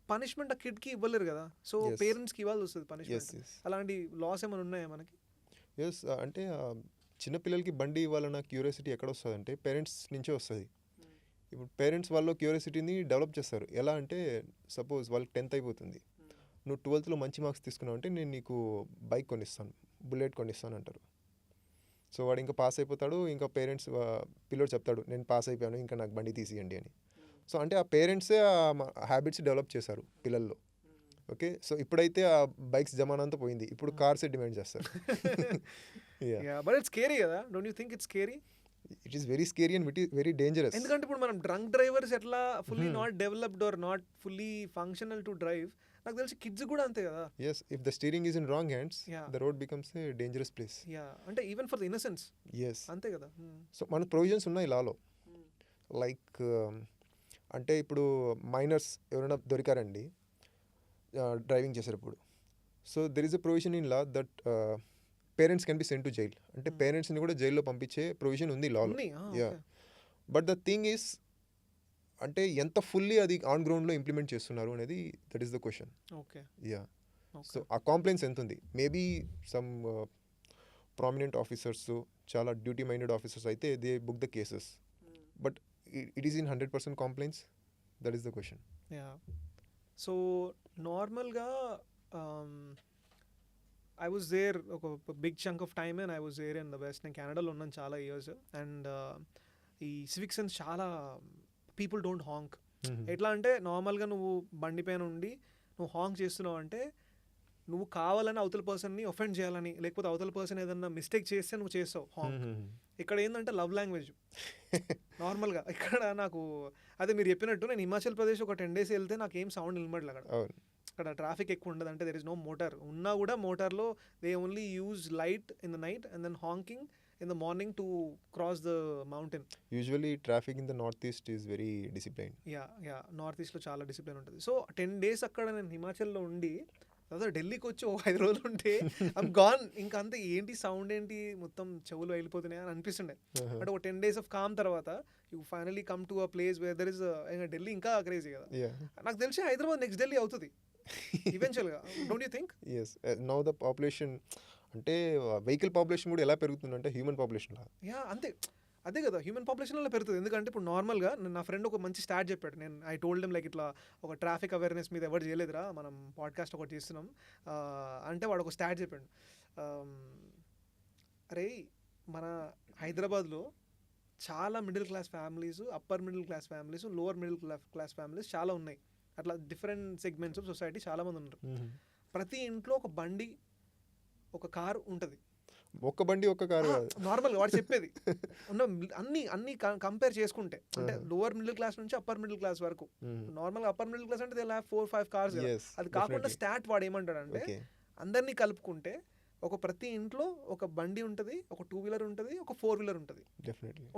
[SPEAKER 1] పనిష్మెంట్ ఆ కిడ్కి ఇవ్వలేరు కదా. సో పేరెంట్స్కి ఇవ్వాల్సి వస్తుంది పనిష్మెంట్. అలాంటి లాస్ ఏమైనా ఉన్నాయా మనకి?
[SPEAKER 2] అంటే చిన్నపిల్లలకి బండి ఇవ్వాలన్న క్యూరియాసిటీ ఎక్కడ వస్తుంది అంటే పేరెంట్స్ నుంచే వస్తుంది. ఇప్పుడు పేరెంట్స్ వాళ్ళు క్యూరియాసిటీని డెవలప్ చేస్తారు. ఎలా అంటే సపోజ్ వాళ్ళకి 10th అయిపోతుంది, నువ్వు 12thలో మంచి మార్క్స్ తీసుకున్నావు అంటే నేను నీకు బైక్ కొనిస్తాను, బుల్లెట్ కొనిస్తాను అంటారు. సో వాడు ఇంకా పాస్ అయిపోతాడు, ఇంకా పేరెంట్స్ పిల్లోడు చెప్తాడు నేను పాస్ అయిపోయాను ఇంకా నాకు బండి తీసియండి అని. సో అంటే ఆ పేరెంట్సే ఆ హ్యాబిట్స్ డెవలప్ చేశారు పిల్లల్లో. ఓకే, సో ఇప్పుడైతే ఆ బైక్స్ జమానంతా పోయింది, ఇప్పుడు కార్సే డిమాండ్ చేస్తారు.
[SPEAKER 1] బట్ ఇట్స్ స్కేరీ కదా, don't you think it's scary?
[SPEAKER 2] It is very scary and very dangerous.
[SPEAKER 1] ఎందుకంటే ఇప్పుడు మనం డ్రంక్ డ్రైవర్స్ ఎట్లా fully not developed are not fully functional to drive, నాకు తెలిసి కిడ్స్ కూడా అంతే కదా.
[SPEAKER 2] Yes, if the steering is in wrong hands,
[SPEAKER 1] Yeah.
[SPEAKER 2] the road becomes a dangerous place.
[SPEAKER 1] Yeah అంటే even for the innocence
[SPEAKER 2] Yes.
[SPEAKER 1] అంతే కదా.
[SPEAKER 2] So మన provisions ఉన్నాయి లాలో. లైక్ అంటే ఇప్పుడు మైనర్స్ ఎవరైనా దొరికారండి డ్రైవింగ్ చేసేటప్పుడు. So there is a provision in law that parents can be sent to jail. అంటే పేరెంట్స్ని కూడా జైల్లో పంపించే ప్రొవిజన్ ఉంది లాలో. Yeah, but the thing is అంటే ఎంత ఫుల్లీ అది ఆన్ గ్రౌండ్లో ఇంప్లిమెంట్ చేస్తున్నారు అనేది that is the question.
[SPEAKER 1] Okay.
[SPEAKER 2] Yeah, so ఆ కాంప్లైన్స్ ఎంత ఉంది? మేబీ సమ్ ప్రామినెంట్ ఆఫీసర్స్, చాలా డ్యూటీ మైండెడ్ ఆఫీసర్స్ అయితే they book the cases, but it is in 100% complaints. That is the question.
[SPEAKER 1] Yeah so నార్మల్గా I was there ఒక big chunk of time and I was there in the west. నేను కెనడాలో ఉన్నాను చాలా years. And ఈ civic sense చాలా people don't honk. ఎట్లా అంటే నార్మల్గా నువ్వు బండి పైన ఉండి నువ్వు హాంక్ చేస్తున్నావు అంటే నువ్వు కావాలని అవతల పర్సన్ని ఒఫెండ్ చేయాలని, లేకపోతే అవతల పర్సన్ ఏదన్నా మిస్టేక్ చేస్తే నువ్వు చేస్తావు హాంక్. ఇక్కడ ఏంటంటే లవ్ లాంగ్వేజ్ నార్మల్గా. ఇక్కడ నాకు అదే మీరు చెప్పినట్టు నేను హిమాచల్ ప్రదేశ్ ఒక 10 days వెళ్తే నాకు ఏం సౌండ్ నిలబడలే అక్కడ. అక్కడ ట్రాఫిక్ ఎక్కువ ఉండదు. అంటే దెర్ ఇస్ నో మోటార్. ఉన్నా కూడా మోటార్లో they only use light in the night and then honking in the morning to cross the mountain.
[SPEAKER 2] Usually traffic in the northeast is very disciplined.
[SPEAKER 1] Yeah north ఈస్ట్లో చాలా discipline ఉంటుంది. So 10 days అక్కడ నేను హిమాచల్లో ఉండి తర్వాత ఢిల్లీకి వచ్చి 5 రోజులు ఉంటే ఐమ్ గాన్. ఇంకా అంతే, ఏంటి సౌండ్ ఏంటి మొత్తం చెవులు వెళ్ళిపోతున్నాయి అని అనిపిస్తుండే. బట్ ఒక 10 days ఆఫ్ కామ్ తర్వాత you finally come to a place where there is Delhi ఇంకా క్రేజీ కదా. నాకు తెలిసి హైదరాబాద్ నెక్స్ట్ ఢిల్లీ అవుతుంది ఈవెన్చువల్గా. Don't you think?
[SPEAKER 2] Yes, now the population అంటే వెహికల్ పాపులేషన్ కూడా ఎలా పెరుగుతుందంటే హ్యూమన్ పాపులేషన్ లాగా.
[SPEAKER 1] యా అంతే, అదే కదా హ్యూమన్ పాపులేషన్ అలా పెరుగుతుంది. ఎందుకంటే ఇప్పుడు నార్మల్గా నా ఫ్రెండ్ ఒక మంచి స్టార్ట్ చెప్పాడు. నేను ఐ టోల్డ్ లైక్ ఇట్లా ఒక ట్రాఫిక్ అవేర్నెస్ మీద ఎవరు చేయలేదురా, మనం పాడ్కాస్ట్ ఒకటి చేస్తున్నాం అంటే వాడు ఒక స్టార్ట్ చెప్పాడు. అరే మన హైదరాబాద్లో చాలా middle class families, upper middle class families, lower middle class families చాలా ఉన్నాయి. అట్లా డిఫరెంట్ సెగ్మెంట్స్ ఆఫ్ సొసైటీ చాలామంది ఉన్నారు. ప్రతి ఇంట్లో ఒక బండి, ఒక కారు ఉంటుంది.
[SPEAKER 2] ఒక్క బండి ఒక్క కారు
[SPEAKER 1] నార్మల్గా వాడు చెప్పేది ఉన్న అన్ని కంపేర్ చేసుకుంటే అంటే లోవర్ మిడిల్ క్లాస్ నుంచి అప్పర్ మిడిల్ క్లాస్ వరకు. నార్మల్గా అప్పర్ మిడిల్ క్లాస్ అంటే దే హ్యావ్ 4-5 cars. అది కాకుండా స్టాట్ వాడు ఏమంటాడంటే అందరినీ కలుపుకుంటే ఒక ప్రతి ఇంట్లో ఒక బండి ఉంటుంది, ఒక 2-wheeler ఉంటుంది, ఒక 4-wheeler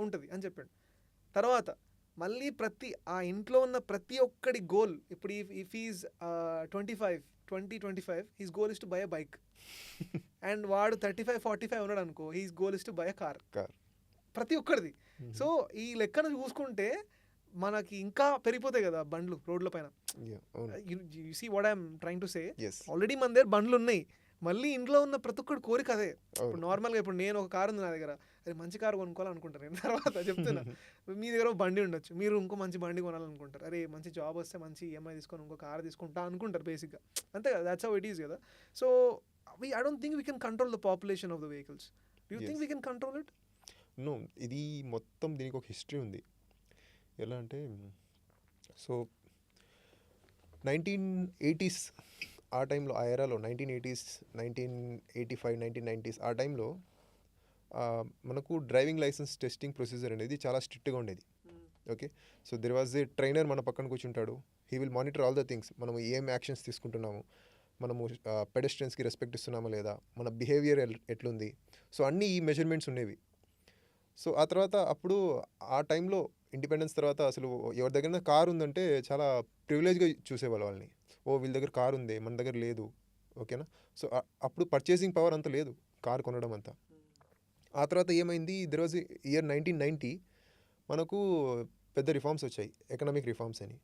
[SPEAKER 1] ఉంటుంది అని చెప్పాడు. తర్వాత మళ్ళీ ప్రతి ఆ ఇంట్లో ఉన్న ప్రతి ఒక్కడి గోల్ ఇప్పుడు if is 20-25 his goal is to buy a bike. And వాడు 35-45 ఉన్నాడు అనుకో, he's goal is to buy a car. ప్రతి ఒక్కరిది. సో ఈ లెక్కను చూసుకుంటే మనకి ఇంకా పెరిగిపోతాయి కదా బండ్లు రోడ్ల పైన. You see what I'm trying to say. Already మన దగ్గర బండ్లు ఉన్నాయి, మళ్ళీ ఇంట్లో ఉన్న ప్రతి ఒక్కటి కోరిక అదే. ఇప్పుడు నార్మల్గా ఇప్పుడు నేను ఒక కారు ఉంది నా దగ్గర, అది మంచి కారు కొనుక్కోవాలనుకుంటారు. నేను తర్వాత చెప్తున్నా, మీ దగ్గర ఒక బండి ఉండొచ్చు, మీరు ఇంకో మంచి బండి కొనాలనుకుంటారు. అరే మంచి జాబ్ వస్తే మంచి ఈఎంఐ తీసుకొని ఇంకో కారు తీసుకుంటా అనుకుంటారు బేసిక్గా. అంతే కదా, దాట్స్ హౌ ఇట్ ఈస్ కదా. So I don't think we can control the population of the vehicles. Do you think we can control it?
[SPEAKER 2] No, ఇది మొత్తం దీనికి ఒక హిస్టరీ ఉంది. ఎలా అంటే సో 1980s ఆ టైంలో, ఆ ఎరాలో 1980s, 1985, 1990s ఆ టైంలో మనకు డ్రైవింగ్ లైసెన్స్ టెస్టింగ్ ప్రొసీజర్ అనేది చాలా స్ట్రిక్ట్గా ఉండేది. Okay, so there was A trainer మన పక్కన కూర్చుంటాడు. He will monitor all the things. మనం ఏం యాక్షన్స్ తీసుకుంటున్నాము, మనము పెడెస్ట్రియన్స్కి రెస్పెక్ట్ ఇస్తున్నామా లేదా, మన బిహేవియర్ ఎట్లుంది, సో అన్నీ ఈ మెజర్మెంట్స్ ఉండేవి. సో ఆ తర్వాత అప్పుడు ఆ టైంలో ఇండిపెండెన్స్ తర్వాత అసలు ఎవరి దగ్గర కారు ఉందంటే చాలా ప్రివిలేజ్గా చూసేవాళ్ళు వాళ్ళని. ఓ వీళ్ళ దగ్గర కారు ఉంది, మన దగ్గర లేదు. ఓకేనా, సో అప్పుడు పర్చేసింగ్ పవర్ అంత లేదు కారు కొనడం అంతా. ఆ తర్వాత ఏమైంది, దెర్ వాజ్ ఇయర్ 1990 మనకు పెద్ద రిఫార్మ్స్ వచ్చాయి, ఎకనామిక్ రిఫార్మ్స్ అని.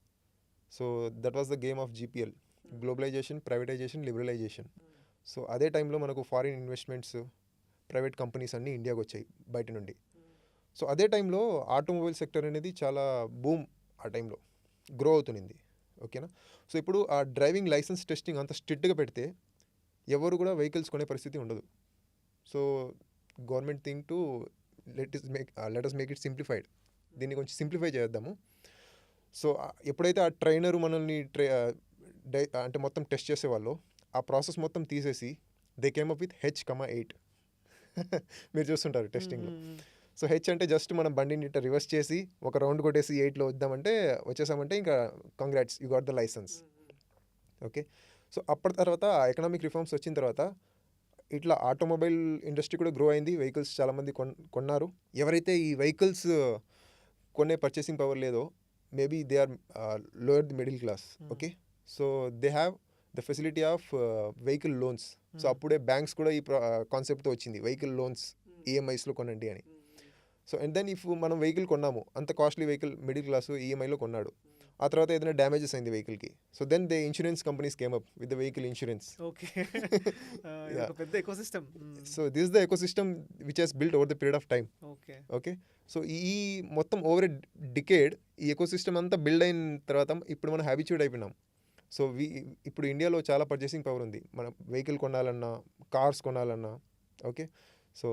[SPEAKER 2] So that was the game of GPL, globalisation, privatisation, liberalisation. So అదే టైంలో మనకు ఫారిన్ ఇన్వెస్ట్మెంట్స్, ప్రైవేట్ కంపెనీస్ అన్నీ ఇండియాకి వచ్చాయి బయట నుండి. సో అదే టైంలో ఆటోమొబైల్ సెక్టర్ అనేది చాలా బూమ్ ఆ టైంలో గ్రో అవుతుంది. ఓకేనా, సో ఇప్పుడు ఆ డ్రైవింగ్ లైసెన్స్ టెస్టింగ్ అంత స్ట్రిక్ట్గా పెడితే ఎవరు కూడా వెహికల్స్ కొనే పరిస్థితి ఉండదు. So government think to let us make it simplified. దీన్ని కొంచెం సింప్లిఫై చేద్దాము. సో ఎప్పుడైతే ఆ ట్రైనరు మనల్ని అంటే మొత్తం టెస్ట్ చేసేవాళ్ళు, ఆ ప్రాసెస్ మొత్తం తీసేసి they came up with H,8. మీరు చూస్తుంటారు టెస్టింగ్లో. సో హెచ్ అంటే జస్ట్ మనం బండిని ఇట్లా రివర్స్ చేసి ఒక రౌండ్ కొట్టేసి 8లో వచ్చేసామంటే ఇంకా congrats, you got the licence. Okay, so అప్పటి తర్వాత ఎకనామిక్ రిఫార్మ్స్ వచ్చిన తర్వాత ఇట్లా ఆటోమొబైల్ ఇండస్ట్రీ కూడా గ్రో అయింది. వెహికల్స్ చాలామంది కొన్నారు. ఎవరైతే ఈ వెహికల్స్ కొనే పర్చేసింగ్ పవర్ లేదో maybe they are lower the middle class. Okay, so they have the facility of vehicle loans. So అప్పుడే బ్యాంక్స్ కూడా ఈ కాన్సెప్ట్తో వచ్చింది, వెహికల్ లోన్స్ ఈఎంఐస్లో కొనండి అని. సో అండ్ దెన్ ఇఫ్ మనం వెహికల్ కొన్నాము, అంత కాస్ట్లీ వెహికల్ మిడిల్ క్లాస్ ఈఎంఐలో కొన్నాడు, ఆ తర్వాత ఏదైనా డ్యామేజెస్ అయింది వెహికల్కి, so then they insurance companies came up with the vehicle insurance.
[SPEAKER 1] Okay, పెద్ద ecosystem.
[SPEAKER 2] So this the ecosystem which has built over the period of time.
[SPEAKER 1] Okay
[SPEAKER 2] okay, so ఈ మొత్తం ఓవర్ ఎ డికేడ్ ఈ ecosystem అంతా build అయిన తర్వాత ఇప్పుడు మనం హ్యాబిచ్యూడ్ అయిపోయినాం. సో ఇప్పుడు ఇండియాలో చాలా పర్చేసింగ్ పవర్ ఉంది. మనం వెహికల్ కొనాలన్నా, కార్స్ కొనాలన్నా. Okay, so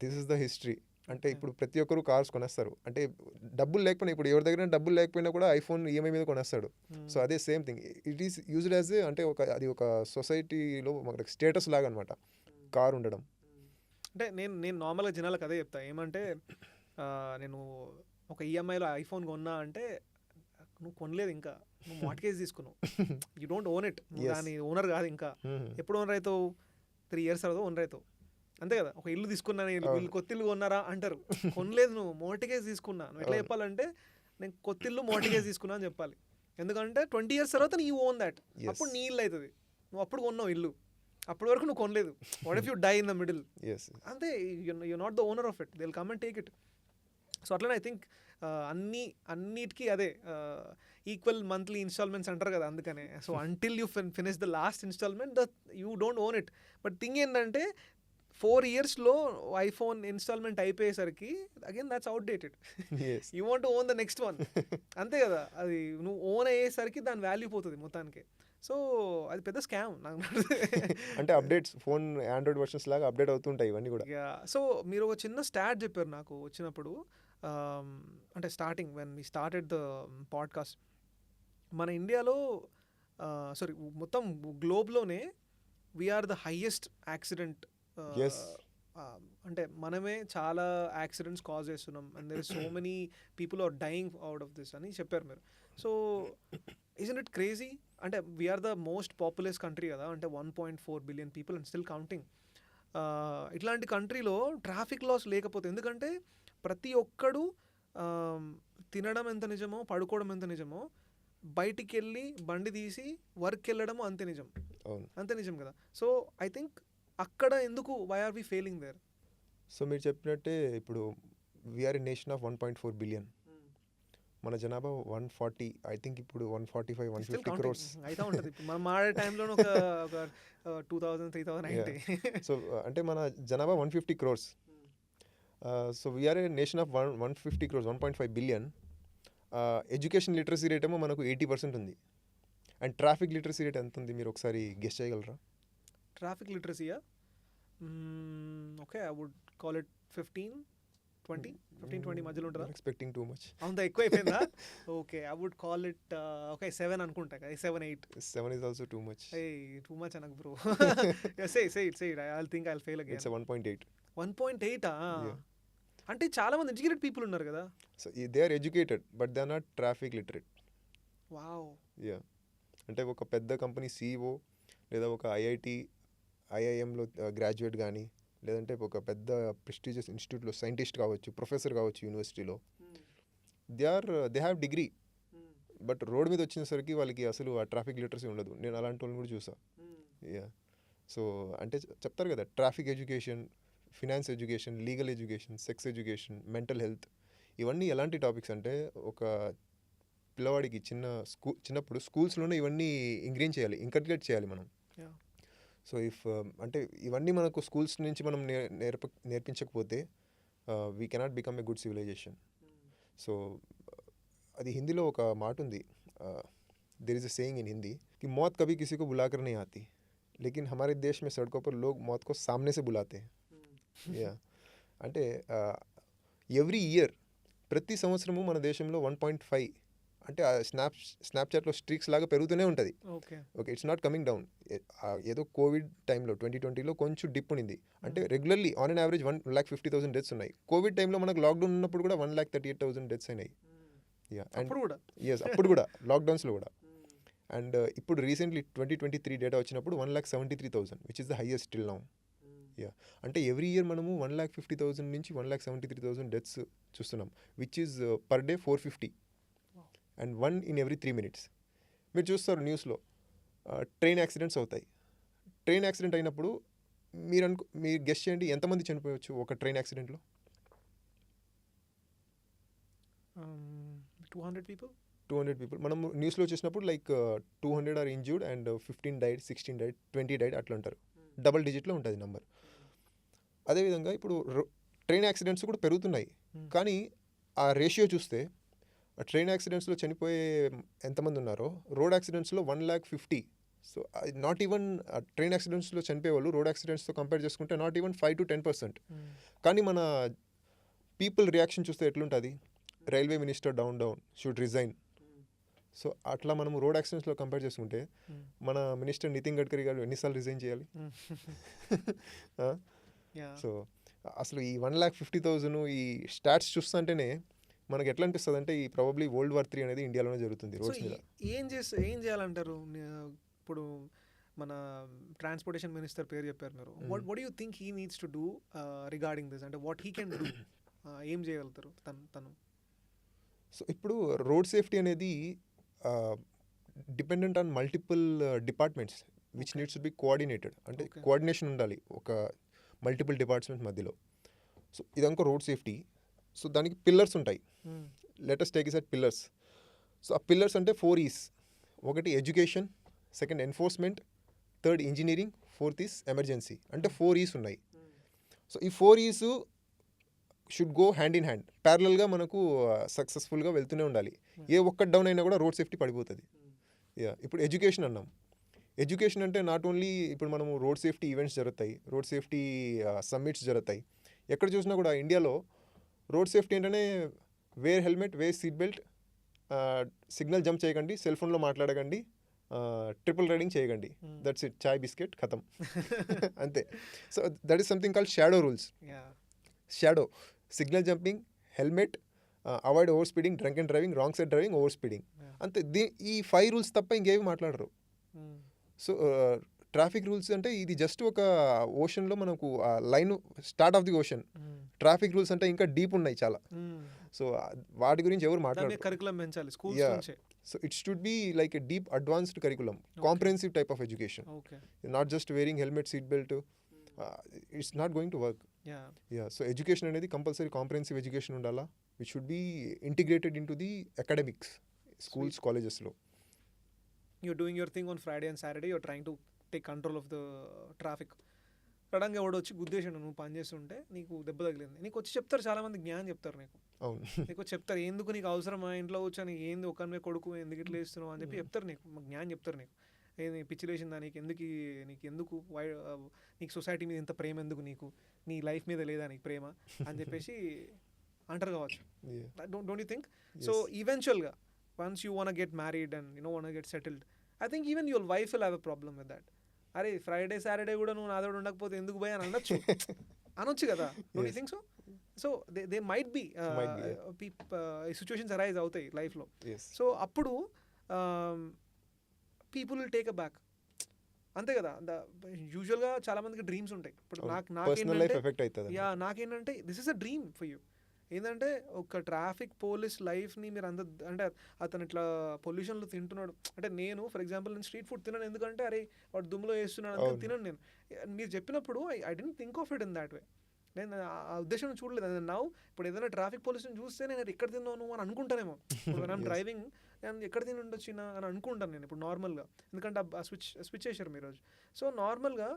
[SPEAKER 2] this is the history. అంటే ఇప్పుడు ప్రతి ఒక్కరు కార్స్ కొనేస్తారు. అంటే డబ్బులు లేకపోయినా, ఇప్పుడు ఎవరి దగ్గర డబ్బులు లేకపోయినా కూడా ఐఫోన్ ఈఎంఐ మీద కొనేస్తాడు. సో అదే same thing, it is used as అంటే అది ఒక సొసైటీలో మనకి స్టేటస్ లాగా అనమాట కార్ ఉండడం.
[SPEAKER 1] అంటే నేను నార్మల్గా జనాలకు అదే చెప్తా, ఏమంటే నేను ఒక ఈఎంఐలో ఐఫోన్ కొన్నా అంటే, నువ్వు కొనలేదు ఇంకా, నువ్వు మార్ట్గేజ్ తీసుకున్నావు, యూ డోంట్ ఓన్ ఇట్, దాని ఓనర్ కాదు ఇంకా. ఎప్పుడు ఓనర్ అవుతావు? 3 years తర్వాత ఓనర్ అవుతావు, అంతే కదా. ఒక ఇల్లు తీసుకున్నా, వీళ్ళు కొత్త ఇల్లు కొన్నారా అంటారు, కొనలేదు, నువ్వు మార్టిగేజ్ తీసుకున్నా. నువ్వు ఎట్లా చెప్పాలంటే, నేను కొత్త ఇల్లు మార్టిగేజ్ తీసుకున్నా అని చెప్పాలి. ఎందుకంటే 20 years తర్వాత నీ ఓన్ దాట్, అప్పుడు నీ ఇల్లు అవుతుంది. నువ్వు అప్పుడు కొన్నావు ఇల్లు, అప్పటి వరకు నువ్వు కొనలేదు. What if you die in the middle, అంతే, you not the owner of it, they will come and take it. So అట్లనే ఐ థింక్ అన్నిటికీ అదే ఈక్వల్ మంత్లీ ఇన్స్టాల్మెంట్స్ అంటారు కదా, అందుకనే. So until you finish the last installment you don't own it. But thing ఏంటంటే 4 yearsలో iPhone installment అయిపోయేసరికి again that's outdated. You want to own the next one, అంతే కదా. అది నువ్వు ఓన్ అయ్యేసరికి దాని వాల్యూ పోతుంది మొత్తానికి. సో అది పెద్ద స్కామ్ నాకు.
[SPEAKER 2] అంటే అప్డేట్స్, ఫోన్ ఆండ్రాయిడ్ వర్షన్స్ లాగా అప్డేట్ అవుతుంటాయి ఇవన్నీ కూడా.
[SPEAKER 1] సో మీరు ఒక చిన్న స్టాట్ చెప్పారు నాకు వచ్చినప్పుడు, అంటే starting when we started the podcast, మన ఇండియాలో సారీ మొత్తం గ్లోబ్లోనే వీఆర్ ద హైయెస్ట్ యాక్సిడెంట్, అంటే మనమే చాలా యాక్సిడెంట్స్ కాజ్ చేస్తున్నాం, and there is so many people are dying out of this అని చెప్పారు మీరు. So isn't it crazy? అంటే we're the most populous country కదా, అంటే 1.4 billion people and still counting. ఇట్లాంటి కంట్రీలో ట్రాఫిక్ లాస్ లేకపోతే, ఎందుకంటే ప్రతి ఒక్కడు తినడం ఎంత నిజమో, పడుకోవడం ఎంత నిజమో, బయటికి వెళ్ళి బండి తీసి వర్క్కి వెళ్ళడము అంతే నిజం, అంతే నిజం కదా. సో ఐ థింక్ అక్కడ ఎందుకు, why are we failing there?
[SPEAKER 2] So మీరు చెప్పినట్టే ఇప్పుడు we're a nation of 1.4 billion. మన జనాభా 140, ఐ థింక్ ఇప్పుడు 145, 150 crores
[SPEAKER 1] అయితే ఉంటుంది. మనం మాడే టైంలో ఒక 2000-3000 అయితే.
[SPEAKER 2] సో అంటే మన జనాభా 150 crores. So we're a nation of 150 crores, 1.5 billion. Education literacy rate ఏమో మనకు 80% ఉంది. అండ్ ట్రాఫిక్ లిటరసీ రేట్ ఎంత ఉంది మీరు ఒకసారి గెస్ చేయగలరా?
[SPEAKER 1] ట్రాఫిక్ లిటరసీయా? Okay, I would call it 15-20 మధ్యలో ఉంటుందా?
[SPEAKER 2] Expecting too much.
[SPEAKER 1] అంత ఎక్కువ అయిపోయిందా? Okay, I would call it okay 7 అనుకుంటా కదా, 7-8.
[SPEAKER 2] 7 is also too much.
[SPEAKER 1] Too much అనకు bro. say it. I'll think I'll fail again.
[SPEAKER 2] It's a 1.8.
[SPEAKER 1] 1.8 అంటే చాలా మంది ఎడ్యుకేటెడ్ పీపుల్ ఉన్నారు కదా.
[SPEAKER 2] So they are educated but they are not traffic literate.
[SPEAKER 1] Wow.
[SPEAKER 2] Yeah, అంటే ఒక పెద్ద కంపెనీ CEO లేదా ఒక IIMలో గ్రాడ్యుయేట్ కానీ, లేదంటే ఒక పెద్ద ప్రెస్టీజియస్ ఇన్స్టిట్యూట్లో సైంటిస్ట్ కావచ్చు, ప్రొఫెసర్ కావచ్చు యూనివర్సిటీలో, they have degree, but road మీద వచ్చేసరికి వాళ్ళకి అసలు ఆ ట్రాఫిక్ లిటరసీ ఉండదు. నేను అలాంటి వాళ్ళని కూడా చూసా. యా, సో అంటే చెప్తారు కదా, traffic education, finance education, legal education, sex education, mental health, ఇవన్నీ ఎలాంటి టాపిక్స్ అంటే ఒక పిల్లవాడికి చిన్నప్పుడు స్కూల్స్లోనే ఇవన్నీ ఇంగ్రీన్ చేయాలి, ఇంకల్కేట్ చేయాలి మనం. సో అంటే ఇవన్నీ మనకు స్కూల్స్ నుంచి మనం నేర్పించకపోతే we cannot become a good civilization. So అది హిందీలో ఒక మాట ఉంది, there is a saying in Hindi कि मौत कभी किसी को बुलाकर नहीं आती, लेकिन हमारे देश में सड़कों पर लोग मौत को सामने से बुलाते हैं. యా, అంటే ఎవ్రీ ఇయర్, ప్రతి సంవత్సరము మన దేశంలో 1.5 అంటే స్నాప్చాట్లో స్ట్రీక్స్ లాగా పెరుగుతూనే ఉంటుంది. Okay, it's not coming down. ఏదో కోవిడ్ టైంలో 2020లో కొంచెం డిప్ ఉండింది. అంటే regularly on an average 1,50,000 deaths ఉన్నాయి. కోవిడ్ టైంలో మనకు లాక్డౌన్ ఉన్నప్పుడు కూడా 1,38,000 డెత్స్ అయినాయి. యా, అండ్ అప్పుడు కూడా లాక్డౌన్స్లో కూడా. అండ్ ఇప్పుడు రీసెంట్లీ 2023 డేటా వచ్చినప్పుడు 1,73,000 which is the highest till now. Yeah, అంటే ఎవ్రీ ఇయర్ మనము 1,50,000 నుంచి 1,73,000 డెత్స్ చూస్తున్నాం, which is per day 450 and 1 in every 3 minutes. మీరు చూస్తారు న్యూస్లో ట్రైన్ యాక్సిడెంట్స్ అవుతాయి. ట్రైన్ యాక్సిడెంట్ అయినప్పుడు మీరు గెస్ చేయండి ఎంతమంది చనిపోవచ్చు ఒక ట్రైన్ యాక్సిడెంట్లో?
[SPEAKER 1] 200 people.
[SPEAKER 2] 200 people. మనం న్యూస్లో చూసినప్పుడు like 200 are injured and 15 died, 16 died, 20 died అట్లా ఉంటారు. డబల్ డిజిట్లో ఉంటుంది నెంబర్. అదేవిధంగా ఇప్పుడు ట్రైన్ యాక్సిడెంట్స్ కూడా పెరుగుతున్నాయి, కానీ ఆ రేషియో చూస్తే ట్రైన్ యాక్సిడెంట్స్లో చనిపోయే ఎంతమంది ఉన్నారో రోడ్ యాక్సిడెంట్స్లో 1,50,000. సో నాట్ ఈవెన్ ట్రైన్ యాక్సిడెంట్స్లో చనిపోయే వాళ్ళు రోడ్ యాక్సిడెంట్స్తో కంపేర్ చేసుకుంటే నాట్ ఈవెన్ 5 to 10%. కానీ మన పీపుల్ రియాక్షన్ చూస్తే ఎట్లుంటుంది, railway minister down should resign. So అట్లా మనము రోడ్ యాక్సిడెంట్స్లో కంపేర్ చేసుకుంటే మన మినిస్టర్ నితిన్ గడ్కరీ గారు ఎన్నిసార్లు రిజైన్ చేయాలి? సో అసలు ఈ 1,50,000 ఈ స్టాట్స్ చూస్తుంటేనే మనకి ఎట్లా అనిపిస్తుంది అంటే ఈ ప్రాబబ్లీ World War III అనేది ఇండియాలోనే జరుగుతుంది రోడ్స్ మీద.
[SPEAKER 1] ఏం చేయాలంటారు? ఇప్పుడు మన ట్రాన్స్పోర్టేషన్ మినిస్టర్ పేరు చెప్పారు మీరు. What you think he needs to do regarding this? అంటే వాట్ హీ కెన్ డూ, ఏం చేయగలుగుతారు తను?
[SPEAKER 2] సో ఇప్పుడు రోడ్ సేఫ్టీ అనేది dependent on multiple departments which needs to be coordinated. అంటే కోఆర్డినేషన్ ఉండాలి ఒక మల్టిపుల్ డిపార్ట్మెంట్స్ మధ్యలో. సో ఇదంతా రోడ్ సేఫ్టీ. సో దానికి పిల్లర్స్ ఉంటాయి. Let's take is at pillars. So ఆ పిల్లర్స్ అంటే 4 E's. ఒకటి education, second enforcement, third engineering, fourth is emergency. అంటే 4 E's ఉన్నాయి. సో ఈ 4 E's should go hand in hand, ప్యారలల్గా మనకు సక్సెస్ఫుల్గా వెళ్తూనే ఉండాలి. ఏ ఒక్కటి డౌన్ అయినా కూడా రోడ్ సేఫ్టీ పడిపోతుంది. యా, ఇప్పుడు ఎడ్యుకేషన్ అన్నాం. ఎడ్యుకేషన్ అంటే నాట్ ఓన్లీ ఇప్పుడు మనము రోడ్ సేఫ్టీ ఈవెంట్స్ జరుగుతాయి, రోడ్ సేఫ్టీ సమ్మిట్స్ జరుగుతాయి. ఎక్కడ చూసినా కూడా ఇండియాలో రోడ్ సేఫ్టీ ఏంటనే wear helmet, wear seat belt, signal jump చేయకండి, సెల్ ఫోన్లో మాట్లాడకండి, ట్రిపుల్ రైడింగ్ చేయకండి, దట్స్ ఇట్, చాయ్ బిస్కెట్ ఖతం అంతే. So that is something called shadow rules. Shadow, signal jumping, helmet, avoid over speeding, drunk and driving, wrong side driving, over speeding, అంతే. ఈ 5 rules తప్ప ఇంకేమి మాట్లాడరు. సో ట్రాఫిక్ రూల్స్ అంటే ఇది జస్ట్ ఒక ఓషన్లో మనకు line start of the ocean. Traffic rules అంటే ఇంకా డీప్ ఉన్నాయి చాలా. సో వాటి గురించి ఎవరు మాట్లాడరు.
[SPEAKER 1] కరికులం పెంచాలి స్కూల్స్ నుంచే.
[SPEAKER 2] So it should be like a deep advanced curriculum, comprehensive type of education. Not just wearing helmet, seat belt. It's not going to work. Yeah. So education అనేది compulsory comprehensive education undala, which should be integrated into the academics, schools, colleges lo.
[SPEAKER 1] You're doing your thing on Friday and Saturday, you're trying to take control of the traffic. సడన్గా ఎవడో వచ్చి గుద్దేశాడు, నువ్వు పని చేస్తుంటే నీకు దెబ్బ తగిలింది, నీకు వచ్చి చెప్తారు, చాలామంది జ్ఞానం చెప్తారు నీకు. నీకు చెప్తారు ఎందుకు నీకు అవసరం, మా ఇంట్లో వచ్చి ఏంది ఒకరిమే కొడుకు ఎందుకు ఇట్లా వేస్తున్నావు అని చెప్పి చెప్తారు నీకు, జ్ఞానం చెప్తారు నీకు. ఏది పిచ్చి లేచిందా నీకు, నీకు నీకు సొసైటీ మీద ఇంత ప్రేమ ఎందుకు, నీకు నీ లైఫ్ మీద లేదా నీకు ప్రేమ అని చెప్పేసి అంటారు కావచ్చు. Don't you think? సో ఈవెన్చువల్గా once you want get married and want get settled, I think even your wife will have a problem with that. అరే ఫ్రైడే సాటర్డే కూడా నువ్వు నాతో ఉండకపోతే ఎందుకు భయ అని అనొచ్చు కదా. Don't you think so? So they might be situations arise అవుతాయి లైఫ్లో. సో అప్పుడు people will take a back, అంతే కదా. యూజువల్గా చాలా మందికి డ్రీమ్స్ ఉంటాయి. ఇప్పుడు నాకేంటంటే this is a dream for you. ఏంటంటే ఒక ట్రాఫిక్ పోలీస్ లైఫ్ని మీరు అంటే అతను ఇట్లా పొల్యూషన్లో తింటున్నాడు అంటే, నేను ఫర్ ఎగ్జాంపుల్ నేను స్ట్రీట్ ఫుడ్ తినను, ఎందుకంటే అరే వాడు దుమ్ములో వేస్తున్నాడు అంటే తినను నేను. మీరు చెప్పినప్పుడు I don't think of it in that way. నేను ఆ ఉద్దేశం చూడలేదు. నౌ ఇప్పుడు ఏదైనా ట్రాఫిక్ పోలీస్ని చూస్తే నేను ఎక్కడ తిన్నాను అని అనుకుంటానేమో. ఇప్పుడు నేను డ్రైవింగ్ నేను ఎక్కడ తిని ఉండొచ్చినా అని అనుకుంటాను నేను ఇప్పుడు నార్మల్గా, ఎందుకంటే ఆ స్విచ్ చేశారు మీరు. సో నార్మల్గా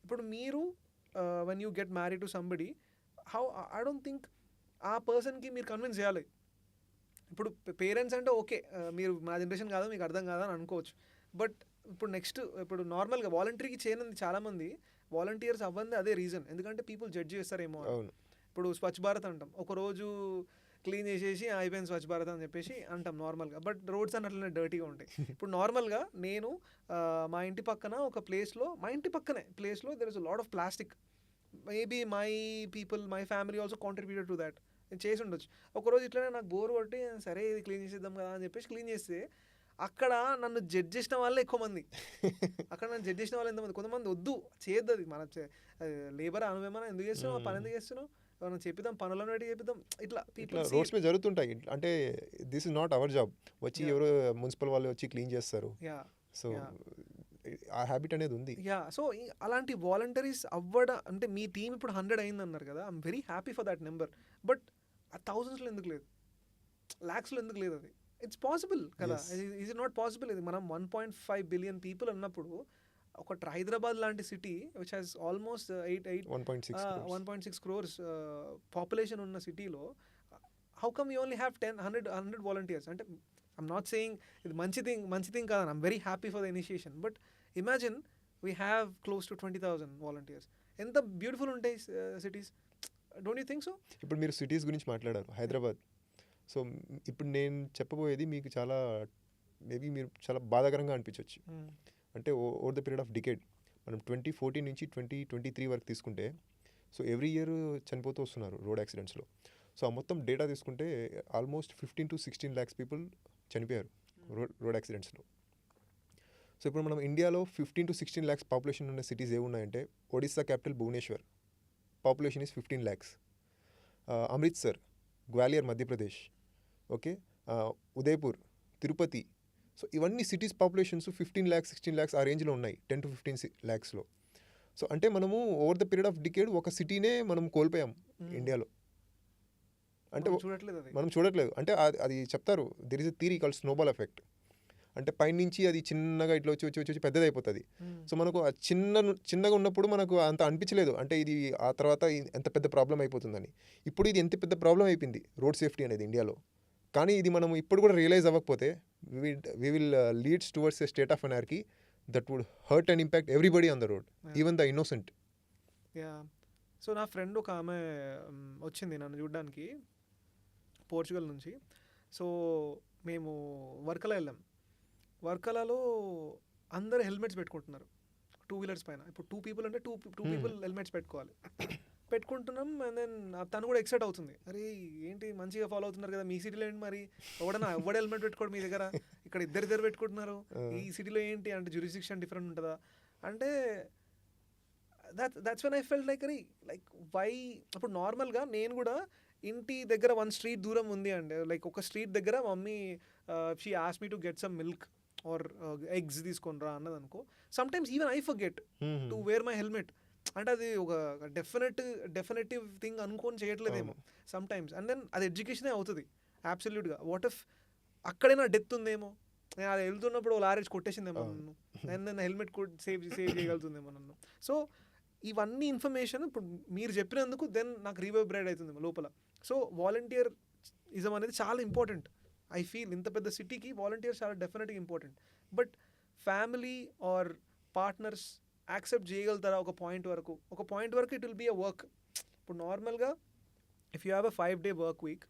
[SPEAKER 1] ఇప్పుడు మీరు when you get married to somebody, how I don't think ఆ పర్సన్కి మీరు కన్విన్స్ చేయాలి. ఇప్పుడు పేరెంట్స్ అంటే ఓకే, మీరు మా జనరేషన్ కాదు మీకు అర్థం కాదా అని అనుకోవచ్చు. బట్ ఇప్పుడు ఇప్పుడు నార్మల్గా వాలంటీర్కి చేయనంది చాలామంది వాలంటీర్స్ అవ్వంది అదే రీజన్, ఎందుకంటే పీపుల్ జడ్జ్ చేస్తారేమో. ఇప్పుడు స్వచ్ఛ భారత్ అంటాం, ఒకరోజు క్లీన్ చేసేసి అయిపోయింది స్వచ్ఛ భారత్ అని చెప్పేసి అంటాం నార్మల్గా. బట్ రోడ్స్ అని అట్లనే డర్టీగా ఉంటాయి. ఇప్పుడు నార్మల్గా నేను మా ఇంటి పక్కన ఒక ప్లేస్లో, there is a lot of plastic. Maybe my family also contributed to that. నేను చేసి ఉండొచ్చు. ఒకరోజు ఇట్లనే నాకు బోర్ కొట్టి సరే ఇది క్లీన్ చేసేద్దాం కదా అని చెప్పేసి క్లీన్ చేస్తే అక్కడ నన్ను జడ్జ్ చేసిన వాళ్ళే ఎక్కువ మంది. అక్కడ నన్ను జడ్జ్ చేసిన వాళ్ళు ఎంతమంది, కొంతమంది వద్దు చేయొద్దు, అది మన లేబర్ అనువేమన్నా ఎందుకు చేస్తున్నావు, ఆ పని ఎందుకు చేస్తున్నావు, మనం చెప్పిద్దాం పనులను పెట్టి చెప్పిద్దాం, ఇట్లా
[SPEAKER 2] ఇట్లా
[SPEAKER 1] పీపుల్
[SPEAKER 2] రోడ్స్ మీద జరుగుతుంటాయి. అంటే this is not our job, వచ్చి
[SPEAKER 1] Yeah.
[SPEAKER 2] ఎవరో మున్సిపల్ వాళ్ళు వచ్చి క్లీన్ చేస్తారు.
[SPEAKER 1] Yeah
[SPEAKER 2] so
[SPEAKER 1] Yeah.
[SPEAKER 2] ఆ హ్యాబిట్ అనేది ఉంది.
[SPEAKER 1] యా సో అలాంటి వాలంటీర్స్ అవ్వడం అంటే మీ టీం ఇప్పుడు 100 అయింది అన్నారు కదా, I'm very happy for that number. But ఆ థౌజండ్స్లో ఎందుకు లేదు, ల్యాక్స్లో ఎందుకు లేదు? అది ఇట్స్ పాసిబుల్ కదా,
[SPEAKER 2] Yes.
[SPEAKER 1] Is it not possible? ఇది మనం 1.5 బిలియన్ పీపుల్ అన్నప్పుడు ఒక హైదరాబాద్ లాంటి city which has almost
[SPEAKER 2] 1.6 crores.
[SPEAKER 1] 1.6 crores population ఉన్న సిటీలో how come you only have 100 volunteers? అంటే ఐమ్ నాట్ సేయింగ్ ఇది మంచి థింగ్ కాదని, I'm very happy for the initiation. But imagine we have close to 20,000 volunteers. ఎంత బ్యూటిఫుల్ ఉంటాయి cities, don't you think so?
[SPEAKER 2] ఇప్పుడు మీరు సిటీస్ గురించి మాట్లాడారు, హైదరాబాద్. సో ఇప్పుడు నేను చెప్పబోయేది మీకు చాలా మేబీ మీరు చాలా బాధాకరంగా అనిపించవచ్చు. అంటే over the period of decade మనం 2014 నుంచి 2023 వరకు తీసుకుంటే, సో ఎవ్రీ ఇయర్ చనిపోతూ వస్తున్నారు రోడ్ యాక్సిడెంట్స్లో. సో ఆ మొత్తం డేటా తీసుకుంటే ఆల్మోస్ట్ 15 to 16 lakhs పీపుల్ చనిపోయారు రోడ్ యాక్సిడెంట్స్లో. సో ఇప్పుడు మనం ఇండియాలో 15 to 16 lakhs పాపులేషన్ ఉన్న సిటీస్ ఏమున్నాయంటే, Odisha capital Bhubaneswar, population is 15 lakhs. Amritsar, Gwalior Madhya Pradesh, okay, Udaipur, Tirupati. So ఇవన్నీ సిటీస్ పాపులేషన్స్ 15 lakhs 16 lakhs ఆ రేంజ్లో ఉన్నాయి, 10 to 15 lakhsలో. సో అంటే మనము over the period of decade ఒక సిటీనే మనం కోల్పోయాం ఇండియాలో. అంటే
[SPEAKER 1] చూడట్లేదు అది.
[SPEAKER 2] మనం చూడట్లేదు. అంటే అది చెప్తారు, there is a theory called snowball effect. అంటే పైనుంచి అది చిన్నగా ఇట్లా వచ్చి పెద్దదైపోతుంది. సో మనకు ఆ చిన్నగా ఉన్నప్పుడు మనకు అంత అనిపించలేదు, అంటే ఇది ఆ తర్వాత ఎంత పెద్ద ప్రాబ్లం అయిపోతుందని. ఇప్పుడు ఇది ఎంత పెద్ద ప్రాబ్లం అయిపోయింది రోడ్ సేఫ్టీ అనేది ఇండియాలో. కానీ ఇది మనం ఇప్పుడు కూడా రియలైజ్ అవ్వకపోతే we will leads towards a state of anarchy that would hurt and impact everybody on the road, even the innocent.
[SPEAKER 1] Yeah so నా ఫ్రెండ్ ఒక ఆమె వచ్చింది నన్ను చూడడానికి పోర్చుగల్ నుంచి. సో మేము వర్కలా వెళ్ళాం. వర్కలాలో అందరు హెల్మెట్స్ పెట్టుకుంటున్నారు 2 వీలర్స్ పైన. ఇప్పుడు 2 people అంటే టూ పీపుల్ హెల్మెట్స్ పెట్టుకుంటున్నాం. అండ్ దెన్ తను కూడా ఎక్సైట్ అవుతుంది, అరే ఏంటి మంచిగా ఫాలో అవుతున్నారు కదా, మీ సిటీలో ఏంటి మరి ఎవడ హెల్మెట్ పెట్టుకోడు మీ దగ్గర, ఇక్కడ ఇద్దరు పెట్టుకుంటున్నారు, ఈ సిటీలో ఏంటి అంటే జ్యూరిస్డిక్షన్ డిఫరెంట్ ఉంటుందా అంటే. That's when I felt like why. అప్పుడు నార్మల్గా నేను కూడా ఇంటి దగ్గర 1 street దూరం ఉంది అండి, లైక్ ఒక స్ట్రీట్ దగ్గర mummy she ask me to get some milk or eggs తీసుకొని రా అన్నది అనుకో, sometimes even I forget to wear my helmet. అంటే అది ఒక డెఫినెటివ్ థింగ్ అనుకొని చేయట్లేదేమో సమ్ టైమ్స్. అండ్ దెన్ అది ఎడ్యుకేషనే అవుతుంది అబ్సల్యూట్గా. వాట్ ఇఫ్ అక్కడే నా డెత్ ఉందేమో, నేను అది వెళ్తున్నప్పుడు లారేజ్ కొట్టేసిందేమో నన్ను, అండ్ దెన్ హెల్మెట్ సేవ్ చేయగలుగుతుందేమో నన్ను. సో ఇవన్నీ ఇన్ఫర్మేషన్ ఇప్పుడు మీరు చెప్పినందుకు దెన్ నాకు రీవైబ్రేట్ అవుతుంది లోపల. సో వాలంటీర్ ఇజం అనేది చాలా ఇంపార్టెంట్ ఐ ఫీల్. ఇంత పెద్ద సిటీకి వాలంటీర్స్ చాలా డెఫినెట్గా important. But family or partners accept చేయగలుగుతారా ఒక పాయింట్ వరకు it will be a work. ఇప్పుడు నార్మల్గా if you have a 5-day work week,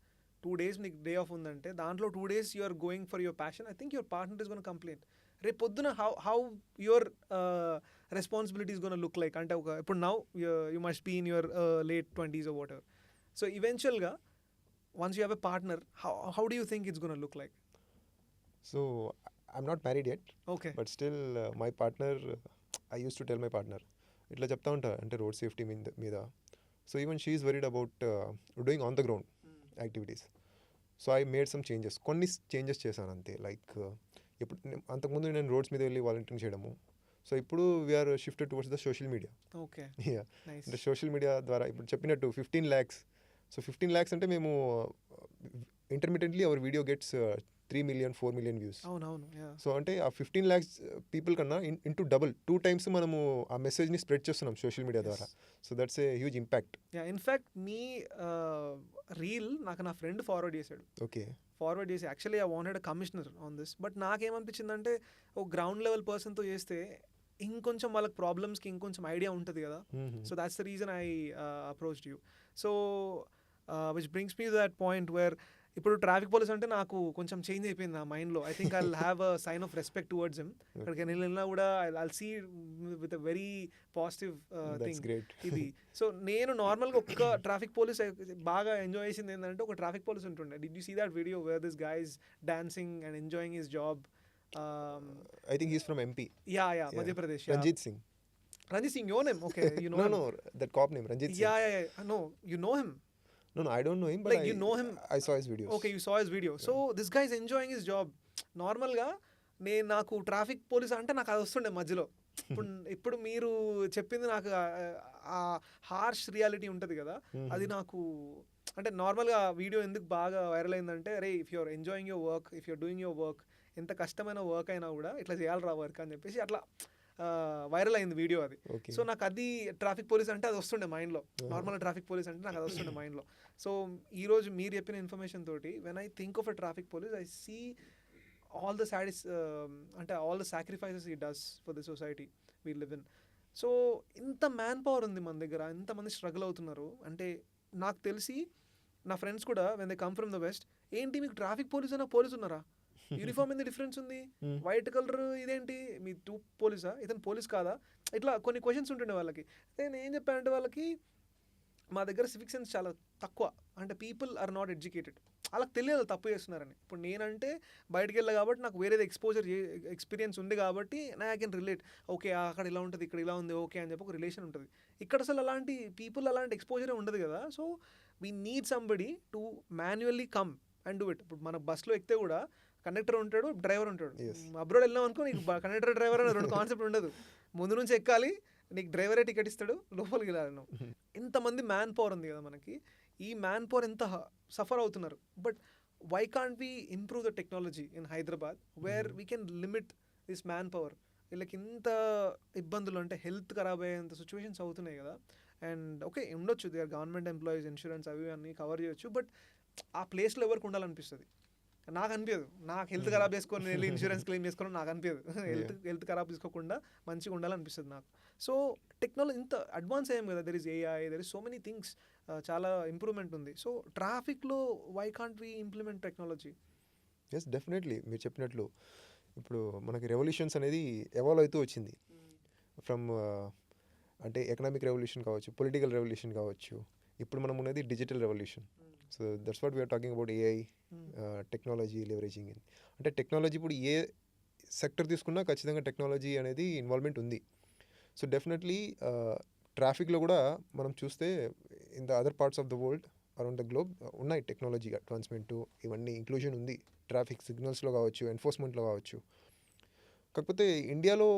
[SPEAKER 1] 2 days నీకు డే ఆఫ్ ఉందంటే దాంట్లో 2 days you are going for your passion, I think your partner is gonna complaint. రేపు పొద్దున how your responsibilities gonna look like. అంటే ఇప్పుడు now you must be in your late 20s or whatever. So ఈవెన్చువల్గా once you have a partner, how do you think it's going to look like?
[SPEAKER 2] So I'm not married yet,
[SPEAKER 1] Okay.
[SPEAKER 2] but still my partner, I used to tell my partner ఇట్లా చెప్తా ఉంటా అంటే road safety మీద. So even she is worried about doing on the ground activities. So I made some changes, కొన్ని changes చేశాను అంతే. Like ఇప్పుడు అంతకుముందు నేను రోడ్స్ మీద వెళ్ళి వాలంటీరింగ్ చేయడము. సో ఇప్పుడు we're shifted towards the social media.
[SPEAKER 1] Okay. Nice.
[SPEAKER 2] అంటే సోషల్ మీడియా ద్వారా ఇప్పుడు చెప్పినట్టు 15 lakhs. సో 15 lakhs అంటే మేము intermediately our video gets 3 million 4 million views.
[SPEAKER 1] అవునవును.
[SPEAKER 2] సో అంటే ఆ 15 lakhs పీపుల్ కన్నా ఇంటూ డబుల్ 2 times మనము ఆ మెసేజ్ని స్ప్రెడ్ చేస్తున్నాం సోషల్ మీడియా ద్వారా. So that's a huge impact.
[SPEAKER 1] Yeah in fact మీ రీల్ నాకు నా ఫ్రెండ్ ఫార్వర్డ్ చేశాడు.
[SPEAKER 2] ఓకే.
[SPEAKER 1] ఫార్వర్డ్ చేసి actually I wanted a commissioner on this, but నాకేమనిపించిందంటే ఒక గ్రౌండ్ లెవెల్ పర్సన్తో చేస్తే ఇంకొంచెం వాళ్ళకి ప్రాబ్లమ్స్కి ఇంకొంచెం ఐడియా ఉంటుంది కదా. So that's the reason I approached you. So which brings me to that point where ఇప్పుడు ట్రాఫిక్ పోలీస్ అంటే నాకు కొంచెం చేంజ్ అయిపోయింది నా మైండ్లో. I think I will have a sign of respect towards him. అక్కడికి వెళ్ళినా కూడా I see with a very positive thing ఇది. సో నేను నార్మల్గా ఒక్క ట్రాఫిక్ పోలీస్ బాగా ఎంజాయ్ చేసింది ఏంటంటే, ఒక ట్రాఫిక్ పోలీస్ ఉంటుండే, did you see that video where this guys dancing and enjoying his job
[SPEAKER 2] I think he's from MP.
[SPEAKER 1] Yeah, Madhya Pradesh.
[SPEAKER 2] Ranjit Singh.
[SPEAKER 1] Ranjit Singh, you know him? Okay, you know
[SPEAKER 2] No,
[SPEAKER 1] him.
[SPEAKER 2] no, that cop name, Ranjit Singh.
[SPEAKER 1] Yeah. No, you know him.
[SPEAKER 2] No, I don't know him, but
[SPEAKER 1] Like, you know him.
[SPEAKER 2] I saw his videos.
[SPEAKER 1] Okay, you saw his video. So this guy is enjoying his job. నార్మల్గా నాకు traffic police అంటే నాకు అది వస్తుండే మధ్యలో. ఇప్పుడు మీరు చెప్పింది నాకు ఆ హార్ష్ రియాలిటీ ఉంటుంది కదా, అది నాకు అంటే నార్మల్గా వీడియో ఎందుకు బాగా వైరల్ అయిందంటే, అరే if you're enjoying your work, if you're doing your work, ఎంత కష్టమైన వర్క్ అయినా కూడా ఇట్లా చేయాలి వర్క్ అని చెప్పేసి అట్లా వైరల్ అయింది వీడియో అది. సో నాకు అది ట్రాఫిక్ పోలీస్ అంటే అది వస్తుండే మైండ్లో, నార్మల్ ట్రాఫిక్ పోలీస్ అంటే నాకు అది వస్తుండే మైండ్లో. సో ఈరోజు మీరు చెప్పిన ఇన్ఫర్మేషన్ తోటి when I think of a traffic police, I see all the అంటే all the sacrifices he does for the society we live in. So ఇంత మ్యాన్ పవర్ ఉంది మన దగ్గర, ఇంతమంది స్ట్రగుల్ అవుతున్నారు అంటే నాకు తెలిసి నా ఫ్రెండ్స్ కూడా when they come from the west, ఏంటి మీకు ట్రాఫిక్ పోలీస్ అయినా పోలీస్ ఉన్నారా, యూనిఫామ్ ఏంది డిఫరెన్స్ ఉంది, వైట్ కలర్ ఇదేంటి మీ టూ పోలీసా, ఇతను పోలీస్ కాదా, ఇట్లా కొన్ని క్వశ్చన్స్ ఉంటుండే వాళ్ళకి. నేను ఏం చెప్పానంటే వాళ్ళకి, మా దగ్గర సివిక్ సెన్స్ చాలా తక్కువ, అంటే పీపుల్ ఆర్ నాట్ ఎడ్యుకేటెడ్, వాళ్ళకి తెలియదు తప్పు చేస్తున్నారని. ఇప్పుడు నేనంటే బయటకు వెళ్ళా కాబట్టి నాకు వేరేది ఎక్స్పీరియన్స్ ఉంది కాబట్టి ఐ కెన్ రిలేట్, ఓకే అక్కడ ఇలా ఉంటుంది ఇక్కడ ఇలా ఉంది ఓకే అని చెప్పి ఒక రిలేషన్ ఉంటుంది. ఇక్కడ అసలు అలాంటి పీపుల్ అలాంటి ఎక్స్పోజరే ఉండదు కదా. So we need somebody to manually come and do it. ఇప్పుడు మన బస్లో ఎక్కితే కూడా కండక్టర్ ఉంటాడు, డ్రైవర్ ఉంటాడు. అబ్రాడ్ వెళ్ళాం అనుకో, నీకు కండక్టర్ డ్రైవర్ అనే రెండు కాన్సెప్ట్ ఉండదు. ముందు నుంచి ఎక్కాలి, నీకు డ్రైవరే టికెట్ ఇస్తాడు, లోపలికి వెళ్ళాలి నువ్వు. ఇంతమంది మ్యాన్ పవర్ ఉంది కదా మనకి, ఈ మ్యాన్ పవర్ ఎంత సఫర్ అవుతున్నారు. But why can't we improve the technology in Hyderabad where we can limit this man power. వీళ్ళకి ఇంత ఇబ్బందులు అంటే హెల్త్ ఖరాబ్ అయ్యేంత సిచ్యువేషన్స్ అవుతున్నాయి కదా. అండ్ ఓకే ఉండొచ్చు, they are government employees, insurance అవి అన్నీ కవర్ చేయొచ్చు, బట్ ఆ ప్లేస్లో ఎవరికి ఉండాలనిపిస్తుంది. నాకు అనిపించదు, నాకు హెల్త్ ఖరాబ్ చేసుకొని వెళ్ళి ఇన్సూరెన్స్ క్లెయిమ్ చేసుకోవడం నాకు అనిపించదు. హెల్త్ ఖరాబ్ చేసుకోకుండా మంచిగా ఉండాలనిపిస్తుంది నాకు. సో టెక్నాలజీ ఇంత అడ్వాన్స్ అయ్యాం కదా, there is AI, there is so many things, చాలా ఇంప్రూవ్మెంట్ ఉంది. సో ట్రాఫిక్లో why can't we implement technology?
[SPEAKER 2] Yes definitely, మీరు చెప్పినట్లు ఇప్పుడు మనకి రెవల్యూషన్స్ అనేది ఎవాల్వ్ అవుతూ వచ్చింది. ఫ్రమ్ అంటే ఎకనామిక్ రెవల్యూషన్ కావచ్చు, పొలిటికల్ రెవల్యూషన్ కావచ్చు, ఇప్పుడు మనం ఉన్నది digital revolution. So that's what we're talking about AI, technology leveraging in. అంటే టెక్నాలజీ ఇప్పుడు ఏ సెక్టర్ తీసుకున్నా ఖచ్చితంగా టెక్నాలజీ అనేది ఇన్వాల్వ్మెంట్ ఉంది. సో డెఫినెట్లీ ట్రాఫిక్లో కూడా మనం చూస్తే in the other parts of the world around the globe ఉన్నాయి టెక్నాలజీ అడ్వాన్స్మెంట్, ఇవన్నీ ఇంక్లూజన్ ఉంది. ట్రాఫిక్ సిగ్నల్స్లో కావచ్చు, ఎన్ఫోర్స్మెంట్లో కావచ్చు. కాకపోతే ఇండియాలో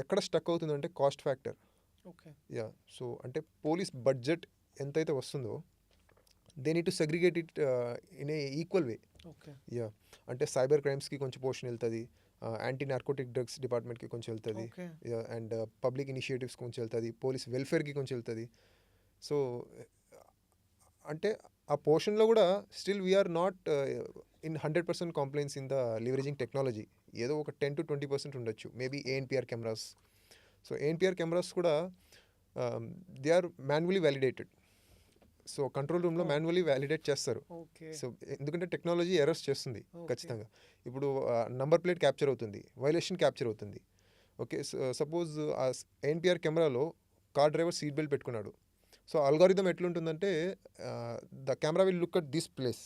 [SPEAKER 2] ఎక్కడ స్టక్ అవుతుందంటే cost factor.
[SPEAKER 1] Okay
[SPEAKER 2] yeah, so అంటే పోలీస్ బడ్జెట్ ఎంతైతే వస్తుందో they need to segregate it in a equal way.
[SPEAKER 1] Okay
[SPEAKER 2] yeah, అంటే సైబర్ క్రైమ్స్కి కొంచెం పోర్షన్ వెళ్తుంది, యాంటీ నార్కోటిక్ డ్రగ్స్ డిపార్ట్మెంట్కి కొంచెం వెళ్తుంది, అండ్ పబ్లిక్ ఇనిషియేటివ్స్కి కొంచెం వెళ్తుంది, పోలీస్ వెల్ఫేర్కి కొంచెం వెళ్తుంది. సో అంటే ఆ పోర్షన్లో కూడా still we're not in 100% compliance in the leveraging technology. ఏదో ఒక 10 to 20% ఉండొచ్చు maybe. ANPR cameras, so ANPR cameras కూడా they are manually validated. So control రూమ్లో మాన్యువల్లీ వ్యాలిడేట్ చేస్తారు. సో ఎందుకంటే టెక్నాలజీ ఎర్రర్స్ చేస్తుంది ఖచ్చితంగా. ఇప్పుడు నంబర్ ప్లేట్ క్యాప్చర్ అవుతుంది, వైలేషన్ క్యాప్చర్ అవుతుంది. ఓకే, సపోజ్ ఆ ఏఎన్పిఆర్ కెమెరాలో కార్ డ్రైవర్ సీట్ బెల్ట్ పెట్టుకున్నాడు. సో అల్గారిథం ఎట్లుంటుందంటే the camera will look at this place.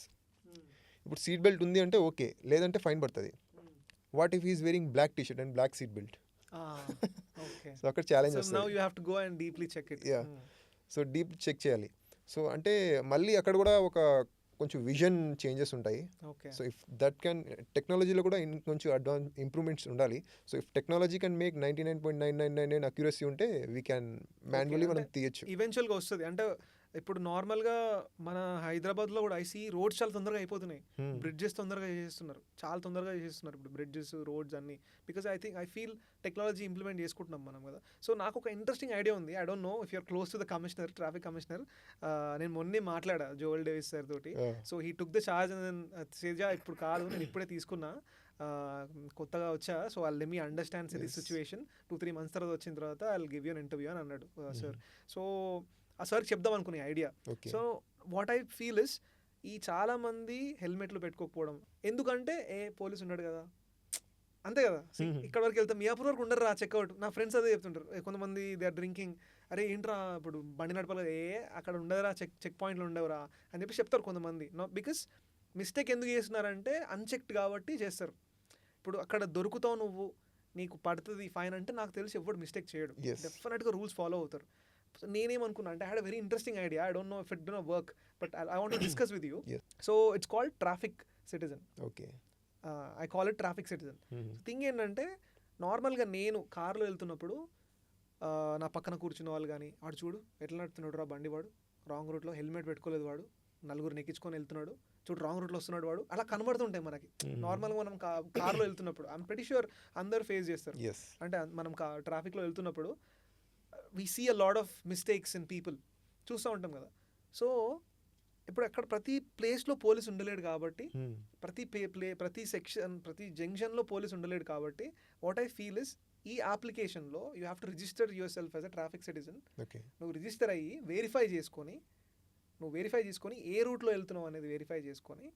[SPEAKER 2] ఇప్పుడు సీట్ బెల్ట్ ఉంది అంటే ఓకే, లేదంటే ఫైన్ పడుతుంది. What if is wearing black T shirt and black seat belt? So అక్కడ ఛాలెంజ్ వస్తుంది. యా, సో డీప్ చెక్ చేయాలి. సో అంటే మళ్ళీ అక్కడ కూడా ఒక కొంచెం విజన్ చేంజెస్ ఉంటాయి. సో ఇఫ్ దట్ క్యాన్, టెక్నాలజీలో కూడా కొంచెం ఇంప్రూవ్మెంట్స్ ఉండాలి. So if technology can make 99.9999 accuracy ఉంటే వీ క్యాన్ మాన్యువల్లీ మనం తీయచ్చు.
[SPEAKER 1] ఈవెన్చువల్గా వస్తుంది. అంటే ఇప్పుడు నార్మల్గా మన హైదరాబాద్లో కూడా ఐసీ రోడ్స్ చాలా తొందరగా అయిపోతున్నాయి, బ్రిడ్జెస్ తొందరగా చేసేస్తున్నారు, చాలా తొందరగా చేసేస్తున్నారు ఇప్పుడు బ్రిడ్జెస్, రోడ్స్ అన్నీ. Because I feel technology implement చేసుకుంటున్నాం మనం కదా. సో నాకు ఒక ఇంట్రెస్టింగ్ ఐడియా ఉంది. I don't know if you're close to the commissioner, traffic commissioner. నేను మొన్నే మాట్లాడా జోయల్ డేవిస్ సార్ తోటి. So he took the charge and says ఇప్పుడు కాదు, నేను ఇప్పుడే తీసుకున్నా, కొత్తగా వచ్చా, so I let me understand this situation, 2-3 months తర్వాత వచ్చిన తర్వాత I will give you an interview అని అన్నాడు సార్. సో ఆ సార్కి చెప్దాం అనుకునే idea. So what I feel is, ఈ చాలామంది హెల్మెట్లు పెట్టుకోకపోవడం ఎందుకంటే పోలీస్ ఉన్నాడు కదా, అంతే కదా. ఇక్కడ వరకు వెళ్తాం, మియాపూర్ వరకు ఉండరు రా చెక్అవుట్. నా ఫ్రెండ్స్ అదే చెప్తుంటారు, కొంతమంది దే ఆర్ డ్రింకింగ్, అరే ఏంట్రా ఇప్పుడు బండి నడపాలి, అక్కడ ఉండదురా, చెక్ పాయింట్లు ఉండవురా అని చెప్పి చెప్తారు కొంతమంది. బికాస్ మిస్టేక్ ఎందుకు చేస్తున్నారంటే అన్చెక్డ్ కాబట్టి చేస్తారు. ఇప్పుడు అక్కడ దొరుకుతావు నువ్వు, నీకు పడుతుంది ఫైన్ అంటే నాకు తెలిసి ఎవరు మిస్టేక్ చేయడు,
[SPEAKER 2] Yes.
[SPEAKER 1] డెఫినెట్గా రూల్స్ ఫాలో అవుతారు. సో నేనేమనుకున్నా అంటే I had a very interesting idea, I don't know if it don't work, but I want to discuss with you.
[SPEAKER 2] Yes.
[SPEAKER 1] So it's called traffic citizen,
[SPEAKER 2] okay.
[SPEAKER 1] I call it traffic citizen. Thing ఏంటంటే నార్మల్గా నేను కార్లో వెళ్తున్నప్పుడు నా పక్కన కూర్చున్న వాళ్ళు కానీ, వాడు చూడు ఎట్లా నడుతున్నాడు రా బండి, వాడు రాంగ్ రూట్లో హెల్మెట్ పెట్టుకోలేదు, వాడు నలుగురు ఎక్కించుకొని వెళ్తున్నాడు, చూడు రాంగ్ రూట్లో వస్తున్నాడు వాడు, అలా కనబడుతుంటాయి మనకి నార్మల్గా మనం కార్లో వెళ్తున్నప్పుడు. ఐఎమ్ ప్రెటీ ష్యూర్ అందరు ఫేస్ చేస్తారు.
[SPEAKER 2] ఎస్.
[SPEAKER 1] అంటే మనం ట్రాఫిక్లో వెళ్తున్నప్పుడు we see a lot of mistakes in people, చూస్తూ ఉంటాం కదా. సో ఇప్పుడు అక్కడ ప్రతి ప్లేస్లో పోలీస్ ఉండలేడు కాబట్టి, ప్రతి సెక్షన్ ప్రతి జంక్షన్లో పోలీస్ ఉండలేడు కాబట్టి, వాట్ ఐ ఫీల్ ఇస్ ఈ అప్లికేషన్లో you have to register your self as a traffic citizen.
[SPEAKER 2] Okay.
[SPEAKER 1] నువ్వు రిజిస్టర్ అయ్యి వెరిఫై చేసుకొని ఏ రూట్లో వెళ్తున్నావు అనేది వెరిఫై చేసుకొని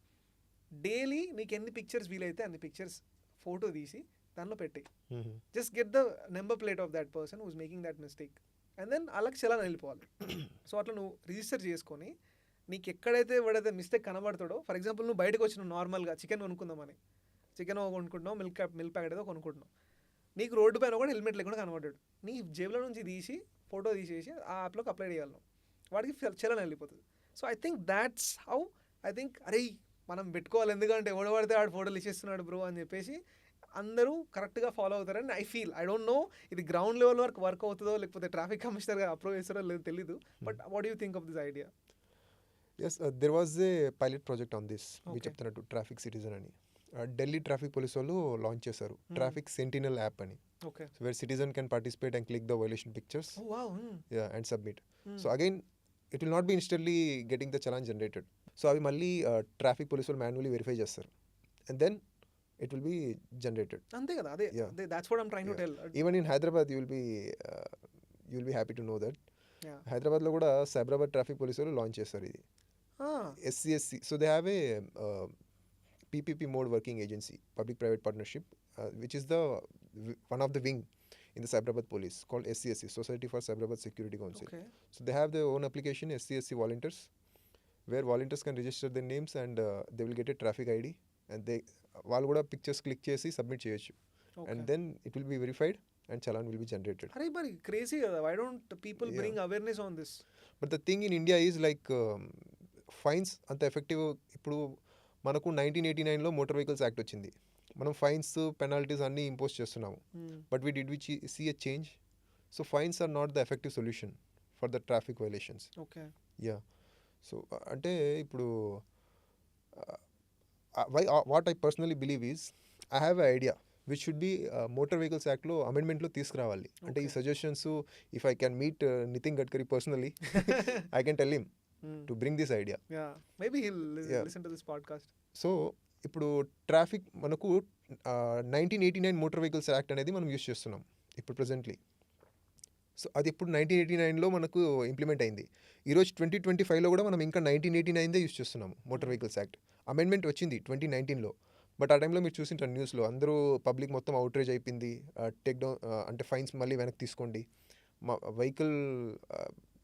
[SPEAKER 1] డైలీ నీకు ఎన్ని పిక్చర్స్ వీలైతే అన్ని పిక్చర్స్ ఫోటో తీసి దానిలో పెట్టాయి. Just get the number plate of that person who's making that mistake and then అలాగే చలాన్ వెళ్ళిపోవాలి. సో అట్లా నువ్వు రిజిస్టర్ చేసుకొని నీకు ఎక్కడైతే వాడైతే మిస్టేక్ కనబడతాడో, ఫర్ ఎగ్జాంపుల్ నువ్వు బయటకు వచ్చి నువ్వు నార్మల్గా చికెన్ కొనుక్కుందామని, చికెన్ కొనుక్కుంటున్నావు, మిల్క్ ప్యాకెట్ ఏదో కొనుక్కుంటున్నావు, నీకు రోడ్డు పైన కూడా హెల్మెట్ లేకుండా కనబడ్డాడు, నీ జేబులో నుంచి తీసి ఫోటో తీసేసి ఆ యాప్లోకి అప్లై చేయాలి, వాడికి చలన వెళ్ళిపోతుంది. So I think that's how I think అరే మనం పెట్టుకోవాలి, ఎందుకంటే ఎవడ పడితే వాడు ఫోటోలు ఇచ్చేస్తున్నాడు బ్రో అని చెప్పేసి అందరూ కరెక్ట్గా ఫాలో అవుతారని I feel. I don't know ఇది గ్రౌండ్ లెవెల్ వరకు వర్క్ అవుతుందో లేకపోతే ట్రాఫిక్ కమిషనర్గా అప్రూవ్ చేస్తారో లేదో తెలీదు, but what you think of this idea?
[SPEAKER 2] Yes, there was a pilot project on this. మీరు
[SPEAKER 1] Okay.
[SPEAKER 2] చెప్తున్నట్టు ట్రాఫిక్ సిటిజన్ అని ఢిల్లీ ట్రాఫిక్ పోలీస్ వాళ్ళు లాంచ్ చేశారు ట్రాఫిక్ సెంటినల్ యాప్ అని.
[SPEAKER 1] Okay.
[SPEAKER 2] So where citizen can participate and click the violation pictures
[SPEAKER 1] oh wow.
[SPEAKER 2] And submit. So again it will not be instantly getting the challan generated. So అవి మళ్ళీ traffic police వాళ్ళు manually verify చేస్తారు and then it will be generated.
[SPEAKER 1] అంతే కదా, అదే
[SPEAKER 2] Yeah.
[SPEAKER 1] That's what I'm trying to tell.
[SPEAKER 2] Even in Hyderabad you will be happy to know that హైదరాబాద్లో కూడా Cyberabad traffic police వాళ్ళు లాంచ్ చేస్తారు ఇది SCSC. So they have a PPP mode working agency, public-private partnership, which is the one of the wing in the Cyberabad police called SCSC, Society for Cyberabad Security Council.
[SPEAKER 1] Okay.
[SPEAKER 2] So they have their own application, SCSC Volunteers, where volunteers can register their names and they will get a traffic ID and వాళ్ళు కూడా pictures click చేసి submit చేయొచ్చు and then it will be verified and challan will be generated.
[SPEAKER 1] అరే మరి crazy కదా, why don't people bring awareness on this?
[SPEAKER 2] But the thing in India is like fines అంత effective. ఇప్పుడు మనకు 1989లో మోటార్ వెహికల్స్ యాక్ట్ వచ్చింది, మనం ఫైన్స్ పెనాల్టీస్ అన్నీ ఇంపోజ్ చేస్తున్నాము, but we did see a change. So fines are not the effective solution for the traffic violations.
[SPEAKER 1] Okay.
[SPEAKER 2] Yeah. So అంటే ఇప్పుడు what I personally believe is I have a idea which should be motor vehicles యాక్ట్లో అమెండ్మెంట్లో తీసుకురావాలి. అంటే ఈ suggestions if I can meet Nitin Gadkari personally I can tell him to bring this idea.
[SPEAKER 1] Maybe he will listen to this podcast.
[SPEAKER 2] So ఇప్పుడు traffic మనకు 1989 motor vehicles act అనేది మనం use చేస్తున్నాం ఇప్పుడు ప్రజెంట్లీ. సో అది ఇప్పుడు 1989లో మనకు ఇంప్లిమెంట్ అయింది. ఈరోజు 2025లో కూడా మనం ఇంకా 1989దే యూస్ చేస్తున్నాము మోటార్ వెహికల్స్ యాక్ట్. అమెండ్మెంట్ వచ్చింది 2019లో, బట్ ఆ టైంలో మీరు చూసింటారు న్యూస్లో అందరూ పబ్లిక్ మొత్తం అవుట్రేజ్ అయిపోయింది, టేక్ డౌన్ అంటే ఫైన్స్ మళ్ళీ వెనక్కి తీసుకోండి, మా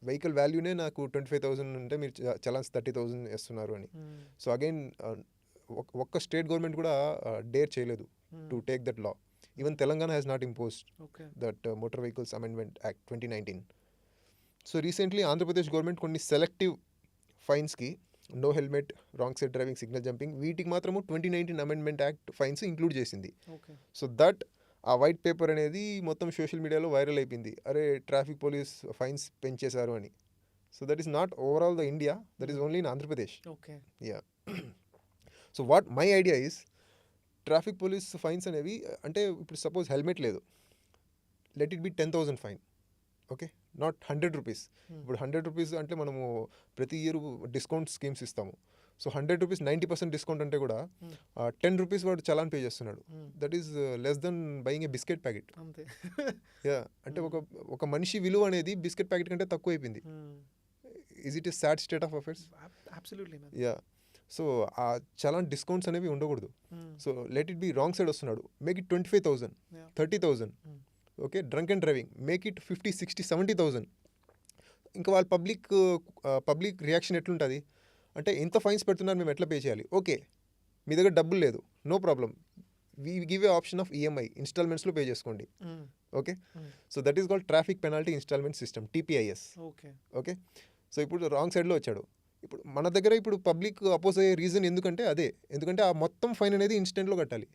[SPEAKER 2] వెహికల్ వాల్యూనే నాకు 25,000 అంటే మీరు చలాన్స్ 30,000 వేస్తున్నారు అని. సో అగైన్ ఒక్క స్టేట్ గవర్నమెంట్ కూడా డేర్ చేయలేదు to take that law. Even Telangana has not imposed that motor vehicles amendment act 2019. So recently Andhra Pradesh government కొన్ని selective ఫైన్స్కి no helmet, wrong side driving, signal jumping వీటికి మాత్రము 2019 అమెండ్మెంట్ యాక్ట్ ఫైన్స్ ఇంక్లూడ్ చేసింది. So that ఆ white paper అనేది మొత్తం social మీడియాలో viral అయిపోయింది, అరే ట్రాఫిక్ పోలీస్ ఫైన్స్ పెంచేశారు అని. So that is not overall the India, that is only in Andhra Pradesh. Yeah. So what my idea is traffic police fines అనేవి అంటే ఇప్పుడు సపోజ్ హెల్మెట్ లేదు, let it B 10,000 fine, okay, not 100 rupees. ఇప్పుడు 100 rupees అంటే మనము ప్రతి year discount schemes ఇస్తాము. So 100 rupees 90% discount అంటే కూడా 10 రూపీస్ వాడు చలాన్ పే చేస్తున్నాడు. That is less than buying A biscuit packet. Yeah. అంటే ఒక మనిషి విలువ అనేది బిస్కెట్ ప్యాకెట్ కంటే తక్కువ అయిపోయింది. Is it a sad state of affairs? Yeah. So ఆ చలాన్ డిస్కౌంట్స్ అనేవి ఉండకూడదు. So let it be wrong side వస్తున్నాడు, make it 25,000, 30,000. Okay, drunk and driving make it 50, 60, 70,000. ఇంకా వాళ్ళ పబ్లిక్ రియాక్షన్ ఎట్లుంటుంది అంటే ఇంత ఫైన్స్ పెడుతున్నారు మేము ఎట్లా పే చేయాలి? ఓకే, మీ దగ్గర డబ్బులు లేదు, no problem, we give a option of EMI ఇన్స్టాల్మెంట్స్లో పే చేసుకోండి. Okay, so that is called traffic penalty installment system, TPIS.
[SPEAKER 1] Okay.
[SPEAKER 2] Okay, so ఇప్పుడు రాంగ్ సైడ్లో వచ్చాడు. ఇప్పుడు మన దగ్గర ఇప్పుడు పబ్లిక్ అపోజ్ అయ్యే రీజన్ ఎందుకంటే అదే, ఎందుకంటే ఆ మొత్తం ఫైన్ అనేది ఇన్స్టెంట్లో కట్టాలి.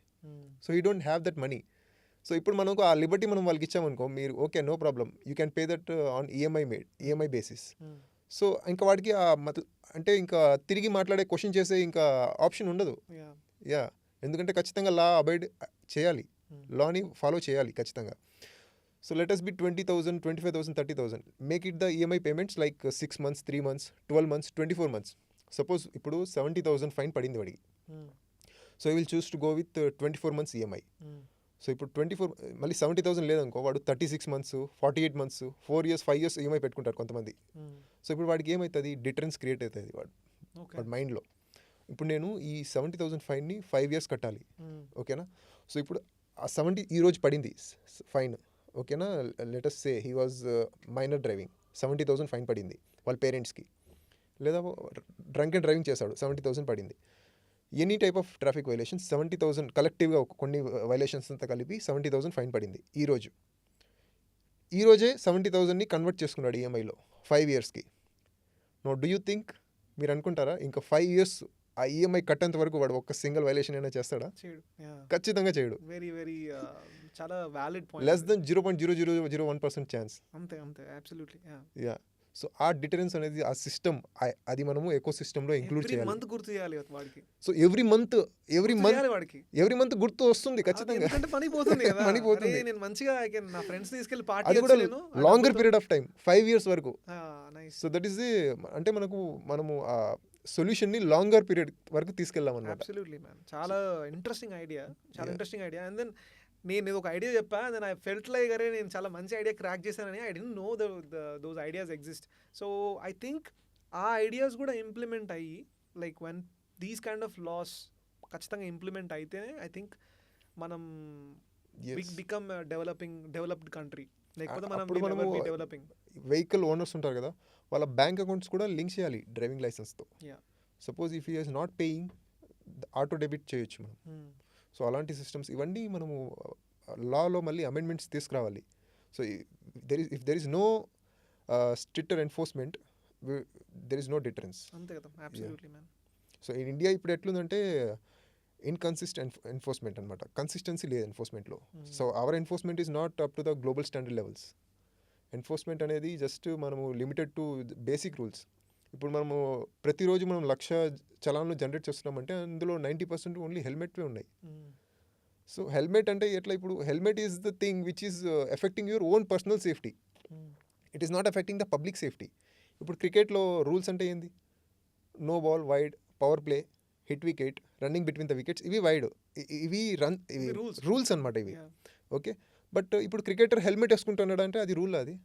[SPEAKER 2] So you don't have that money. So ఇప్పుడు మనకు ఆ లిబర్టీ మనం వాళ్ళకి ఇచ్చామనుకో, మీరు okay no problem you can pay that on EMI basis. So ఇంకా వాడికి అంటే ఇంకా తిరిగి మాట్లాడే క్వశ్చన్ చేసే ఇంకా ఆప్షన్ ఉండదు. యా, ఎందుకంటే ఖచ్చితంగా లా అబైడ్ చేయాలి, లాని ఫాలో చేయాలి ఖచ్చితంగా. So let us be 20,000, 25,000, 30,000. Make it the EMI payments like 6 months, 3 months, 12 months, 24 months. Suppose ఇప్పుడు 70,000 ఫైన్ పడింది వాడికి. So you will choose to go with 24 months EMI. So ఇప్పుడు 24 మళ్ళీ 70,000 లేదనుకో, వాడు 36 months, 48 months, 4 years, 5 years EMI పెట్టుకుంటారు కొంతమంది. So ఇప్పుడు వాడికి ఏమవుతుంది, డిటరెన్స్ క్రియేట్ అవుతుంది వాడి మైండ్లో. ఇప్పుడు నేను ఈ 70,000 ఫైన్ని 5 years కట్టాలి, ఓకేనా. సో ఇప్పుడు ఆ 70 ఈరోజు పడింది ఫైన్, ఓకేనా. Let's say he was minor driving, 70,000 fine పడింది వాళ్ళ పేరెంట్స్కి. లేదా డ్రంక్ అండ్ డ్రైవింగ్ చేశాడు, 70,000 పడింది. Any type of traffic violations 70,000 కలెక్టివ్గా కొన్ని వైలేషన్స్ అంతా కలిపి 70,000 ఫైన్ పడింది ఈరోజే 70,000ని కన్వర్ట్ చేసుకున్నాడు ఈఎంఐలో 5 yearsకి. నో డూ యూ థింక్, మీరు అనుకుంటారా ఇంకా 5 years ఆ ఈఎంఐ కట్టేంత వరకు వాడు ఒక్క సింగిల్ వైలేషన్ అయినా చేస్తాడా? ఖచ్చితంగా చేయడు.
[SPEAKER 1] వెరీ వెరీ చాలా valid point.
[SPEAKER 2] Less than 0.0001% chance.
[SPEAKER 1] అంతే అబ్సల్యూట్లీ.
[SPEAKER 2] యా, సో ఆ డిటరెన్స్ అనేది ఆ సిస్టమ్, అది మనము ఎకో సిస్టంలో ఇంక్లూడ్ చేయాలి.
[SPEAKER 1] మంత్ గుర్తు చేయాలి వాడికి.
[SPEAKER 2] సో ఎవ్రీ మంత్
[SPEAKER 1] వాడికి
[SPEAKER 2] ఎవ్రీ మంత్ గుర్తు వస్తుంది ఖచ్చితంగా.
[SPEAKER 1] మనీ పోతుంది కదా,
[SPEAKER 2] మనీ పోతుంది.
[SPEAKER 1] నేను మంచిగా నా ఫ్రెండ్స్ తీసుకెళ్లి పార్టీ,
[SPEAKER 2] అది కూడా longer period of time, 5 years వరకు. సో దట్ ఈస్ అంటే మనము ఆ సొల్యూషన్ని లాంగర్ పీరియడ్ వరకు తీసుకెళ్ళాం అన్నమాట.
[SPEAKER 1] అబ్సల్యూట్లీ మ్యాన్, చాలా ఇంట్రెస్టింగ్ ఐడియా. అండ్ దెన్ నేను ఒక ఐడియా చెప్పా, దెన్ ఐ ఫెల్ట్ లైక్ అరే నేను చాలా మంచి ఐడియా క్రాక్ చేశానని. I don't know those ideas exist. So I think ఆ ఐడియాస్ కూడా ఇంప్లిమెంట్ అయ్యి, like one these kind of laws ఖచ్చితంగా ఇంప్లిమెంట్ అయితేనే ఐ థింక్ మనం బికమ్ డెవలప్డ్ కంట్రీ. లేకపోతే మనం డెవలపింగ్.
[SPEAKER 2] వెహికల్ ఓనర్స్ ఉంటారు కదా, వాళ్ళ బ్యాంక్ అకౌంట్స్ కూడా లింక్ చేయాలి డ్రైవింగ్ లైసెన్స్తో. Suppose if he is not paying, auto debit చేయొచ్చు మనం. సో అలాంటి సిస్టమ్స్ ఇవన్నీ మనము లాలో మళ్ళీ అమెండ్మెంట్స్ తీసుకురావాలి. So if there is no stricter enforcement, there is no deterrence.
[SPEAKER 1] అంతే కదా, absolutely man.
[SPEAKER 2] So in India ఇప్పుడు ఎట్లుందంటే ఇన్కన్సిస్టెంట్ ఎన్ఫోర్స్మెంట్ అనమాట, కన్సిస్టెన్సీ లేదు ఎన్ఫోర్స్మెంట్లో. So our enforcement is not up to the global standard levels. Enforcement అనేది just మనము limited to basic rules. ఇప్పుడు మనము ప్రతిరోజు మనం 1,00,000 చలాన్లు జనరేట్ చేస్తున్నామంటే అందులో 90% ఓన్లీ హెల్మెట్వే ఉన్నాయి. సో హెల్మెట్ అంటే ఎట్లా, ఇప్పుడు helmet is the thing which is affecting your own personal safety. It is not affecting the public safety. ఇప్పుడు క్రికెట్లో రూల్స్ అంటే ఏంది, no ball, wide, power play, hit wicket, running between the wickets, ఇవి wide, ఇవి rules అనమాట ఇవి. Okay, but ఇప్పుడు cricketer helmet వేసుకుంటున్నాడు అంటే అది రూల్, అది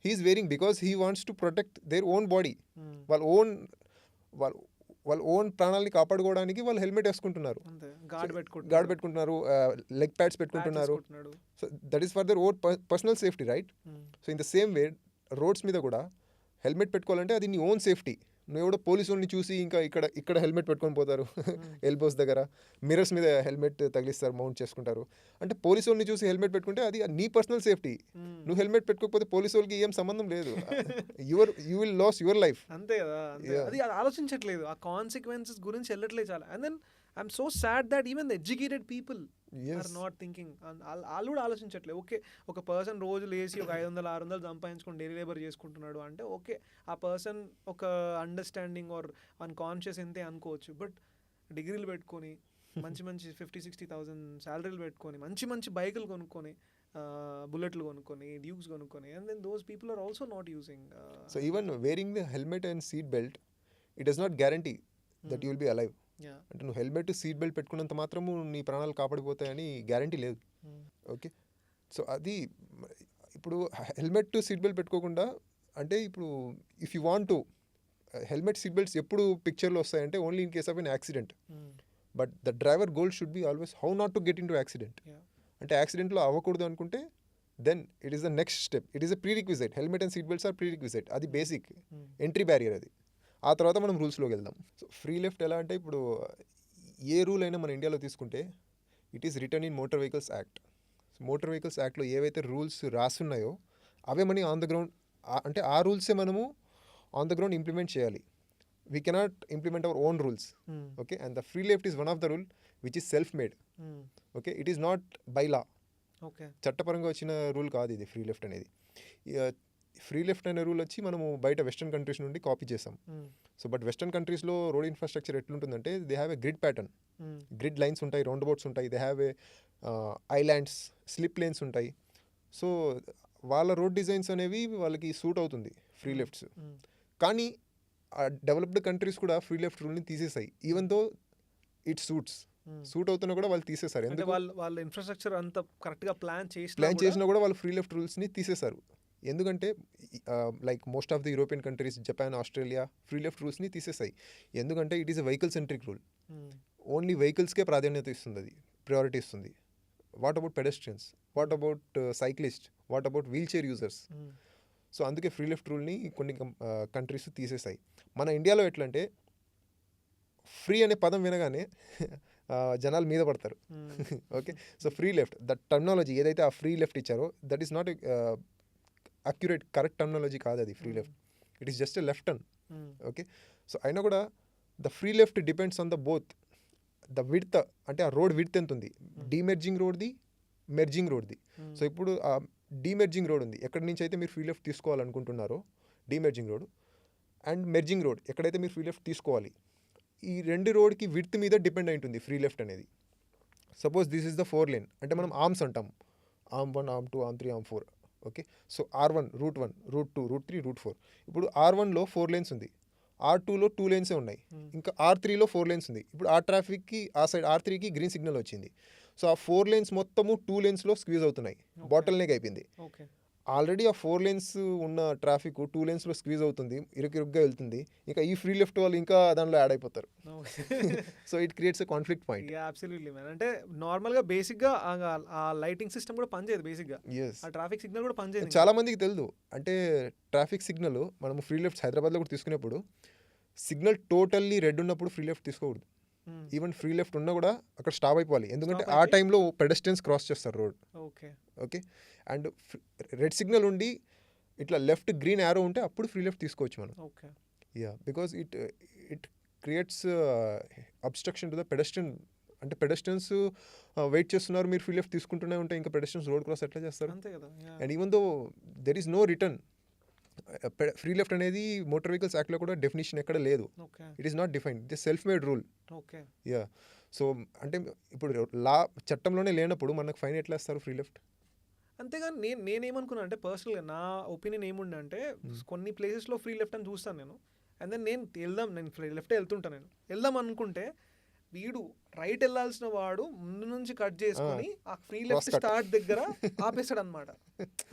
[SPEAKER 2] he's wearing because he wants to protect their own body. వాళ్ళ ఓన్ ప్రాణాలని కాపాడుకోవడానికి వాళ్ళు హెల్మెట్ వేసుకుంటున్నారు, గార్డ్ పెట్టుకుంటున్నారు, లెగ్ ప్యాడ్స్ పెట్టుకుంటున్నారు. So that is for their own personal safety, right? So in the same way roads మీద కూడా హెల్మెట్ పెట్టుకోవాలంటే అది నీ ఓన్ సేఫ్టీ. నువ్వు ఎవడో పోలీసు వాళ్ళని చూసి ఇంకా ఇక్కడ హెల్మెట్ పెట్టుకొని పోతారు ఎల్బోస్ దగ్గర, మిర్రర్స్ మీద హెల్మెట్ తగిలిస్తారు, మౌంట్ చేసుకుంటారు. అంటే పోలీసు వాళ్ళని చూసి హెల్మెట్ పెట్టుకుంటే అది నీ పర్సనల్ సేఫ్టీ. నువ్వు హెల్మెట్ పెట్టుకోకపోతే పోలీసు వాళ్ళకి ఏం సంబంధం లేదు, you will lose your life.
[SPEAKER 1] అంతే కదా, అది ఆలోచించట్లేదు, ఆ కాన్సిక్వెన్సెస్ గురించి వెళ్ళట్లేదు చాలా. And then I'm so sad that even the educated people are not thinking. వాళ్ళు కూడా ఆలోచించట్లేదు. ఓకే, ఒక పర్సన్ రోజు లేచి ఒక 500-600 సంపాదించుకొని డైలీ లేబర్ చేసుకుంటున్నాడు అంటే ఓకే, ఆ పర్సన్ ఒక అండర్స్టాండింగ్ ఆర్ అన్కాన్షియస్ ఎంతే అనుకోవచ్చు. బట్ డిగ్రీలు పెట్టుకొని మంచి 50,000-60,000 శాలరీలు పెట్టుకొని మంచి బైకులు కొనుక్కొని, బుల్లెట్లు కొనుక్కొని, డ్యూక్స్ కొనుక్కొని, and then those people are also not using.
[SPEAKER 2] So even wearing the helmet and seat belt, it does not guarantee that you will be alive. అంటే నువ్వు హెల్మెట్ సీట్ బెల్ట్ పెట్టుకున్నంత మాత్రము నీ ప్రాణాలు కాపాడిపోతాయని గ్యారంటీ లేదు. ఓకే, సో అది ఇప్పుడు హెల్మెట్ సీట్ బెల్ట్ పెట్టుకోకుండా, అంటే ఇప్పుడు if you want to, helmet seat belts ఎప్పుడు పిక్చర్లో వస్తాయంటే only in case of an accident. But the driver goal should be always how not to get in to accident. అంటే యాక్సిడెంట్లో అవ్వకూడదు అనుకుంటే then it is the next step, it is a prerequisite. Helmet and seat belts are prerequisite, అది basic entry barrier అది. ఆ తర్వాత మనం రూల్స్లోకి వెళ్దాం. సో ఫ్రీ లెఫ్ట్ ఎలా అంటే, ఇప్పుడు ఏ రూల్ అయినా మన ఇండియాలో తీసుకుంటే it is return in motor vehicles act. Motor vehicles యాక్ట్లో ఏవైతే రూల్స్ రాసున్నాయో అవే మనం ఆన్ ద గ్రౌండ్, అంటే ఆ రూల్సే మనము ఆన్ ద గ్రౌండ్ ఇంప్లిమెంట్ చేయాలి. We cannot implement our own rules. Okay, and the free left is one of the rule which is self made. Okay, it is not by law.
[SPEAKER 1] Okay,
[SPEAKER 2] చట్టపరంగా వచ్చిన rule కాదు ఇది free left అనేది. Free left అనే rule వచ్చి మనము బయట western countries నుండి కాపీ చేసాం. సో బట్ వెస్టర్న్ కంట్రీస్లో రోడ్ ఇన్ఫ్రాస్ట్రక్చర్ ఎట్లుంటుందంటే they have a grid pattern, grid lines ఉంటాయి, రౌండ్ అబౌట్స్ ఉంటాయి, they have a islands, slip lanes ఉంటాయి. సో వాళ్ళ రోడ్ డిజైన్స్ అనేవి వాళ్ళకి సూట్ అవుతుంది ఫ్రీ లెఫ్ట్స్. కానీ డెవలప్డ్ కంట్రీస్ కూడా ఫ్రీ లెఫ్ట్ రూల్ని తీసేసాయి, ఈవెన్ దో ఇట్ సూట్ అవుతున్నా కూడా వాళ్ళు తీసేశారు.
[SPEAKER 1] అంటే
[SPEAKER 2] ఎందుకు?
[SPEAKER 1] వాళ్ళ ఇన్ఫ్రాస్ట్రక్చర్ అంత కరెక్ట్గా ప్లాన్
[SPEAKER 2] ప్లాన్ చేసినా కూడా వాళ్ళు ఫ్రీ లెఫ్ట్ రూల్స్ని తీసేశారు. ఎందుకంటే like most of the European countries, Japan, Australia free left రూల్స్ని తీసేసాయి. ఎందుకంటే it is a vehicle centric rule. Only వెహికల్స్కే ప్రాధాన్యత ఇస్తుంది, అది ప్రయారిటీ ఇస్తుంది. What about pedestrians, what about cyclist, what about wheelchair users? So అందుకే ఫ్రీ లెఫ్ట్ రూల్ని కొన్ని కంట్రీస్ తీసేసాయి. మన ఇండియాలో ఎట్లంటే ఫ్రీ అనే పదం వినగానే జనాలు మీద పడతారు. Okay, so free left, that terminology ఏదైతే ఆ ఫ్రీ లెఫ్ట్ ఇచ్చారో that is not accurate, correct terminology కాదు అది free left. It is just a left turn. Okay, so అయినా కూడా the free left depends on the both the width, అంటే ఆ road width ఎంత ఉంది, డీమెర్జింగ్ రోడ్ది, మెర్జింగ్ రోడ్ది. సో ఇప్పుడు ఆ డీమెర్జింగ్ రోడ్ ఉంది, ఎక్కడి నుంచి అయితే మీరు ఫ్రీ లెఫ్ట్ తీసుకోవాలనుకుంటున్నారో demerging road, and merging road ఎక్కడైతే మీరు ఫ్రీ లెఫ్ట్ తీసుకోవాలి, ఈ రెండు రోడ్కి విడ్త్ మీద డిపెండ్ అయి ఉంటుంది ఫ్రీ లెఫ్ట్ అనేది. Suppose this is the 4 lane, అంటే మనం ఆర్మ్స్ అంటాం, arm 1, arm 2, arm 3, arm 4. Okay, so R1, route 1, route 2, route 3, route 4. ఇప్పుడు R1లో 4 లేన్స్ ఉంది, R2లో 2 లేన్సే ఉన్నాయి, ఇంకా R3లో 4 లేన్స్ ఉంది. ఇప్పుడు ఆ ట్రాఫిక్కి ఆ సైడ్ R3కి గ్రీన్ సిగ్నల్ వచ్చింది. సో ఆ 4 లేన్స్ మొత్తము 2 లేన్స్లో స్క్వీజ్ అవుతున్నాయి, బాటిల్ నెక్ అయిపోయింది. ఆల్రెడీ ఆ 4 లేన్స్ ఉన్న ట్రాఫిక్ 2 లేన్స్లో స్క్వీజ్ అవుతుంది, ఇరుగ్గా వెళ్తుంది. ఇంకా ఈ ఫ్రీ లెఫ్ట్ వాళ్ళు ఇంకా దానిలో యాడ్ అయిపోతారు. So it creates a conflict point.
[SPEAKER 1] Absolutely man. అంటే నార్మల్గా బేసిక్గా ఆ లైటింగ్ సిస్టమ్ కూడా పనిచేయదు, బేసిక్గా ఆ ట్రాఫిక్ సిగ్నల్ కూడా పనిచేయదు.
[SPEAKER 2] చాలా మందికి తెలియదు. అంటే ట్రాఫిక్ సిగ్నల్ మనము ఫ్రీ లెఫ్ట్స్ హైదరాబాద్లో కూడా తీసుకునేప్పుడు సిగ్నల్ టోటల్లీ రెడ్ ఉన్నప్పుడు ఫ్రీ లెఫ్ట్ తీసుకోకూడదు. ఈవెన్ ఫ్రీ లెఫ్ట్ ఉన్నా కూడా అక్కడ స్టాప్ అయిపోవాలి, ఎందుకంటే ఆ టైంలో పెడెస్ట్రియన్స్ క్రాస్ చేస్తారు road. Okay, and red signal ఉండి ఇట్లా లెఫ్ట్ గ్రీన్ యారో ఉంటే అప్పుడు ఫ్రీ లెఫ్ట్ తీసుకోవచ్చు మనం. Yeah, because it creates obstruction to the pedestrian. అంటే పెడెస్ట్రియన్స్ వెయిట్ చేస్తున్నారు, మీరు ఫ్రీ లెఫ్ట్ తీసుకుంటూనే ఉంటే ఇంకా పెడెస్ట్రియన్స్ రోడ్ క్రాస్ ఎట్లా చేస్తారు? And even though there is no return, free left అనేది మోటార్ వెహికల్స్ యాక్ట్లో కూడా డెఫినేషన్ ఎక్కడ లేదు. It is not defined, it is self made rule. Yeah, so అంటే ఇప్పుడు లా చట్టంలోనే లేనప్పుడు మనకు ఫైన్ ఎట్లా వేస్తారు ఫ్రీ లెఫ్ట్?
[SPEAKER 1] అంతేగాని నేనేమనుకున్నా అంటే పర్సనల్గా నా ఒపీనియన్ ఏముండే అంటే కొన్ని ప్లేసెస్లో ఫ్రీ లెఫ్ట్ అని చూస్తాను నేను, అండ్ దెన్ నేను ఫ్రీ లెఫ్ట్ వెళ్తుంటాను, వెళ్దాం అనుకుంటే వీడు రైట్ వెళ్ళాల్సిన వాడు ముందు నుంచి కట్ చేసుకొని ఆ ఫ్రీ లెఫ్ట్ స్టార్ట్ దగ్గర ఆపేస్తాడు అనమాట.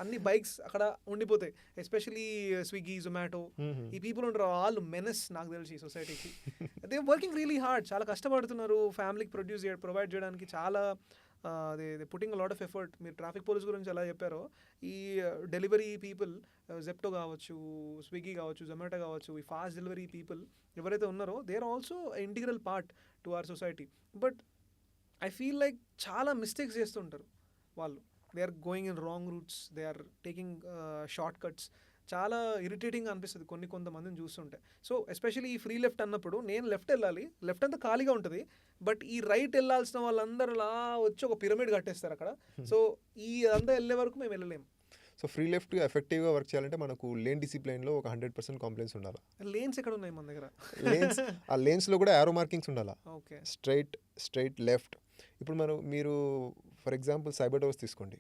[SPEAKER 1] అన్ని బైక్స్ అక్కడ ఉండిపోతాయి, ఎస్పెషలీ స్విగ్గీ, జొమాటో, ఈ పీపుల్ ఉంటారు, వాళ్ళు మెనస్ నాకు తెలిసి సొసైటీకి. దే వర్కింగ్ రియలీ హార్డ్, చాలా కష్టపడుతున్నారు ఫ్యామిలీకి ప్రొవైడ్ చేయడానికి. చాలా they putting lot of effort. మీరు ట్రాఫిక్ పోలీస్ గురించి ఎలా చెప్పారో, ఈ డెలివరీ పీపుల్, జెప్టో కావచ్చు, స్విగ్గీ కావచ్చు, జొమాటో కావచ్చు, ఈ ఫాస్ట్ డెలివరీ పీపుల్ ఎవరైతే ఉన్నారో they are also integral part to our society. But I feel like చాలా మిస్టేక్స్ చేస్తుంటారు వాళ్ళు. They are going in wrong routes, they are taking short cuts. చాలా ఇరిటేటింగ్ అనిపిస్తుంది కొంతమందిని చూస్తుంటే. సో ఎస్పెషల్లీ ఈ ఫ్రీ లెఫ్ట్ అన్నప్పుడు నేను లెఫ్ట్ వెళ్ళాలి, లెఫ్ట్ అంతా ఖాళీగా ఉంటుంది, బట్ ఈ రైట్ వెళ్ళాల్సిన వాళ్ళందరూ అలా వచ్చి ఒక పిరమిడ్ కట్టేస్తారు అక్కడ. సో ఈ అంతా వెళ్ళే వరకు మేము వెళ్ళలేము.
[SPEAKER 2] సో ఫ్రీ లెఫ్ట్ ఎఫెక్టివ్గా వర్క్ చేయాలంటే మనకు లేన్ డిసిప్లైన్లో ఒక 100% కాంప్లైన్స్ ఉండాలి.
[SPEAKER 1] లేన్స్ ఎక్కడ ఉన్నాయి మన దగ్గర?
[SPEAKER 2] ఆ లేన్స్లో కూడా యారో మార్కింగ్స్ ఉండాలి.
[SPEAKER 1] Okay,
[SPEAKER 2] straight left. ఇప్పుడు మీరు ఫర్ ఎగ్జాంపుల్ సైబర్ టవర్స్ తీసుకోండి.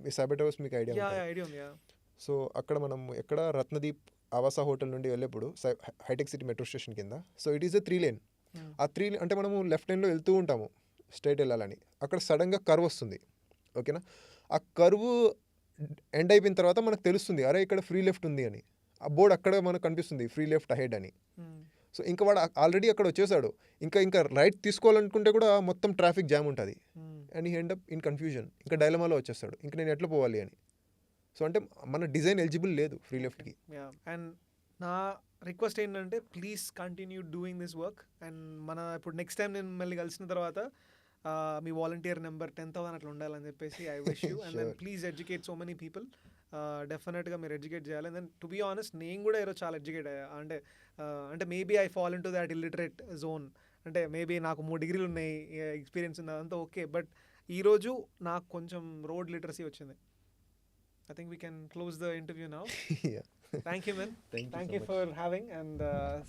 [SPEAKER 2] మీ సైబర్ టవర్స్ మీకు ఐడియా
[SPEAKER 1] ఉంది?
[SPEAKER 2] సో అక్కడ మనం ఎక్కడ రత్నదీప్ ఆవాస హోటల్ నుండి వెళ్ళేప్పుడు హైటెక్ సిటీ మెట్రో స్టేషన్ కింద, so it is a 3 lane. ఆ 3 అంటే మనము లెఫ్ట్ లైన్లో వెళ్తూ ఉంటాము స్ట్రైట్ వెళ్ళాలని, అక్కడ సడన్గా కర్వ్ వస్తుంది. ఓకేనా, ఆ కర్వ్ ఎండ్ అయిపోయిన తర్వాత మనకు తెలుస్తుంది అరే ఇక్కడ ఫ్రీ లెఫ్ట్ ఉంది అని. ఆ బోర్డు అక్కడ మనకు కనిపిస్తుంది ఫ్రీ లెఫ్ట్ అహెడ్ అని. సో ఇంకా వాడు ఆల్రెడీ అక్కడ వచ్చేసాడు, ఇంకా రైట్ తీసుకోవాలనుకుంటే కూడా మొత్తం ట్రాఫిక్ జామ్ ఉంటుంది, and he end up in confusion, ఇంకా డైలమాలో వచ్చేస్తాడు, ఇంకా నేను ఎట్లా పోవాలి అని. సో అంటే మన డిజైన్ ఎలిజిబుల్ లేదు ఫ్రీ లెఫ్ట్కి.
[SPEAKER 1] అండ్ నా రిక్వెస్ట్ ఏంటంటే please continue doing this work. And ఇప్పుడు నెక్స్ట్ టైం నేను మళ్ళీ కలిసిన తర్వాత మీ వాలంటీర్ నెంబర్ 10,000 అట్లా ఉండాలని చెప్పేసి I wish you and then
[SPEAKER 2] Sure.
[SPEAKER 1] Please educate so many people. డెఫినెట్గా మీరు ఎడ్యుకేట్ చేయాలి. And then to be honest నేను కూడా ఈరోజు చాలా ఎడ్యుకేట్ అయ్యా. అంటే maybe I fall in to that illiterate zone. అంటే మేబీ నాకు 3 డిగ్రీలు ఉన్నాయి, ఎక్స్పీరియన్స్ ఉంది, అదంతా ఓకే. బట్ ఈరోజు నాకు కొంచెం రోడ్ లిటరసీ వచ్చింది. I think we can close the interview now.
[SPEAKER 2] Yeah.
[SPEAKER 1] Thank you, man.
[SPEAKER 2] Thank
[SPEAKER 1] you
[SPEAKER 2] so
[SPEAKER 1] for having and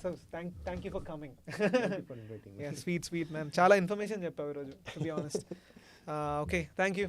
[SPEAKER 1] so thank you for coming.
[SPEAKER 2] Thank you for inviting me.
[SPEAKER 1] Yeah, sweet man. Chala information cheppavu ee roju, to be honest. Okay, thank you.